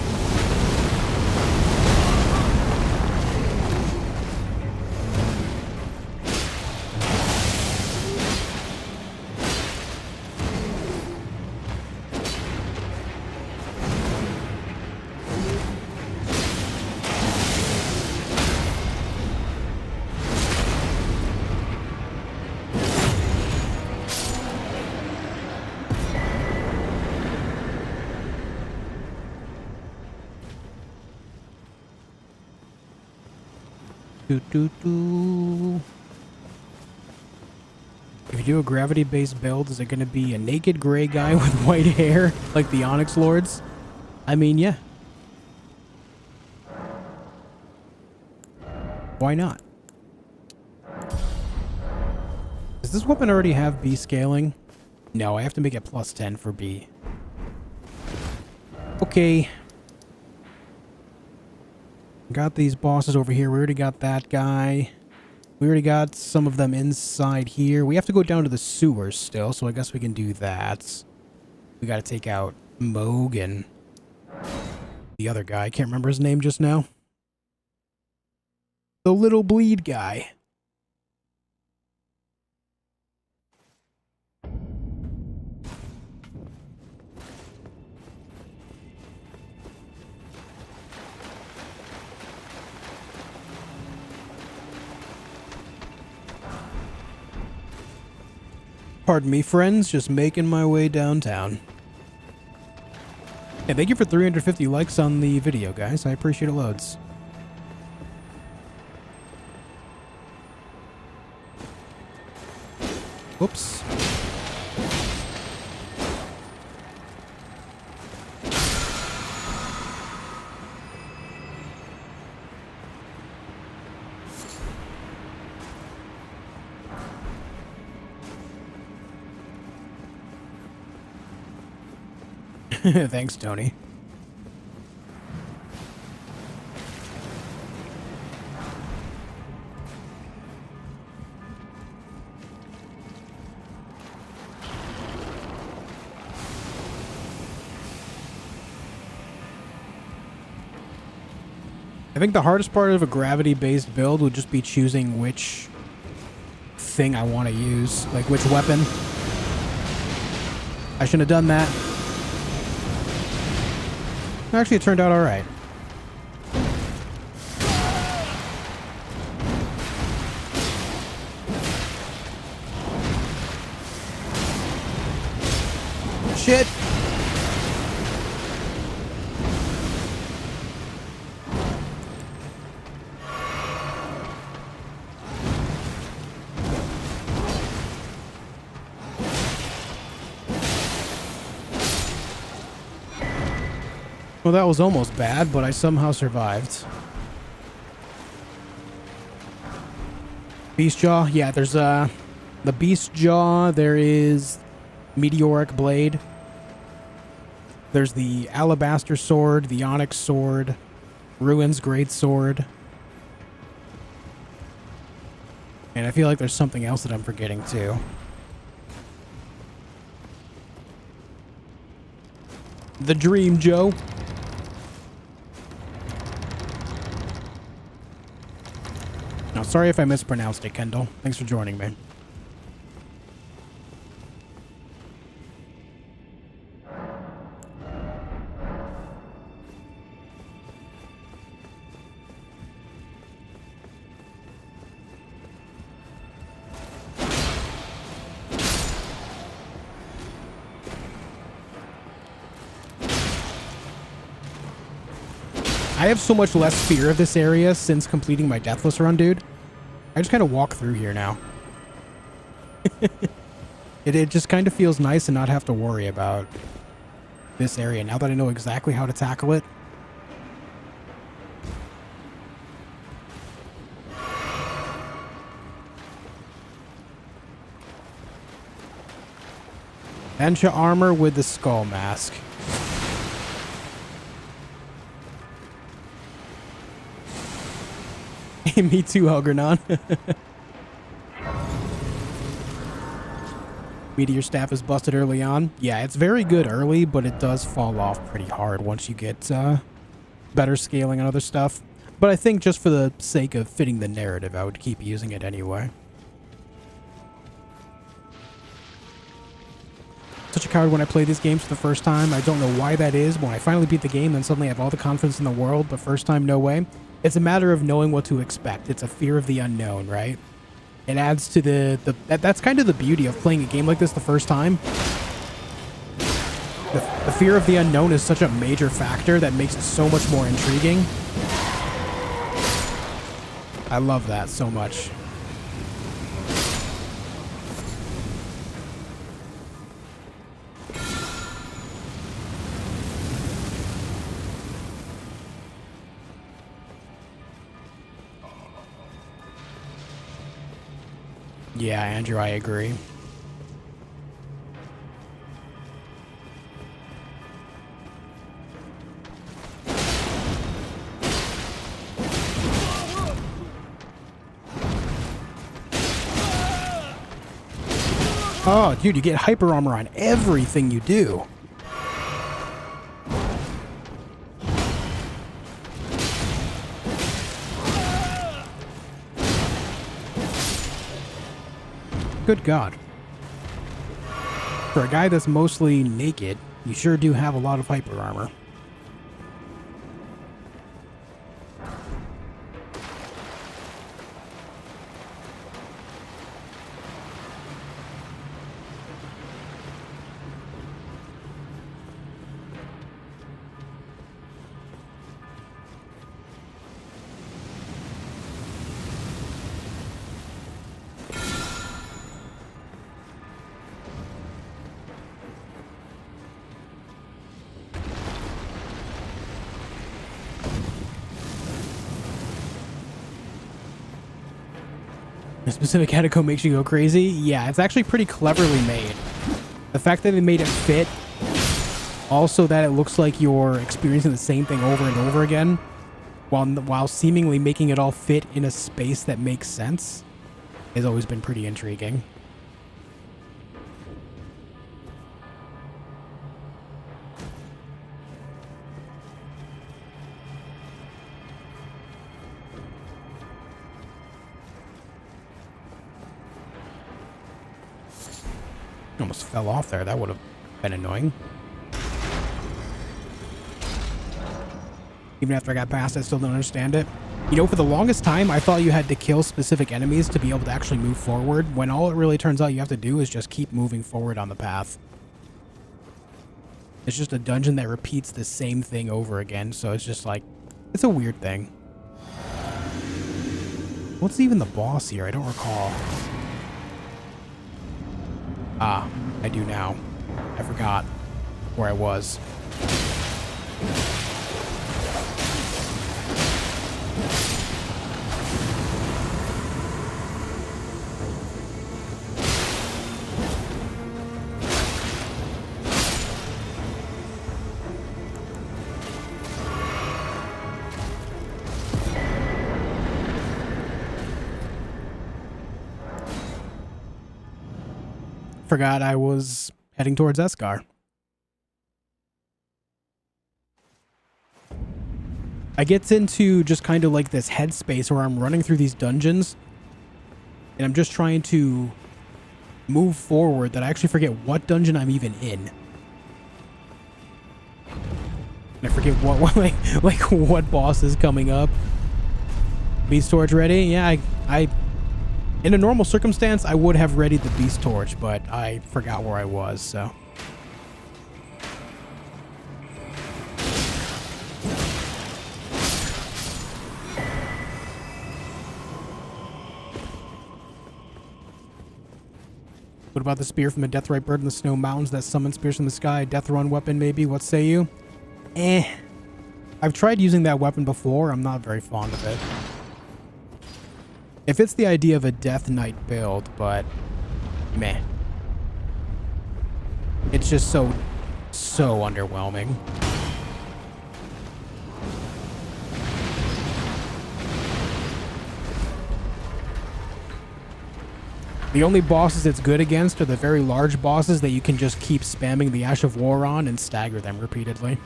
If you do a gravity-based build, is it going to be a naked gray guy with white hair, like the Onyx Lords? I mean, yeah. Why not? Does this weapon already have B scaling? No, I have to make it +10 for B. Okay. Got these bosses over here. We already got that guy. We already got some of them inside here. We have to go down to the sewers still, so I guess we can do that. We got to take out Moog and the other guy. I can't remember his name just now. The little bleed guy. Pardon me, friends, just making my way downtown. Yeah, thank you for 350 likes on the video, guys. I appreciate it loads. Whoops. Thanks, Tony. I think the hardest part of a gravity-based build would just be choosing which thing I want to use, like which weapon. I shouldn't have done that. Actually, it turned out all right. Shit. Well, that was almost bad, but I somehow survived. Beast Jaw? Yeah, there's the Beast Jaw. There is Meteoric Blade. There's the Alabaster Sword, the Onyx Sword, Ruin's Great Sword. And I feel like there's something else that I'm forgetting too. The Dream Joe. Now, sorry if I mispronounced it, Kendall. Thanks for joining me. I have so much less fear of this area since completing my Deathless run, dude. I just kind of walk through here now. It just kind of feels nice and not have to worry about this area now that I know exactly how to tackle it. Ensha armor with the skull mask. Me too, Helgernon. Meteor staff is busted early on. Yeah, it's very good early, but it does fall off pretty hard once you get better scaling on other stuff. But I think just for the sake of fitting the narrative, I would keep using it anyway. Such a coward when I play these games for the first time. I don't know why that is. When I finally beat the game, then suddenly I have all the confidence in the world, but first time, no way. It's a matter of knowing what to expect. It's a fear of the unknown, right? It adds to that's kind of the beauty of playing a game like this the first time. The fear of the unknown is such a major factor that makes it so much more intriguing. I love that so much. Yeah, Andrew, I agree. Oh, dude, you get hyper armor on everything you do. Good God. For a guy that's mostly naked, you sure do have a lot of hyper armor. A specific catacomb makes you go crazy? Yeah, it's actually pretty cleverly made. The fact that they made it fit, also that it looks like you're experiencing the same thing over and over again, while seemingly making it all fit in a space that makes sense, has always been pretty intriguing. Almost fell off there. That would have been annoying. Even after I got past it, I still don't understand it. You know, for the longest time, I thought you had to kill specific enemies to be able to actually move forward, when all it really turns out you have to do is just keep moving forward on the path. It's just a dungeon that repeats the same thing over again, so it's just like, it's a weird thing. What's even the boss here? I don't recall. Ah, I do now. I forgot where I was. Forgot I was heading towards Eskar. I get into just kind of like this headspace where I'm running through these dungeons and I'm just trying to move forward that I actually forget what dungeon I'm even in. And I forget what like what boss is coming up. Beast Torch ready? Yeah, I in a normal circumstance I would have readied the Beast Torch, but I forgot where I was, so. What about the spear from the Deathrite bird in the snow mountains that summons spears from the sky? Death run weapon, maybe? What say you? I've tried using that weapon before. I'm not very fond of it. It fits the idea of a Death Knight build, but meh. It's just so underwhelming. The only bosses it's good against are the very large bosses that you can just keep spamming the Ash of War on and stagger them repeatedly.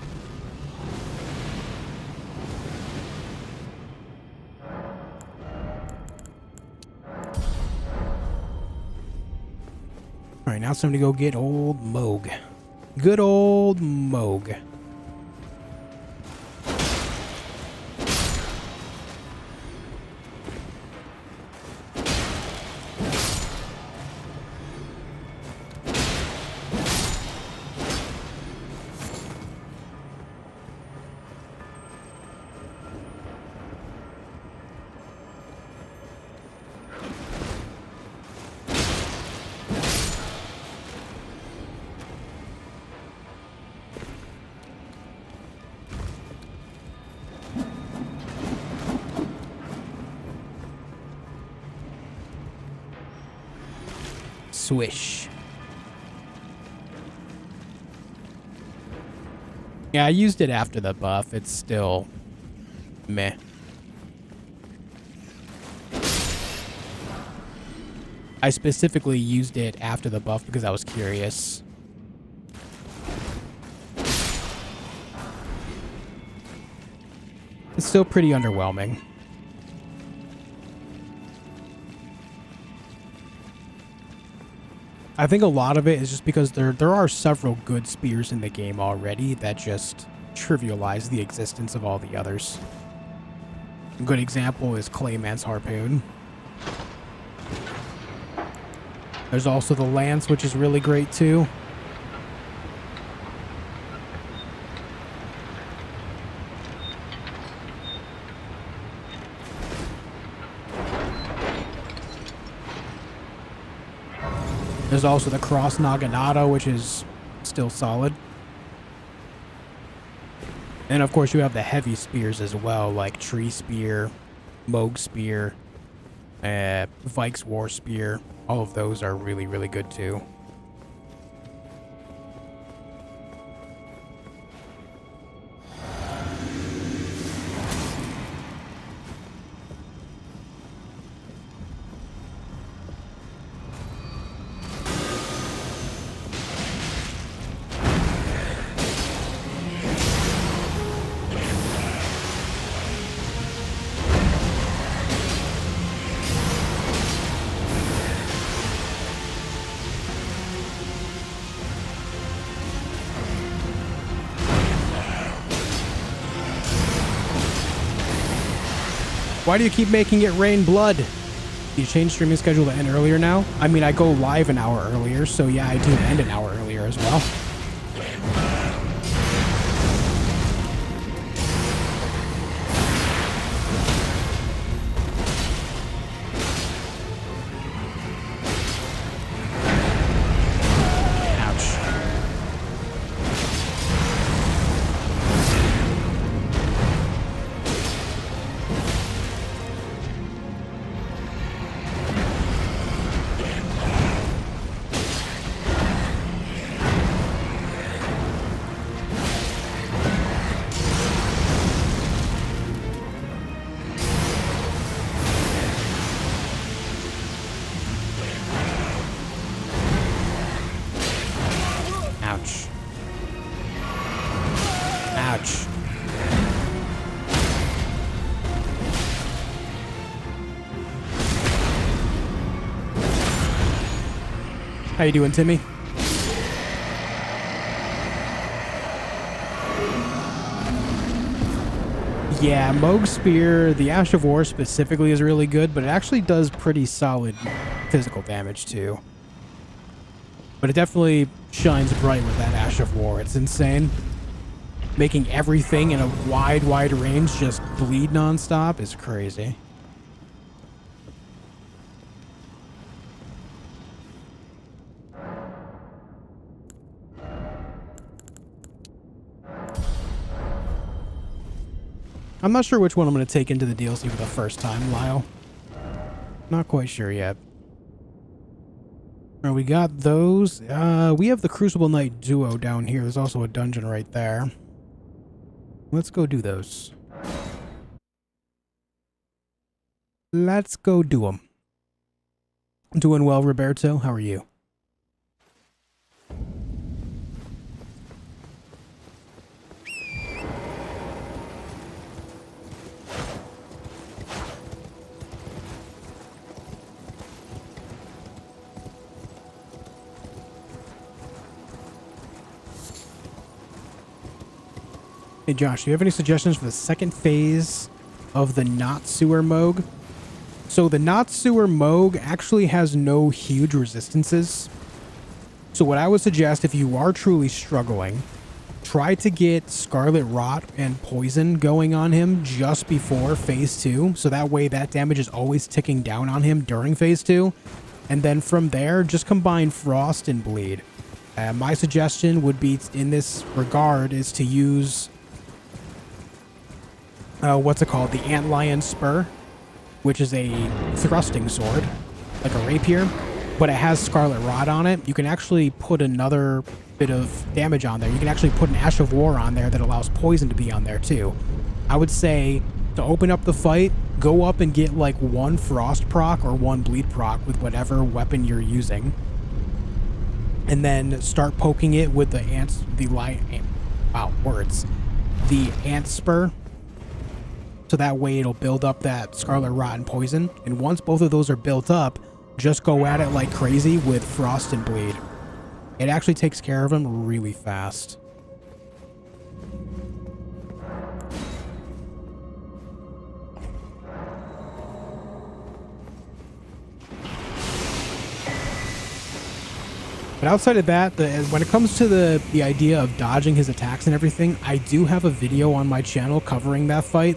Alright, now it's time to go get old Moog. Good old Moog. Swish. Yeah, I used it after the buff. It's still meh. I specifically used it after the buff because I was curious. It's still pretty underwhelming. I think a lot of it is just because there are several good spears in the game already that just trivialize the existence of all the others. A good example is Clayman's Harpoon. There's also the Lance, which is really great too. There's also the Cross Naginata, which is still solid. And of course you have the heavy spears as well, like Tree Spear, Moog Spear, Vike's War Spear. All of those are really, really good too. Why do you keep making it rain blood? Do you change streaming schedule to end earlier now? I mean, I go live an hour earlier, so yeah, I do end an hour earlier as well. Ouch. Ouch. How you doing, Timmy? Yeah, Moog Spear, the Ash of War specifically is really good, but it actually does pretty solid physical damage too. But it definitely shines bright with that Ash of War. It's insane. Making everything in a wide range just bleed nonstop is crazy. I'm not sure which one I'm going to take into the DLC for the first time, Lyle. Not quite sure yet. All right, we got those. We have the Crucible Knight duo down here. There's also a dungeon right there. Let's go do those. Let's go do them. Doing well, Roberto. How are you? Hey Josh, do you have any suggestions for the second phase of the Not Sewer Moog? So the Not Sewer Moog actually has no huge resistances. So what I would suggest, if you are truly struggling, try to get Scarlet Rot and Poison going on him just before phase 2. So that way that damage is always ticking down on him during phase 2. And then from there, just combine Frost and Bleed. My suggestion would be, in this regard, is to use... what's it called? The Antlion Spur, which is a thrusting sword, like a rapier, but it has Scarlet Rot on it. You can actually put another bit of damage on there. You can actually put an Ash of War on there that allows poison to be on there too. I would say to open up the fight, go up and get like one Frost proc or one Bleed proc with whatever weapon you're using, and then start poking it with the the Ant Spur. So that way it'll build up that Scarlet Rot and Poison. And once both of those are built up, just go at it like crazy with Frost and Bleed. It actually takes care of them really fast. But outside of that, when it comes to the idea of dodging his attacks and everything, I do have a video on my channel covering that fight.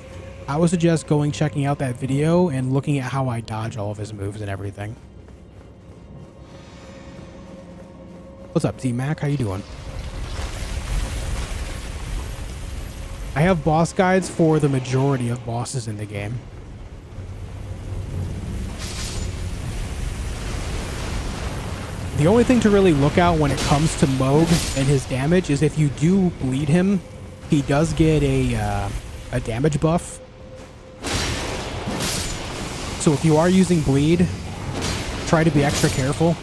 I would suggest checking out that video and looking at how I dodge all of his moves and everything. What's up, T-Mac? How you doing? I have boss guides for the majority of bosses in the game. The only thing to really look out when it comes to Moog and his damage is if you do bleed him, he does get a damage buff. So if you are using bleed, try to be extra careful.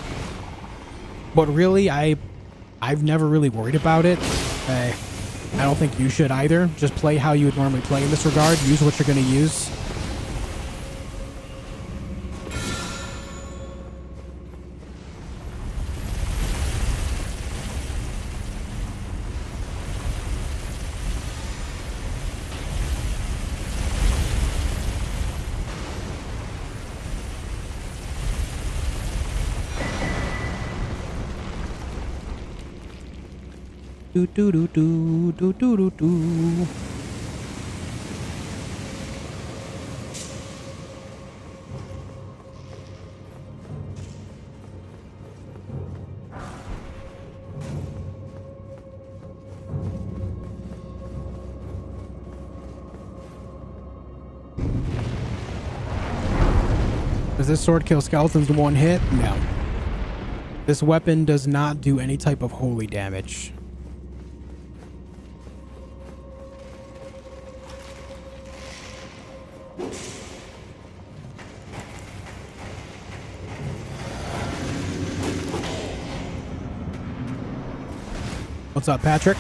But really, I've never really worried about it. I don't think you should either. Just play how you would normally play in this regard. Use what you're going to use. Do do do do do do do do. Does this sword kill skeletons in one hit? No. This weapon does not do any type of holy damage. What's up, Patrick?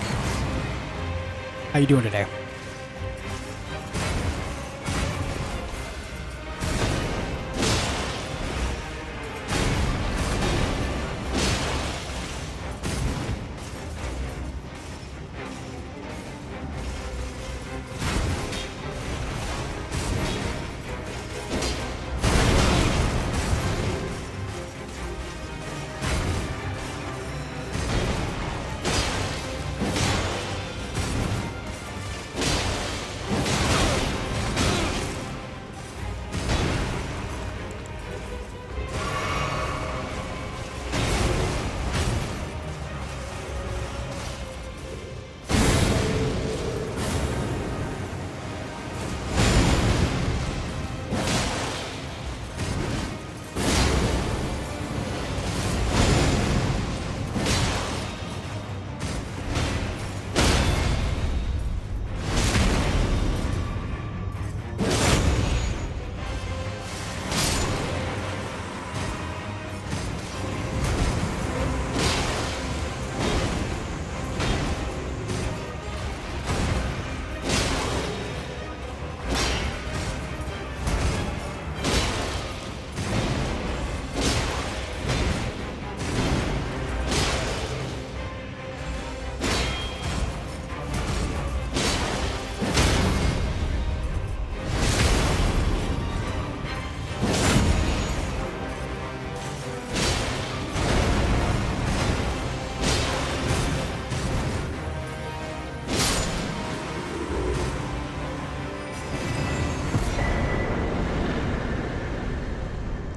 How you doing today?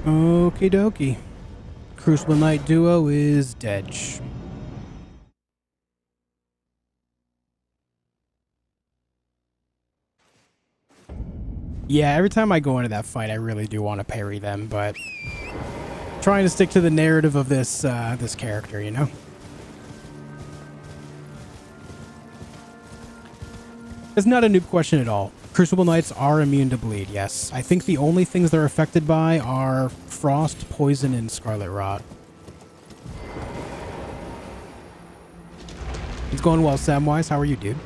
Okie dokie. Crucible Knight duo is dead. Yeah, every time I go into that fight, I really do want to parry them, but trying to stick to the narrative of this this character, you know? It's not a noob question at all. Crucible Knights are immune to bleed, yes. I think the only things they're affected by are frost, poison, and scarlet rot. It's going well, Samwise. How are you, dude?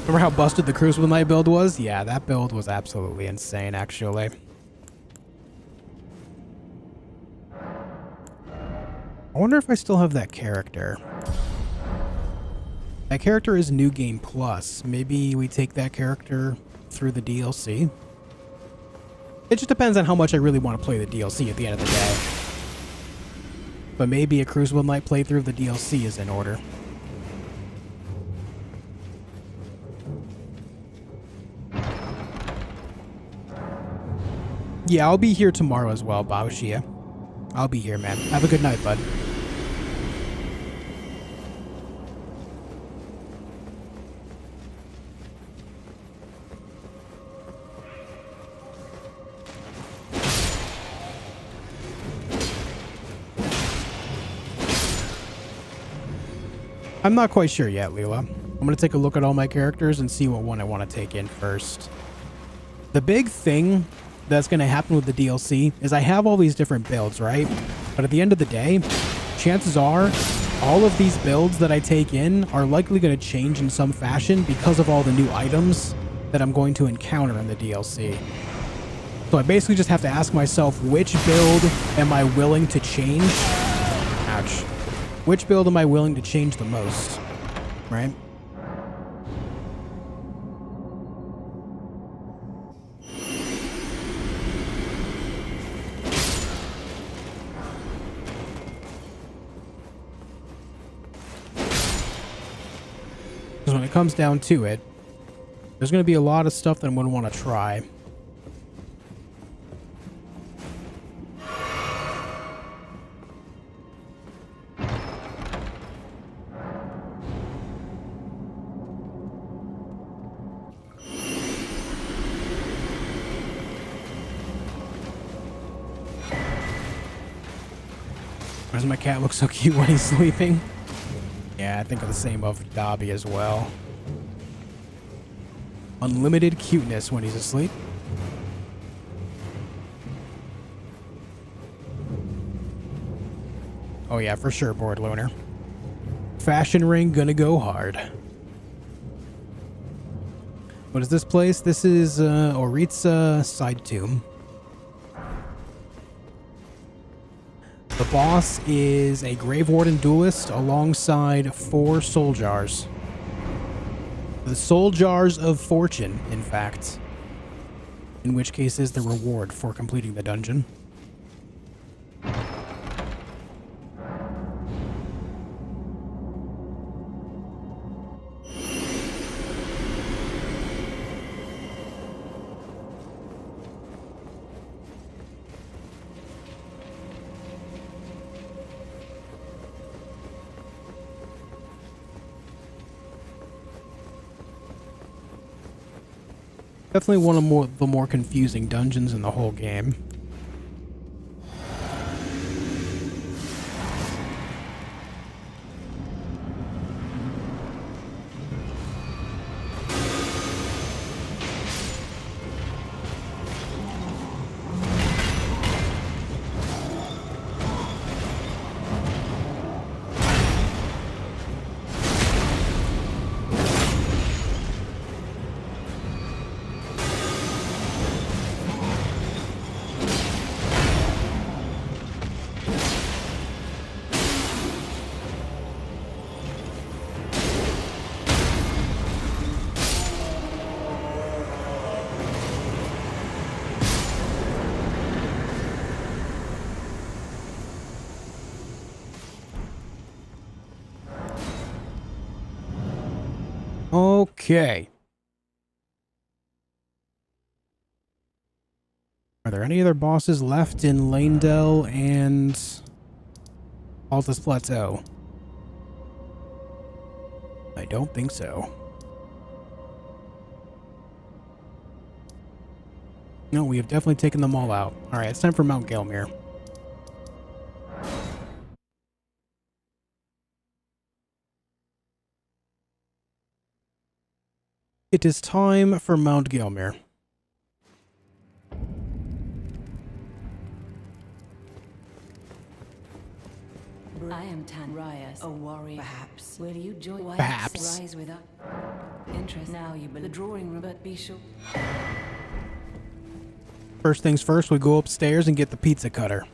Remember how busted the Crucible Knight build was? Yeah, that build was absolutely insane, actually. I wonder if I still have that character. That character is New Game Plus. Maybe we take that character through the DLC. It just depends on how much I really want to play the DLC at the end of the day. But maybe a Crucible Knight playthrough of the DLC is in order. Yeah, I'll be here tomorrow as well, Baoshia. I'll be here, man. Have a good night, bud. I'm not quite sure yet, Leela. I'm going to take a look at all my characters and see what one I want to take in first. The big thing that's going to happen with the DLC is I have all these different builds, right? But at the end of the day, chances are all of these builds that I take in are likely going to change in some fashion because of all the new items that I'm going to encounter in the DLC. So I basically just have to ask myself, which build am I willing to change? Ouch. Which build am I willing to change the most, right? it comes down to it, there's going to be a lot of stuff that I'm going to want to try. Why does my cat look so cute when he's sleeping? Yeah, I think of the same of Dobby as well. Unlimited cuteness when he's asleep. Oh yeah, for sure, Board Lunar. Fashion ring gonna go hard. What is this place? This is Oritza Side Tomb. The boss is a Grave Warden duelist alongside 4 soul jars. The soul jars of fortune, in fact. In which case is the reward for completing the dungeon. Definitely one of the more confusing dungeons in the whole game. Okay. Are there any other bosses left in Lanedell and Altus Plateau? I don't think so. No, we have definitely taken them all out. Alright, it's time for Mount Gelmir. It is time for Mount Gelmir. I am Tanrias, a warrior. Perhaps. Will you join? Perhaps. Rise with us. Interest now you the drawing room, but be sure. First things first, we go upstairs and get the pizza cutter.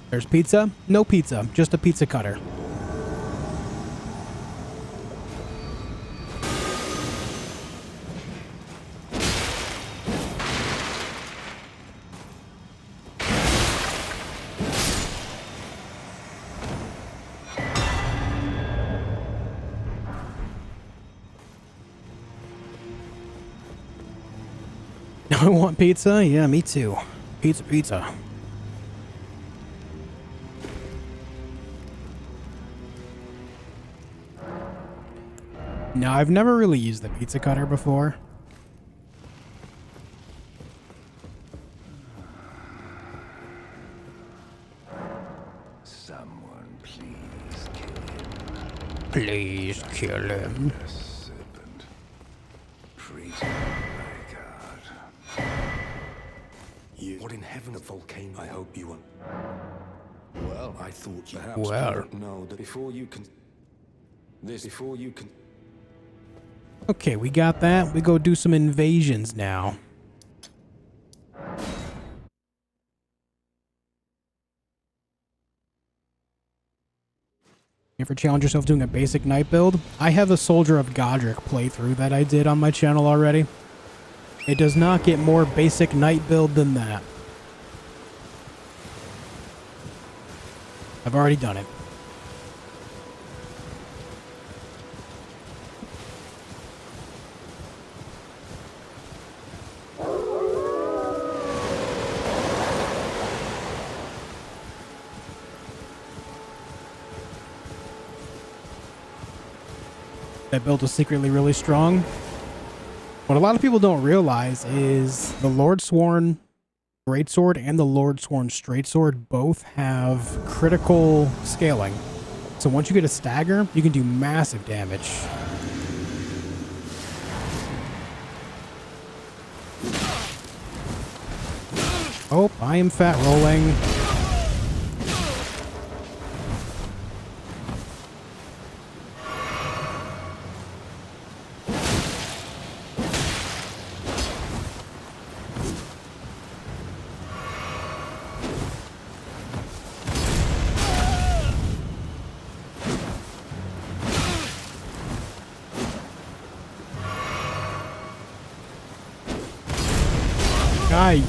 There's pizza? No pizza, just a pizza cutter. I want pizza? Yeah, me too. Pizza, pizza. No, I've never really used the pizza cutter before. Someone please kill him. Please kill him. A serpent. Treat him like God. You. What in heaven, a volcano? I hope you were. Well, I thought you. Perhaps Well. you don't know that before you can. Okay, we got that. We go do some invasions now. You ever challenge yourself doing a basic knight build? I have a Soldier of Godric playthrough that I did on my channel already. It does not get more basic knight build than that. I've already done it. That build is secretly really strong. What a lot of people don't realize is the Lordsworn Greatsword and the Lordsworn Straightsword both have critical scaling. So once you get a stagger, you can do massive damage. Oh, I am fat rolling.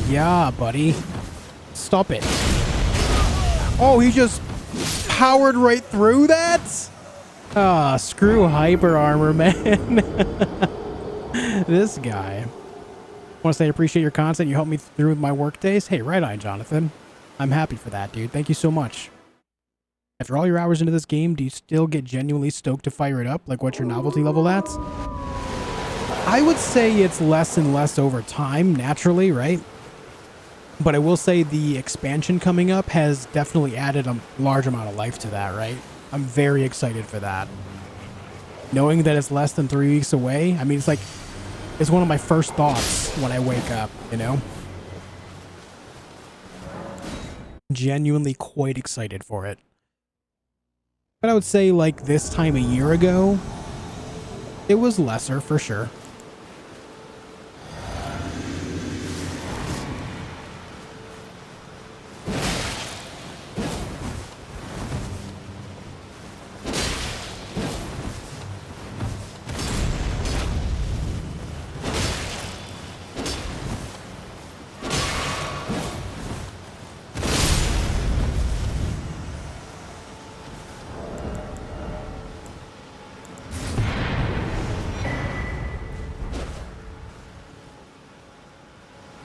Yeah, buddy. Stop it. Oh, he just powered right through that? Ah, screw hyper armor, man. This guy. I want to say I appreciate your content. You helped me through my work days. Hey, right on, Jonathan. I'm happy for that, dude. Thank you so much. After all your hours into this game, do you still get genuinely stoked to fire it up? Like, what's your novelty level at? I would say it's less and less over time, naturally, right? But I will say the expansion coming up has definitely added a large amount of life to that, right? I'm very excited for that. Knowing that it's less than 3 weeks away, I mean, it's one of my first thoughts when I wake up, you know? Genuinely quite excited for it. But I would say, like, this time a year ago, it was lesser for sure.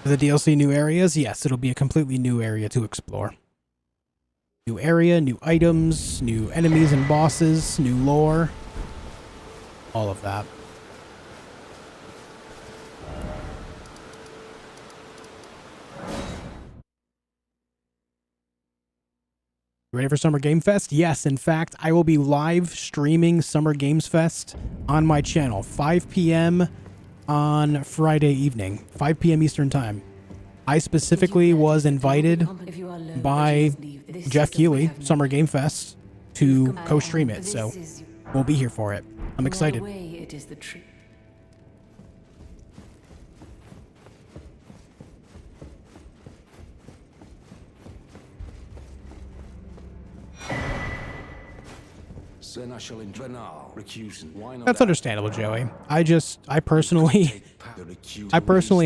The DLC new areas? Yes, it'll be a completely new area to explore. New area, new items, new enemies and bosses, new lore. All of that. Ready for Summer Game Fest? Yes, in fact, I will be live streaming Summer Games Fest on my channel, 5 p.m. on Friday evening, 5 p.m. Eastern Time. I specifically was invited by Jeff Keighley, Summer Game Fest, to co-stream it, so we'll be here for it. I'm excited. That's understandable, Joey. I personally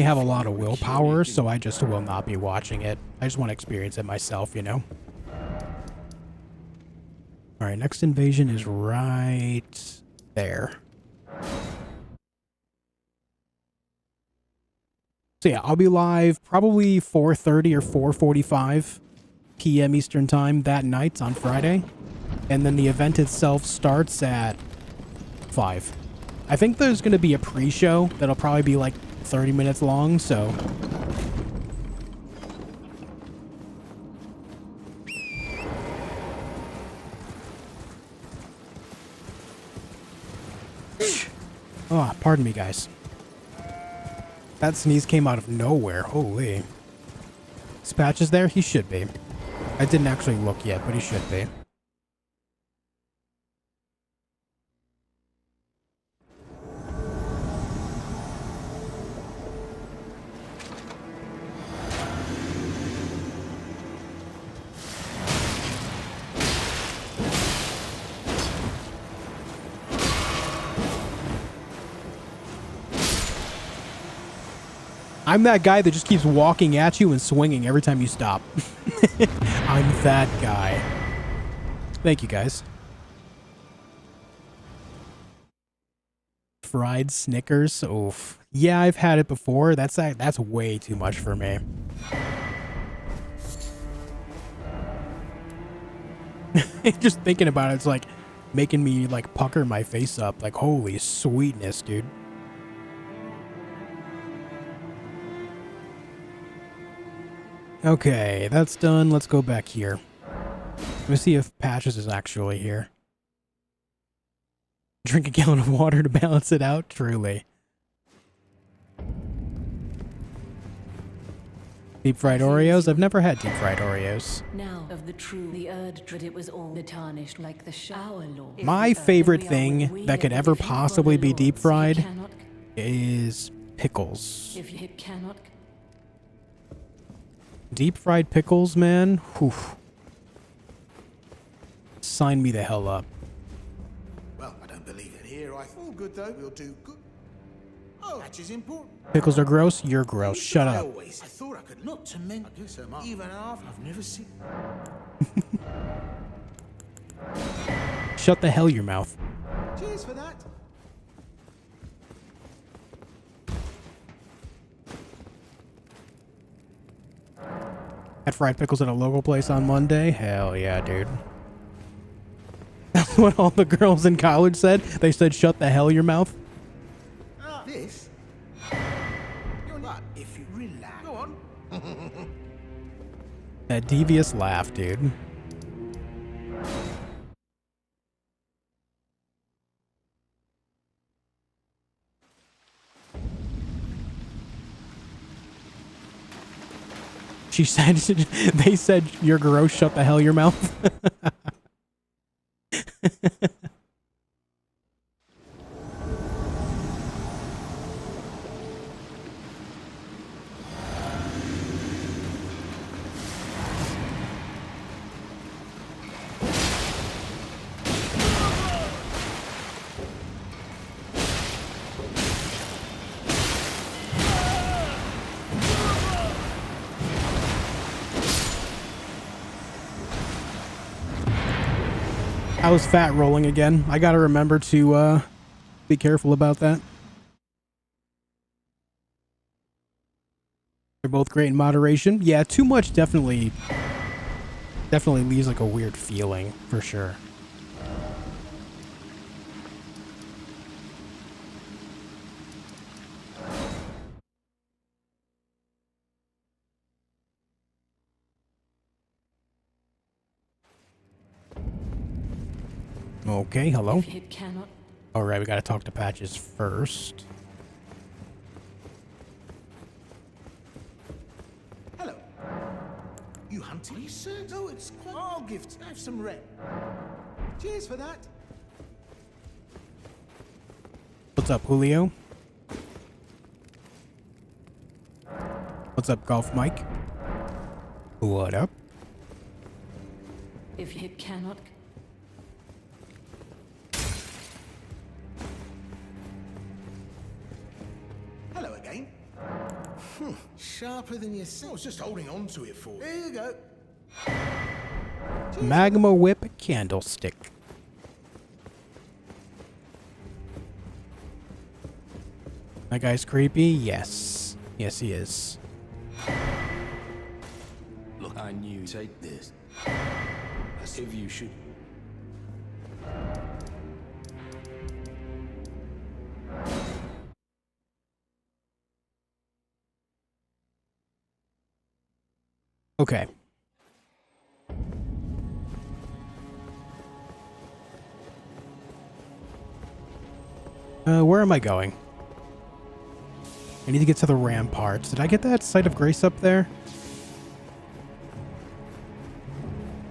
have a lot of willpower, so I just will not be watching it. I just want to experience it myself, you know? Alright, next invasion is right there. So yeah, I'll be live probably 4:30 or 4:45 p.m. Eastern Time that night on Friday. And then the event itself starts at 5. I think there's going to be a pre-show that'll probably be like 30 minutes long, so... Oh, pardon me, guys. That sneeze came out of nowhere. Holy. Spatch is there? He should be. I didn't actually look yet, but he should be. I'm that guy that just keeps walking at you and swinging every time you stop. I'm that guy. Thank you, guys. Fried Snickers. Oof. Yeah, I've had it before. That's way too much for me. Just thinking about it, it's like making me like pucker my face up. Like, holy sweetness, dude. Okay, that's done. Let's go back here. Let me see if Patches is actually here. Drink a gallon of water to balance it out? Truly. Deep fried Oreos? I've never had deep fried Oreos. Now of the true, the Erdtree, it was all the Tarnished like the Shower Lord. My favorite thing that could ever possibly be deep fried is pickles. If you cannot. Deep fried pickles, man. Whew. Sign me the hell up. Well, I don't believe it here. I thought good though. We'll do good. Oh, that is important. Pickles are gross? You're gross. Shut up. I thought I could not to men. I do so much. Even after I've never seen. Shut the hell your mouth. Cheers for that. Had fried pickles at a local place on Monday? Hell yeah, dude. That's what all the girls in college said. They said, shut the hell your mouth. This? You're not. If you relax. Go on. That devious laugh, dude. She said, they said, you're gross, shut the hell your mouth. I was fat rolling again. I gotta remember to be careful about that. They're both great in moderation. Yeah, too much definitely leaves like a weird feeling, for sure. Okay, hello. If it cannot. Alright, we gotta talk to Patches first. Hello. You hunting? You sir? No, it's quite. I'll gift. Have some red. Cheers for that. What's up, Julio? What's up, Golf Mike? What up? If it cannot. Hello again. Sharper than you see. I was just holding on to it for. There you go. Magma Whip Candlestick. That guy's creepy? Yes. Yes, he is. Look, I knew. Take this. As if you should. Okay. Where am I going? I need to get to the ramparts. Did I get that Site of Grace up there?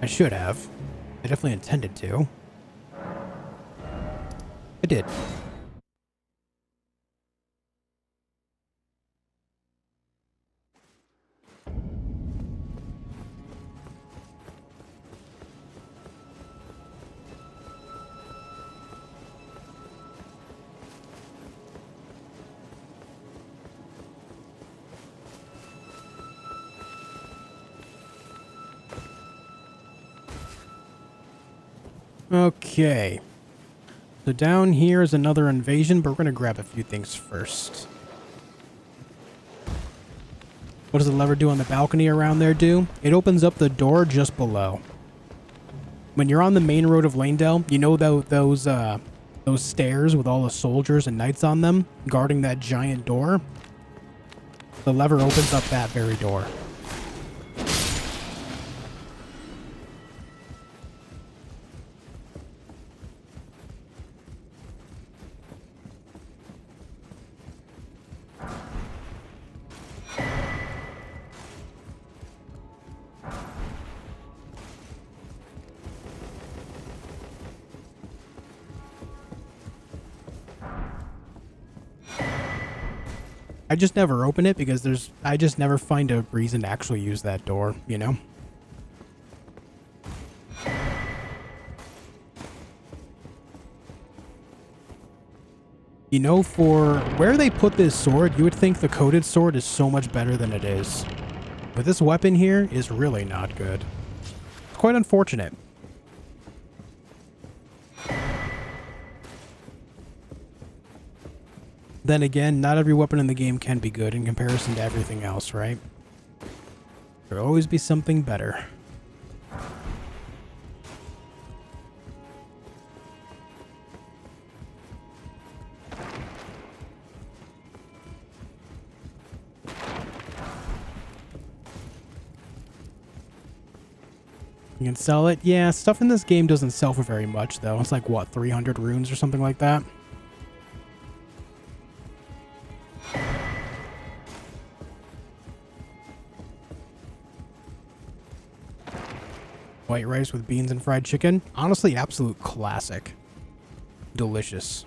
I should have. I definitely intended to. I did. Okay. So down here is another invasion, but we're going to grab a few things first. What does the lever do on the balcony around there do? It opens up the door just below. When you're on the main road of Lanedale, you know those stairs with all the soldiers and knights on them guarding that giant door? The lever opens up that very door. I just never open it because I just never find a reason to actually use that door, you know? You know, for where they put this sword, you would think the coated sword is so much better than it is. But this weapon here is really not good. It's quite unfortunate. Then again, not every weapon in the game can be good in comparison to everything else, right? There'll always be something better. You can sell it? Yeah, stuff in this game doesn't sell for very much, though. It's like, what, 300 runes or something like that? White rice with beans and fried chicken. Honestly, absolute classic. Delicious.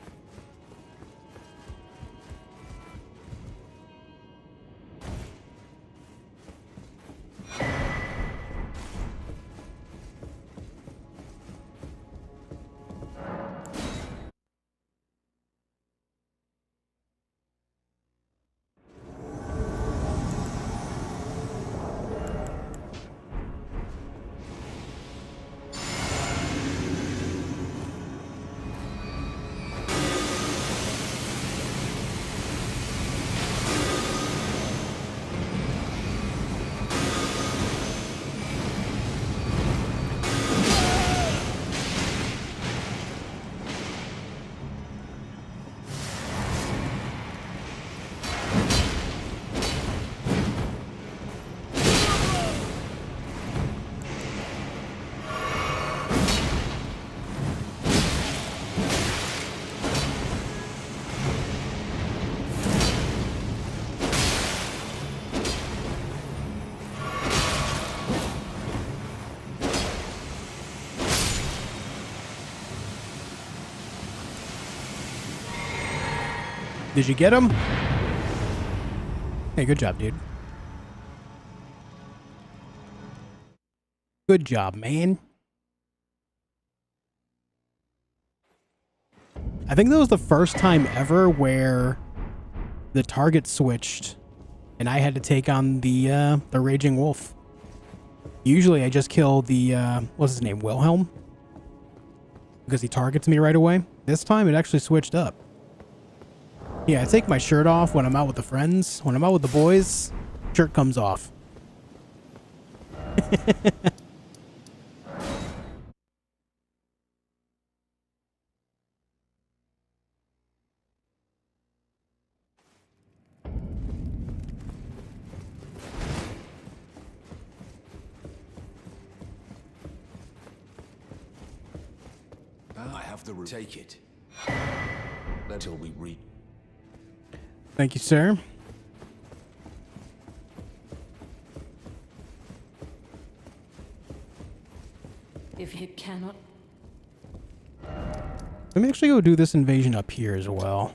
Did you get him? Hey, good job, dude. Good job, man. I think that was the first time ever where the target switched and I had to take on the Raging Wolf. Usually I just kill the, what's his name, Wilhelm? Because he targets me right away. This time it actually switched up. Yeah, I take my shirt off when I'm out with the friends. When I'm out with the boys, shirt comes off. I have to take it. Until we reach. Thank you, sir. If you cannot... Let me actually go do this invasion up here as well.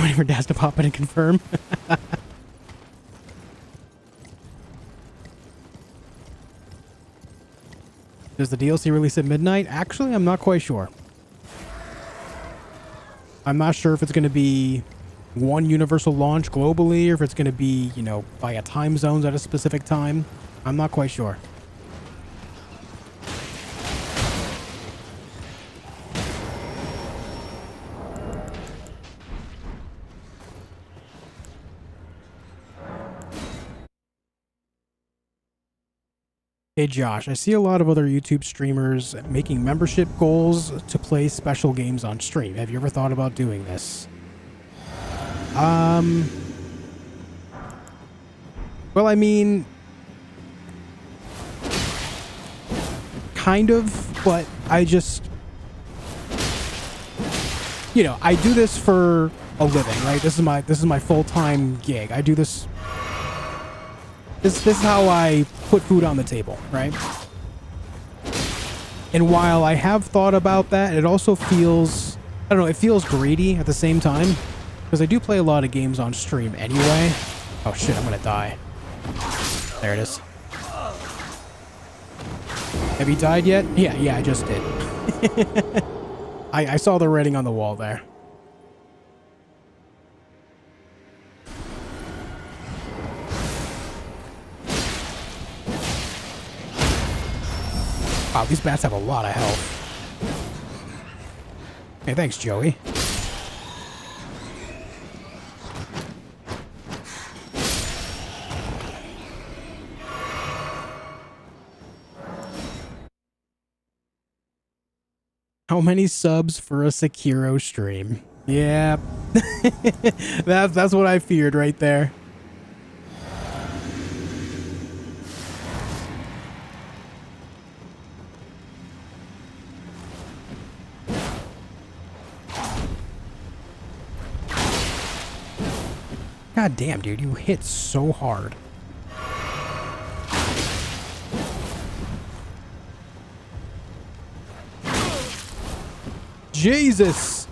waiting for Daz to pop in and confirm. Does the DLC release at midnight? Actually, I'm not quite sure. I'm not sure if it's going to be one universal launch globally or if it's going to be, you know, via time zones at a specific time. I'm not quite sure. Hey Josh, I see a lot of other YouTube streamers making membership goals to play special games on stream. Have you ever thought about doing this? Well, I mean, kind of, but I just, you know, I do this for a living, right? This is my full-time gig. I do this. This is how I put food on the table, right? And while I have thought about that, it also feels, I don't know, it feels greedy at the same time. Because I do play a lot of games on stream anyway. Oh shit, I'm gonna die. There it is. Have you died yet? Yeah, I just did. I saw the writing on the wall there. Wow, these bats have a lot of health. Hey, thanks, Joey. How many subs for a Sekiro stream? Yeah. That's what I feared right there. God damn, dude, you hit so hard. Jesus!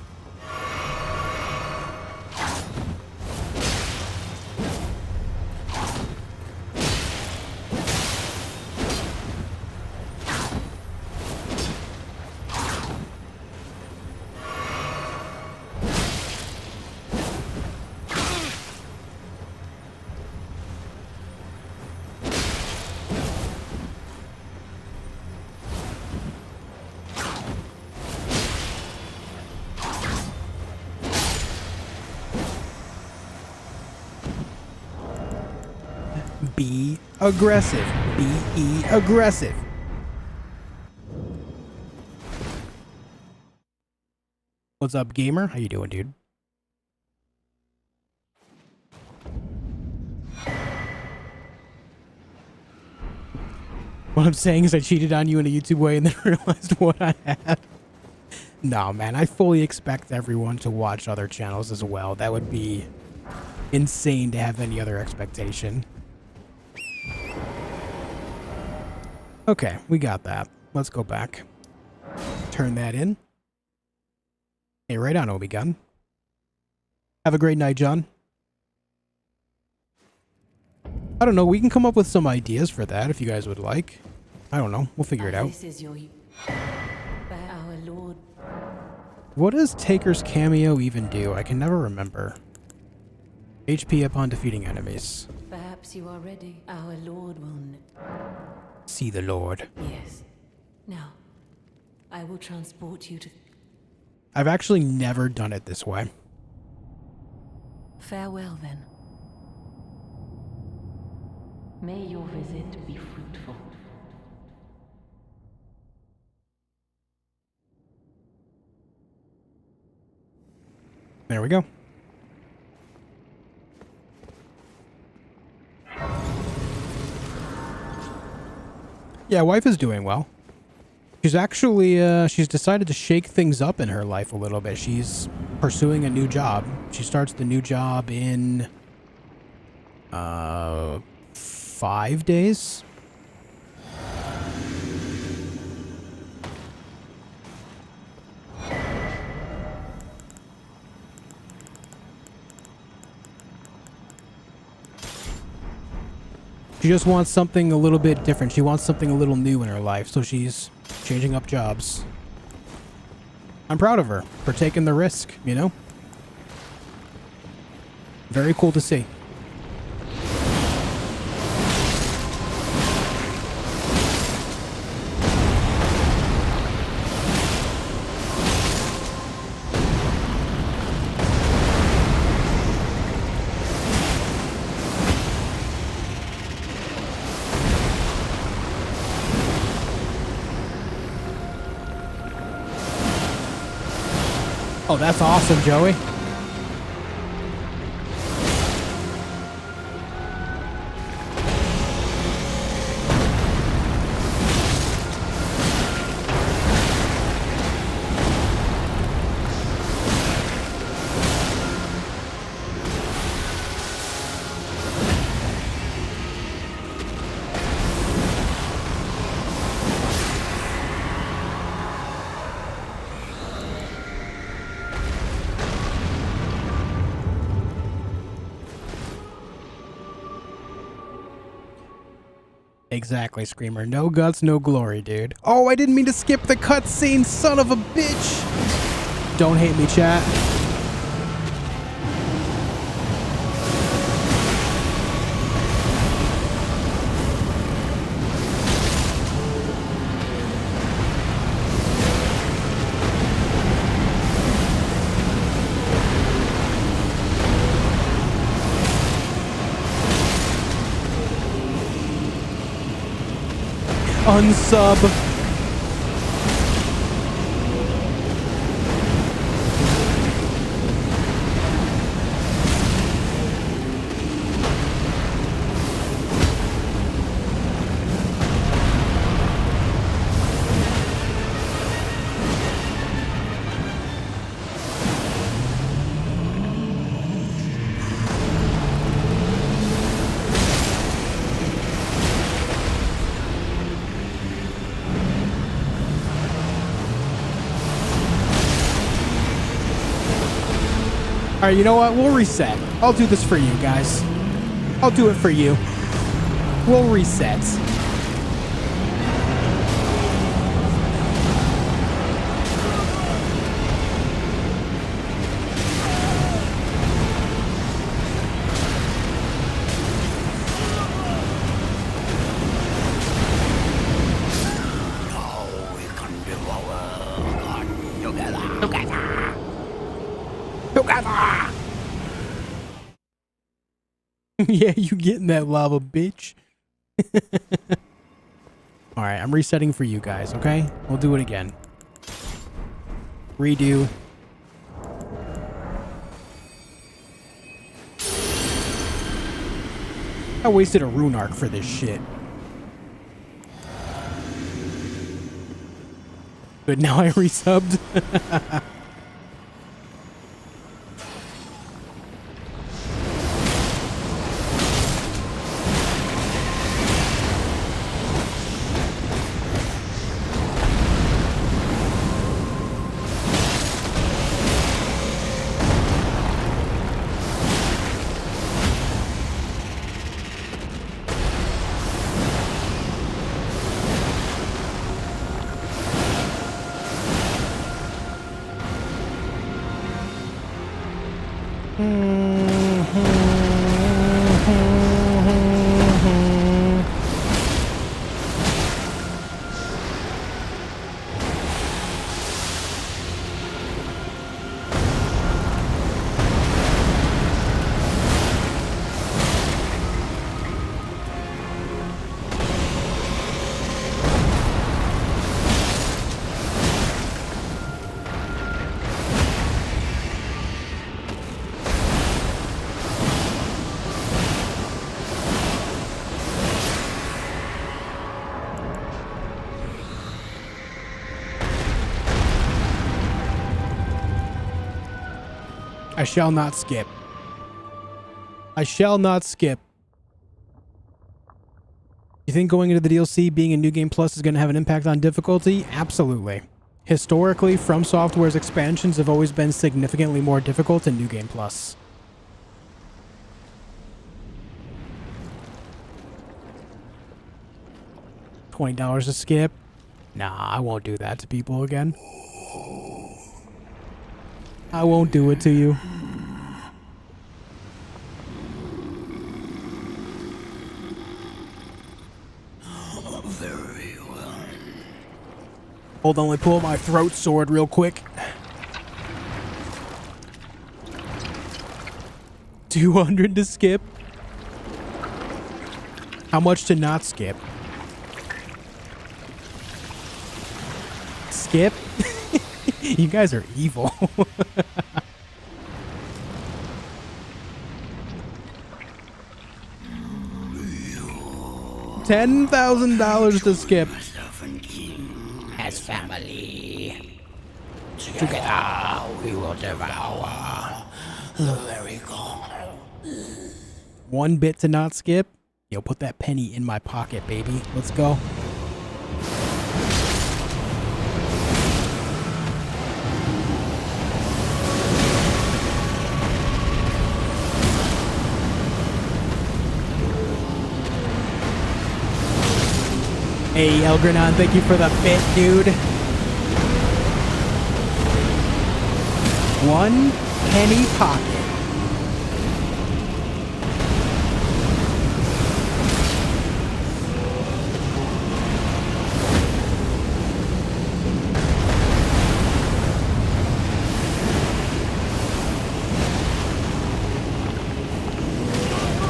Be aggressive. Be aggressive. What's up, gamer? How you doing, dude? What I'm saying is I cheated on you in a YouTube way and then realized what I had. No, man, I fully expect everyone to watch other channels as well. That would be insane to have any other expectation. Okay, we got that. Let's go back. Turn that in. Hey, right on, Obi-Gun. Have a great night, John. I don't know, we can come up with some ideas for that if you guys would like. I don't know, we'll figure it out. This is your by our Lord. What does Taker's cameo even do? I can never remember. HP upon defeating enemies. Perhaps you are ready. Our Lord will. See the Lord. Yes. Now, I will transport you to. I've actually never done it this way. Farewell, then. May your visit be fruitful. There we go. Yeah, wife is doing well. She's actually, she's decided to shake things up in her life a little bit. She's pursuing a new job. She starts the new job in, 5 days. She just wants something a little bit different. She wants something a little new in her life, so she's changing up jobs. I'm proud of her for taking the risk, you know? Very cool to see. Oh, that's awesome, Joey. Exactly, Screamer. No guts, no glory, dude. Oh, I didn't mean to skip the cutscene, son of a bitch! Don't hate me, chat. Unsub. Alright, you know what? We'll reset. I'll do this for you guys. I'll do it for you. We'll reset. Yeah, you getting that lava, bitch. Alright, I'm resetting for you guys, okay? We'll do it again. Redo. I wasted a rune arc for this shit. But now I resubbed. I shall not skip. I shall not skip. You think going into the DLC being a New Game Plus is going to have an impact on difficulty? Absolutely. Historically, From Software's expansions have always been significantly more difficult in New Game Plus. $20 to skip. Nah, I won't do that to people again. I won't do it to you. Very well. Hold on, let me pull my throat sword real quick. 200 to skip. How much to not skip? Skip? You guys are evil. $10,000 to skip. As family, together we will devour the very goal. 1 bit to not skip. Yo, put that penny in my pocket, baby. Let's go. Hey, Elgranon, thank you for the bit, dude. 1 penny pocket.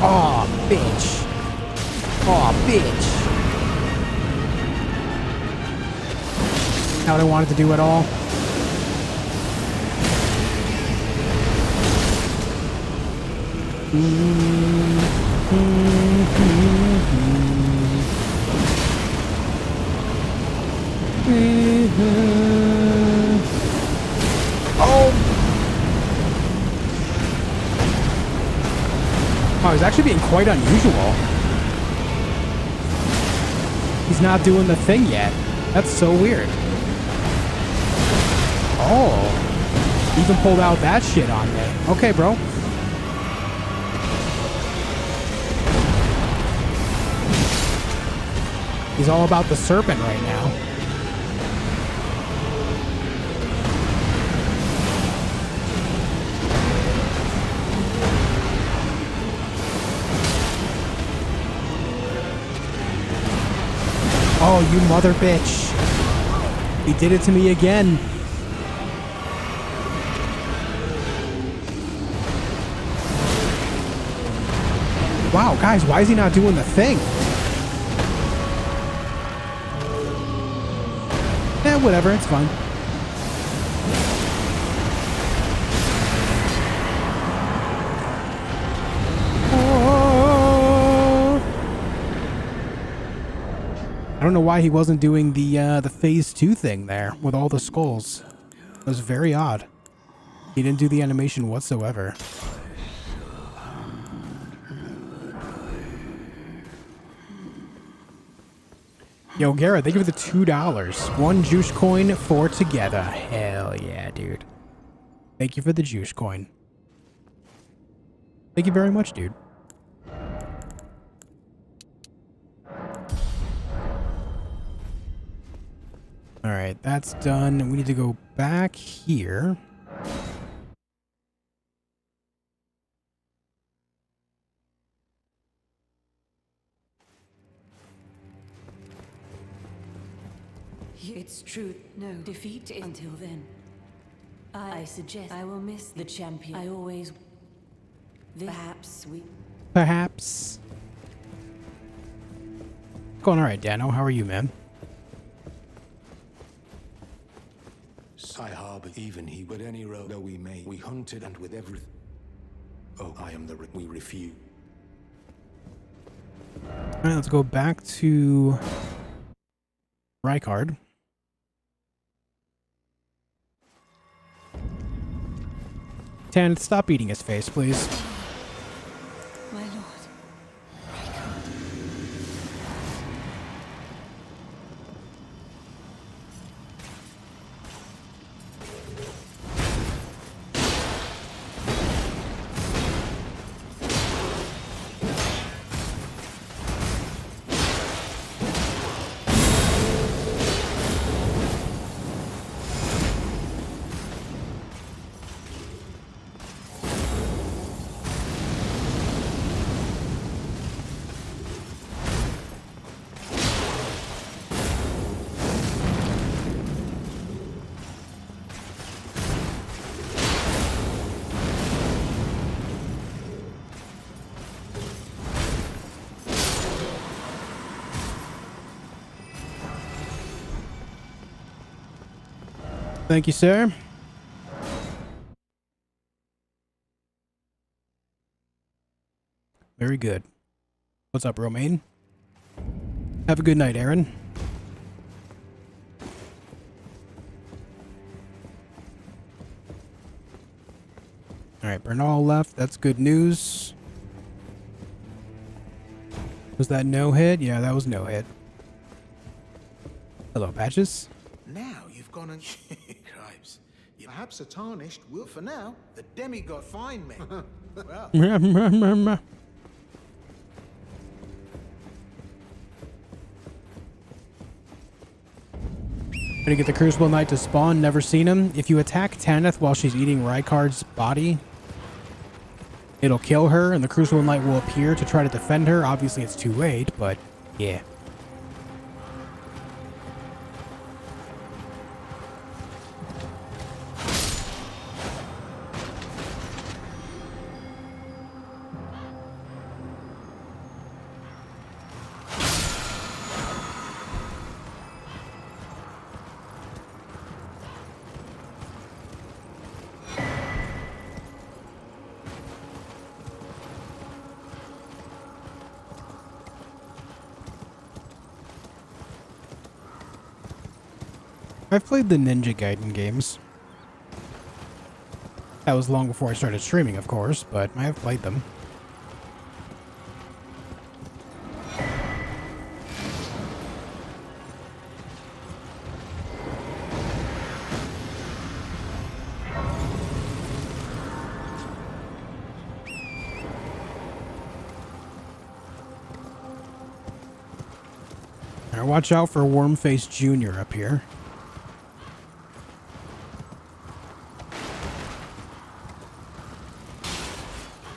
Aw, bitch. Aw, bitch. Not what I wanted to do at all. Oh, he's actually being quite unusual. He's not doing the thing yet. That's so weird. Oh, even pulled out that shit on me. Okay, bro. He's all about the serpent right now. Oh, you mother bitch. He did it to me again. Wow, guys, why is he not doing the thing? Eh, whatever, it's fine. I don't know why he wasn't doing the phase 2 thing there with all the skulls. It was very odd. He didn't do the animation whatsoever. Yo, Garrett, thank you for the $2. 1 juice coin for together. Hell yeah, dude. Thank you for the juice coin. Thank you very much, dude. All right, that's done. We need to go back here. It's true. No defeat until then. I suggest I will miss the champion. I always... Perhaps we... Perhaps. Going all right, Dano. How are you, man? I harbor even he, but any road that we made, we hunted and with everything. Oh, I am the we refuse. All right, let's go back to Rykard. Tan, stop eating his face, please. My lord. Thank you, sir. Very good. What's up, Romaine? Have a good night, Aaron. Alright, Bernal left. That's good news. Was that no hit? Yeah, that was no hit. Hello, Patches. Now you've gone and... Cripes. Perhaps a Tarnished will... For now, the demigod find me. Well... Gonna get the Crucible Knight to spawn. Never seen him. If you attack Tanith while she's eating Rykard's body, it'll kill her, and the Crucible Knight will appear to try to defend her. Obviously, it's too late, but yeah. I've played the Ninja Gaiden games. That was long before I started streaming, of course, but I have played them. Now watch out for Wormface Jr. up here.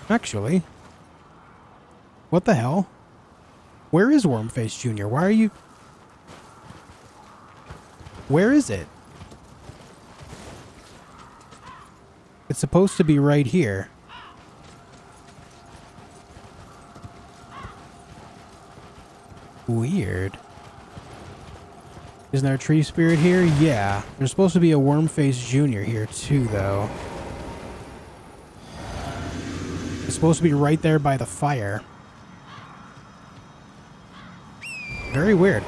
Actually, what the hell? Where is Wormface Jr.? Why are you... Where is it? It's supposed to be right here. Weird. Isn't there a tree spirit here? Yeah. There's supposed to be a Wormface Jr. here too, though. It's supposed to be right there by the fire. Very weird.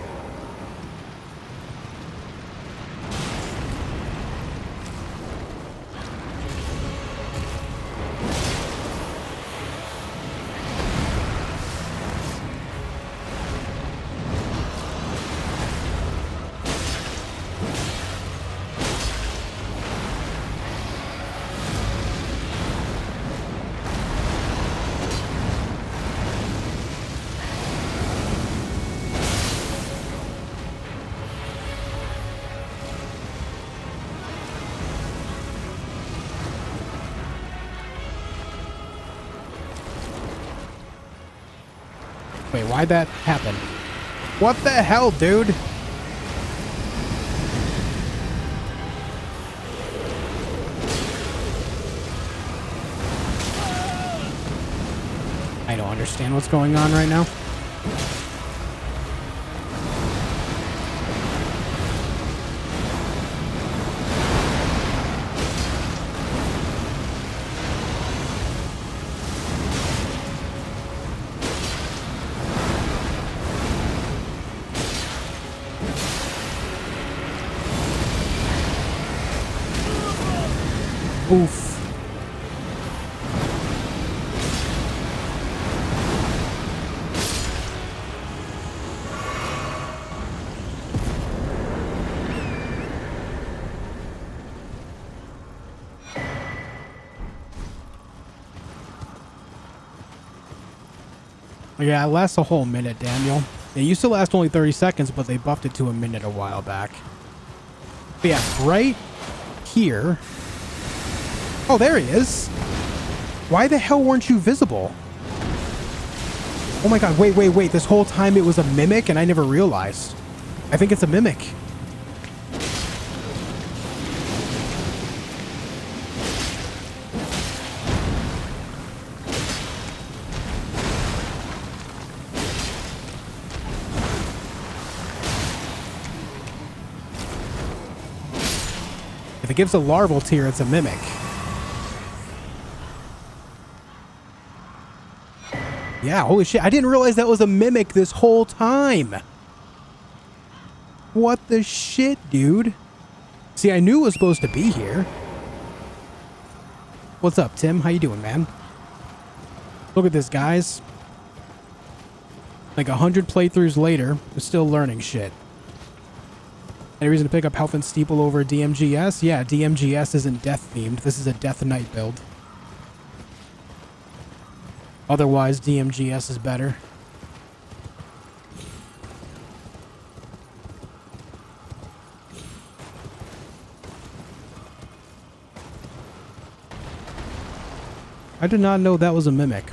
Wait, why'd that happen? What the hell, dude? I don't understand what's going on right now. Oof. Yeah, it lasts a whole minute, Daniel. It used to last only 30 seconds, but they buffed it to a minute a while back. But yeah, right here. Oh, there he is. Why the hell weren't you visible? Oh my god, wait. This whole time it was a mimic and I never realized. I think it's a mimic. If it gives a larval tier, it's a mimic. Yeah, holy shit. I didn't realize that was a mimic this whole time. What the shit, dude? See, I knew it was supposed to be here. What's up, Tim? How you doing, man? Look at this, guys. Like 100 playthroughs later, we're still learning shit. Any reason to pick up Health and Steeple over DMGS? Yeah, DMGS isn't death-themed. This is a Death Knight build. Otherwise, DMGS is better. I did not know that was a mimic.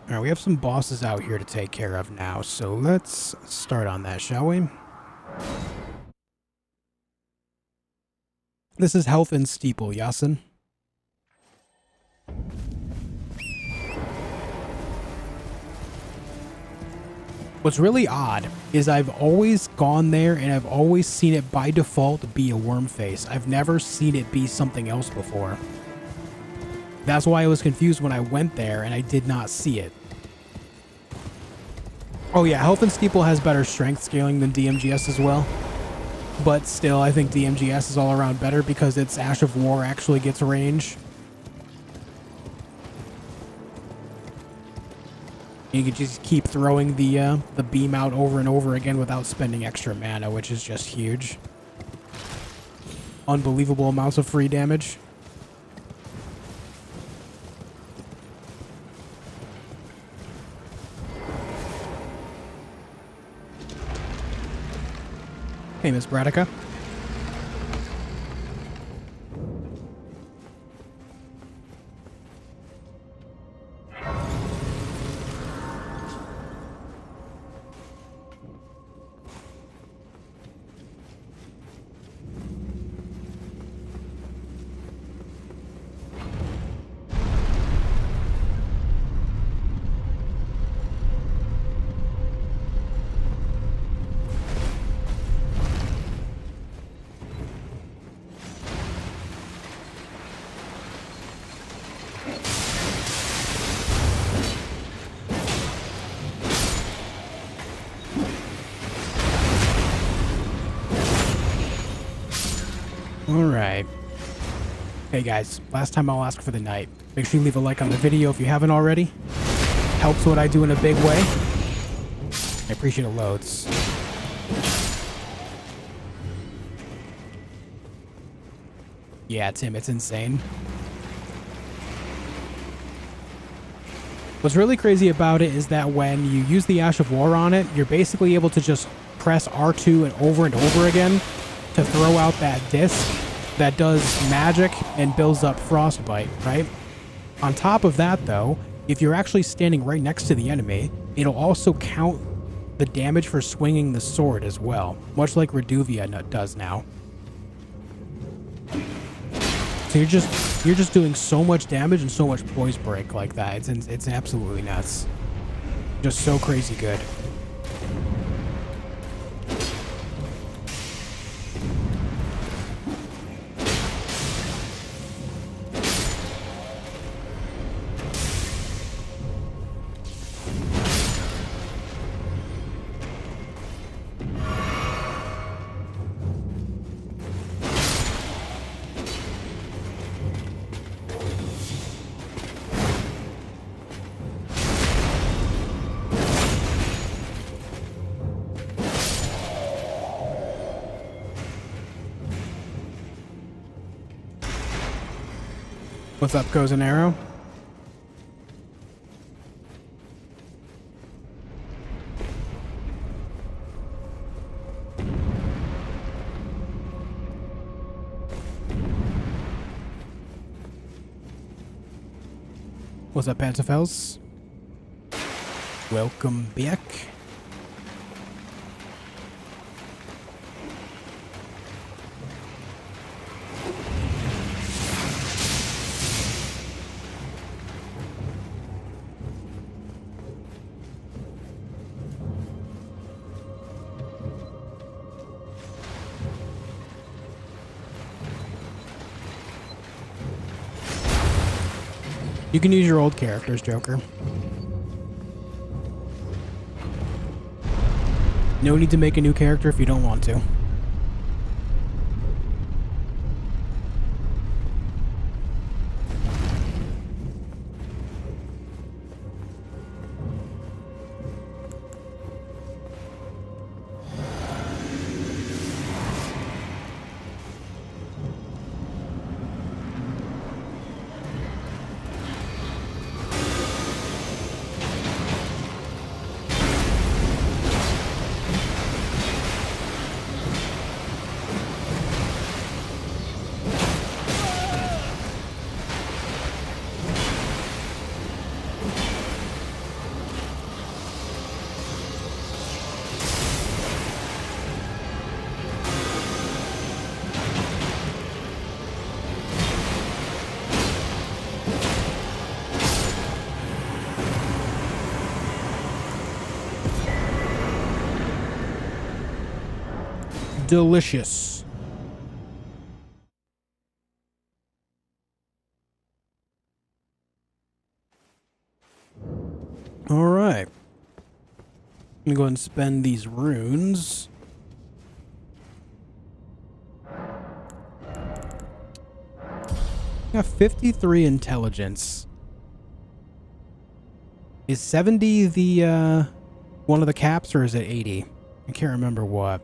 Alright, we have some bosses out here to take care of now, so let's start on that, shall we? This is Health and Steeple, Yasin. What's really odd is I've always gone there and I've always seen it by default be a worm face. I've never seen it be something else before. That's why I was confused when I went there and I did not see it. Oh yeah, Health and Steeple has better strength scaling than DMGS as well. But still, I think DMGS is all around better because its Ash of War actually gets range. You can just keep throwing the beam out over and over again without spending extra mana, which is just huge. Unbelievable amounts of free damage. Hey, Miss Bradica. Alright. Hey guys, last time I'll ask for the night. Make sure you leave a like on the video if you haven't already. Helps what I do in a big way. I appreciate it loads. Yeah, Tim, it's insane. What's really crazy about it is that when you use the Ash of War on it, you're basically able to just press R2 and over again to throw out that disc that does magic and builds up frostbite, right? On top of that, though, if you're actually standing right next to the enemy, it'll also count the damage for swinging the sword as well, much like Reduvia does now. So you're just doing so much damage and so much poise break like that. It's absolutely nuts. Just so crazy good. What's up, Goes an Arrow? What's up, Pantafels? Welcome back. You can use your old characters, Joker. No need to make a new character if you don't want to. Delicious. All right. I'm gonna go ahead and spend these runes. Got 53 intelligence. Is 70 the one of the caps, or is it 80? I can't remember what.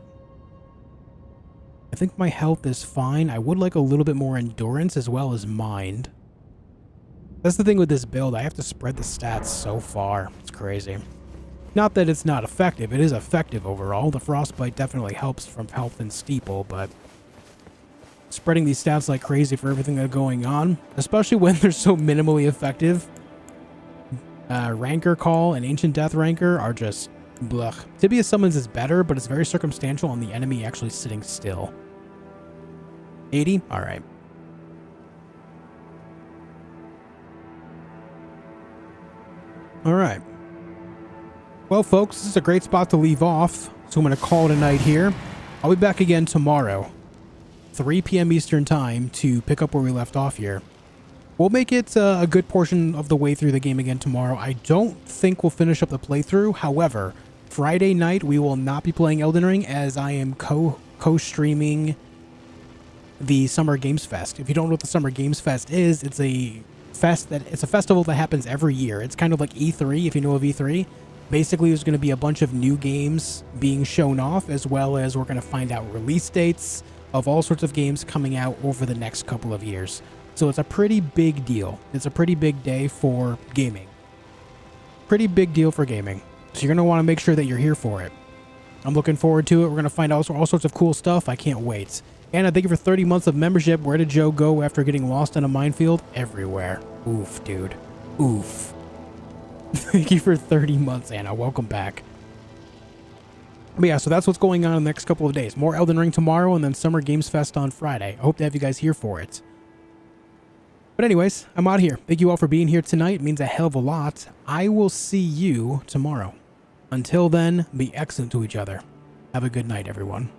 I think my health is fine. I would like a little bit more endurance as well as mind. That's the thing with this build. I have to spread the stats so far. It's crazy. Not that it's not effective. It is effective overall. The frostbite definitely helps from health and steeple, but spreading these stats like crazy for everything that's going on, especially when they're so minimally effective. Rancor Call and Ancient Death Rancor are just blech. Tibia Summons is better, but it's very circumstantial on the enemy actually sitting still. 80? Alright. Alright. Well, folks, this is a great spot to leave off, so I'm going to call it a night here. I'll be back again tomorrow, 3 p.m. Eastern Time, to pick up where we left off here. We'll make it a good portion of the way through the game again tomorrow. I don't think we'll finish up the playthrough. However, Friday night we will not be playing Elden Ring, as I am co-streaming the Summer Games Fest. If you don't know what the Summer Games Fest is, it's a festival that happens every year. It's kind of like E3, if you know of E3. Basically, there's going to be a bunch of new games being shown off, as well as we're going to find out release dates of all sorts of games coming out over the next couple of years. So it's a pretty big deal. It's a pretty big day for gaming. Pretty big deal for gaming. So you're going to want to make sure that you're here for it. I'm looking forward to it. We're going to find out all sorts of cool stuff. I can't wait. And I thank you for 30 months of membership. Where did Joe go after getting lost in a minefield? Everywhere. Oof, dude. Oof. Thank you for 30 months, Anna. Welcome back. But yeah, so that's what's going on in the next couple of days. More Elden Ring tomorrow, and then Summer Games Fest on Friday. I hope to have you guys here for it. But anyways, I'm out here. Thank you all for being here tonight. It means a hell of a lot. I will see you tomorrow. Until then, be excellent to each other. Have a good night, everyone.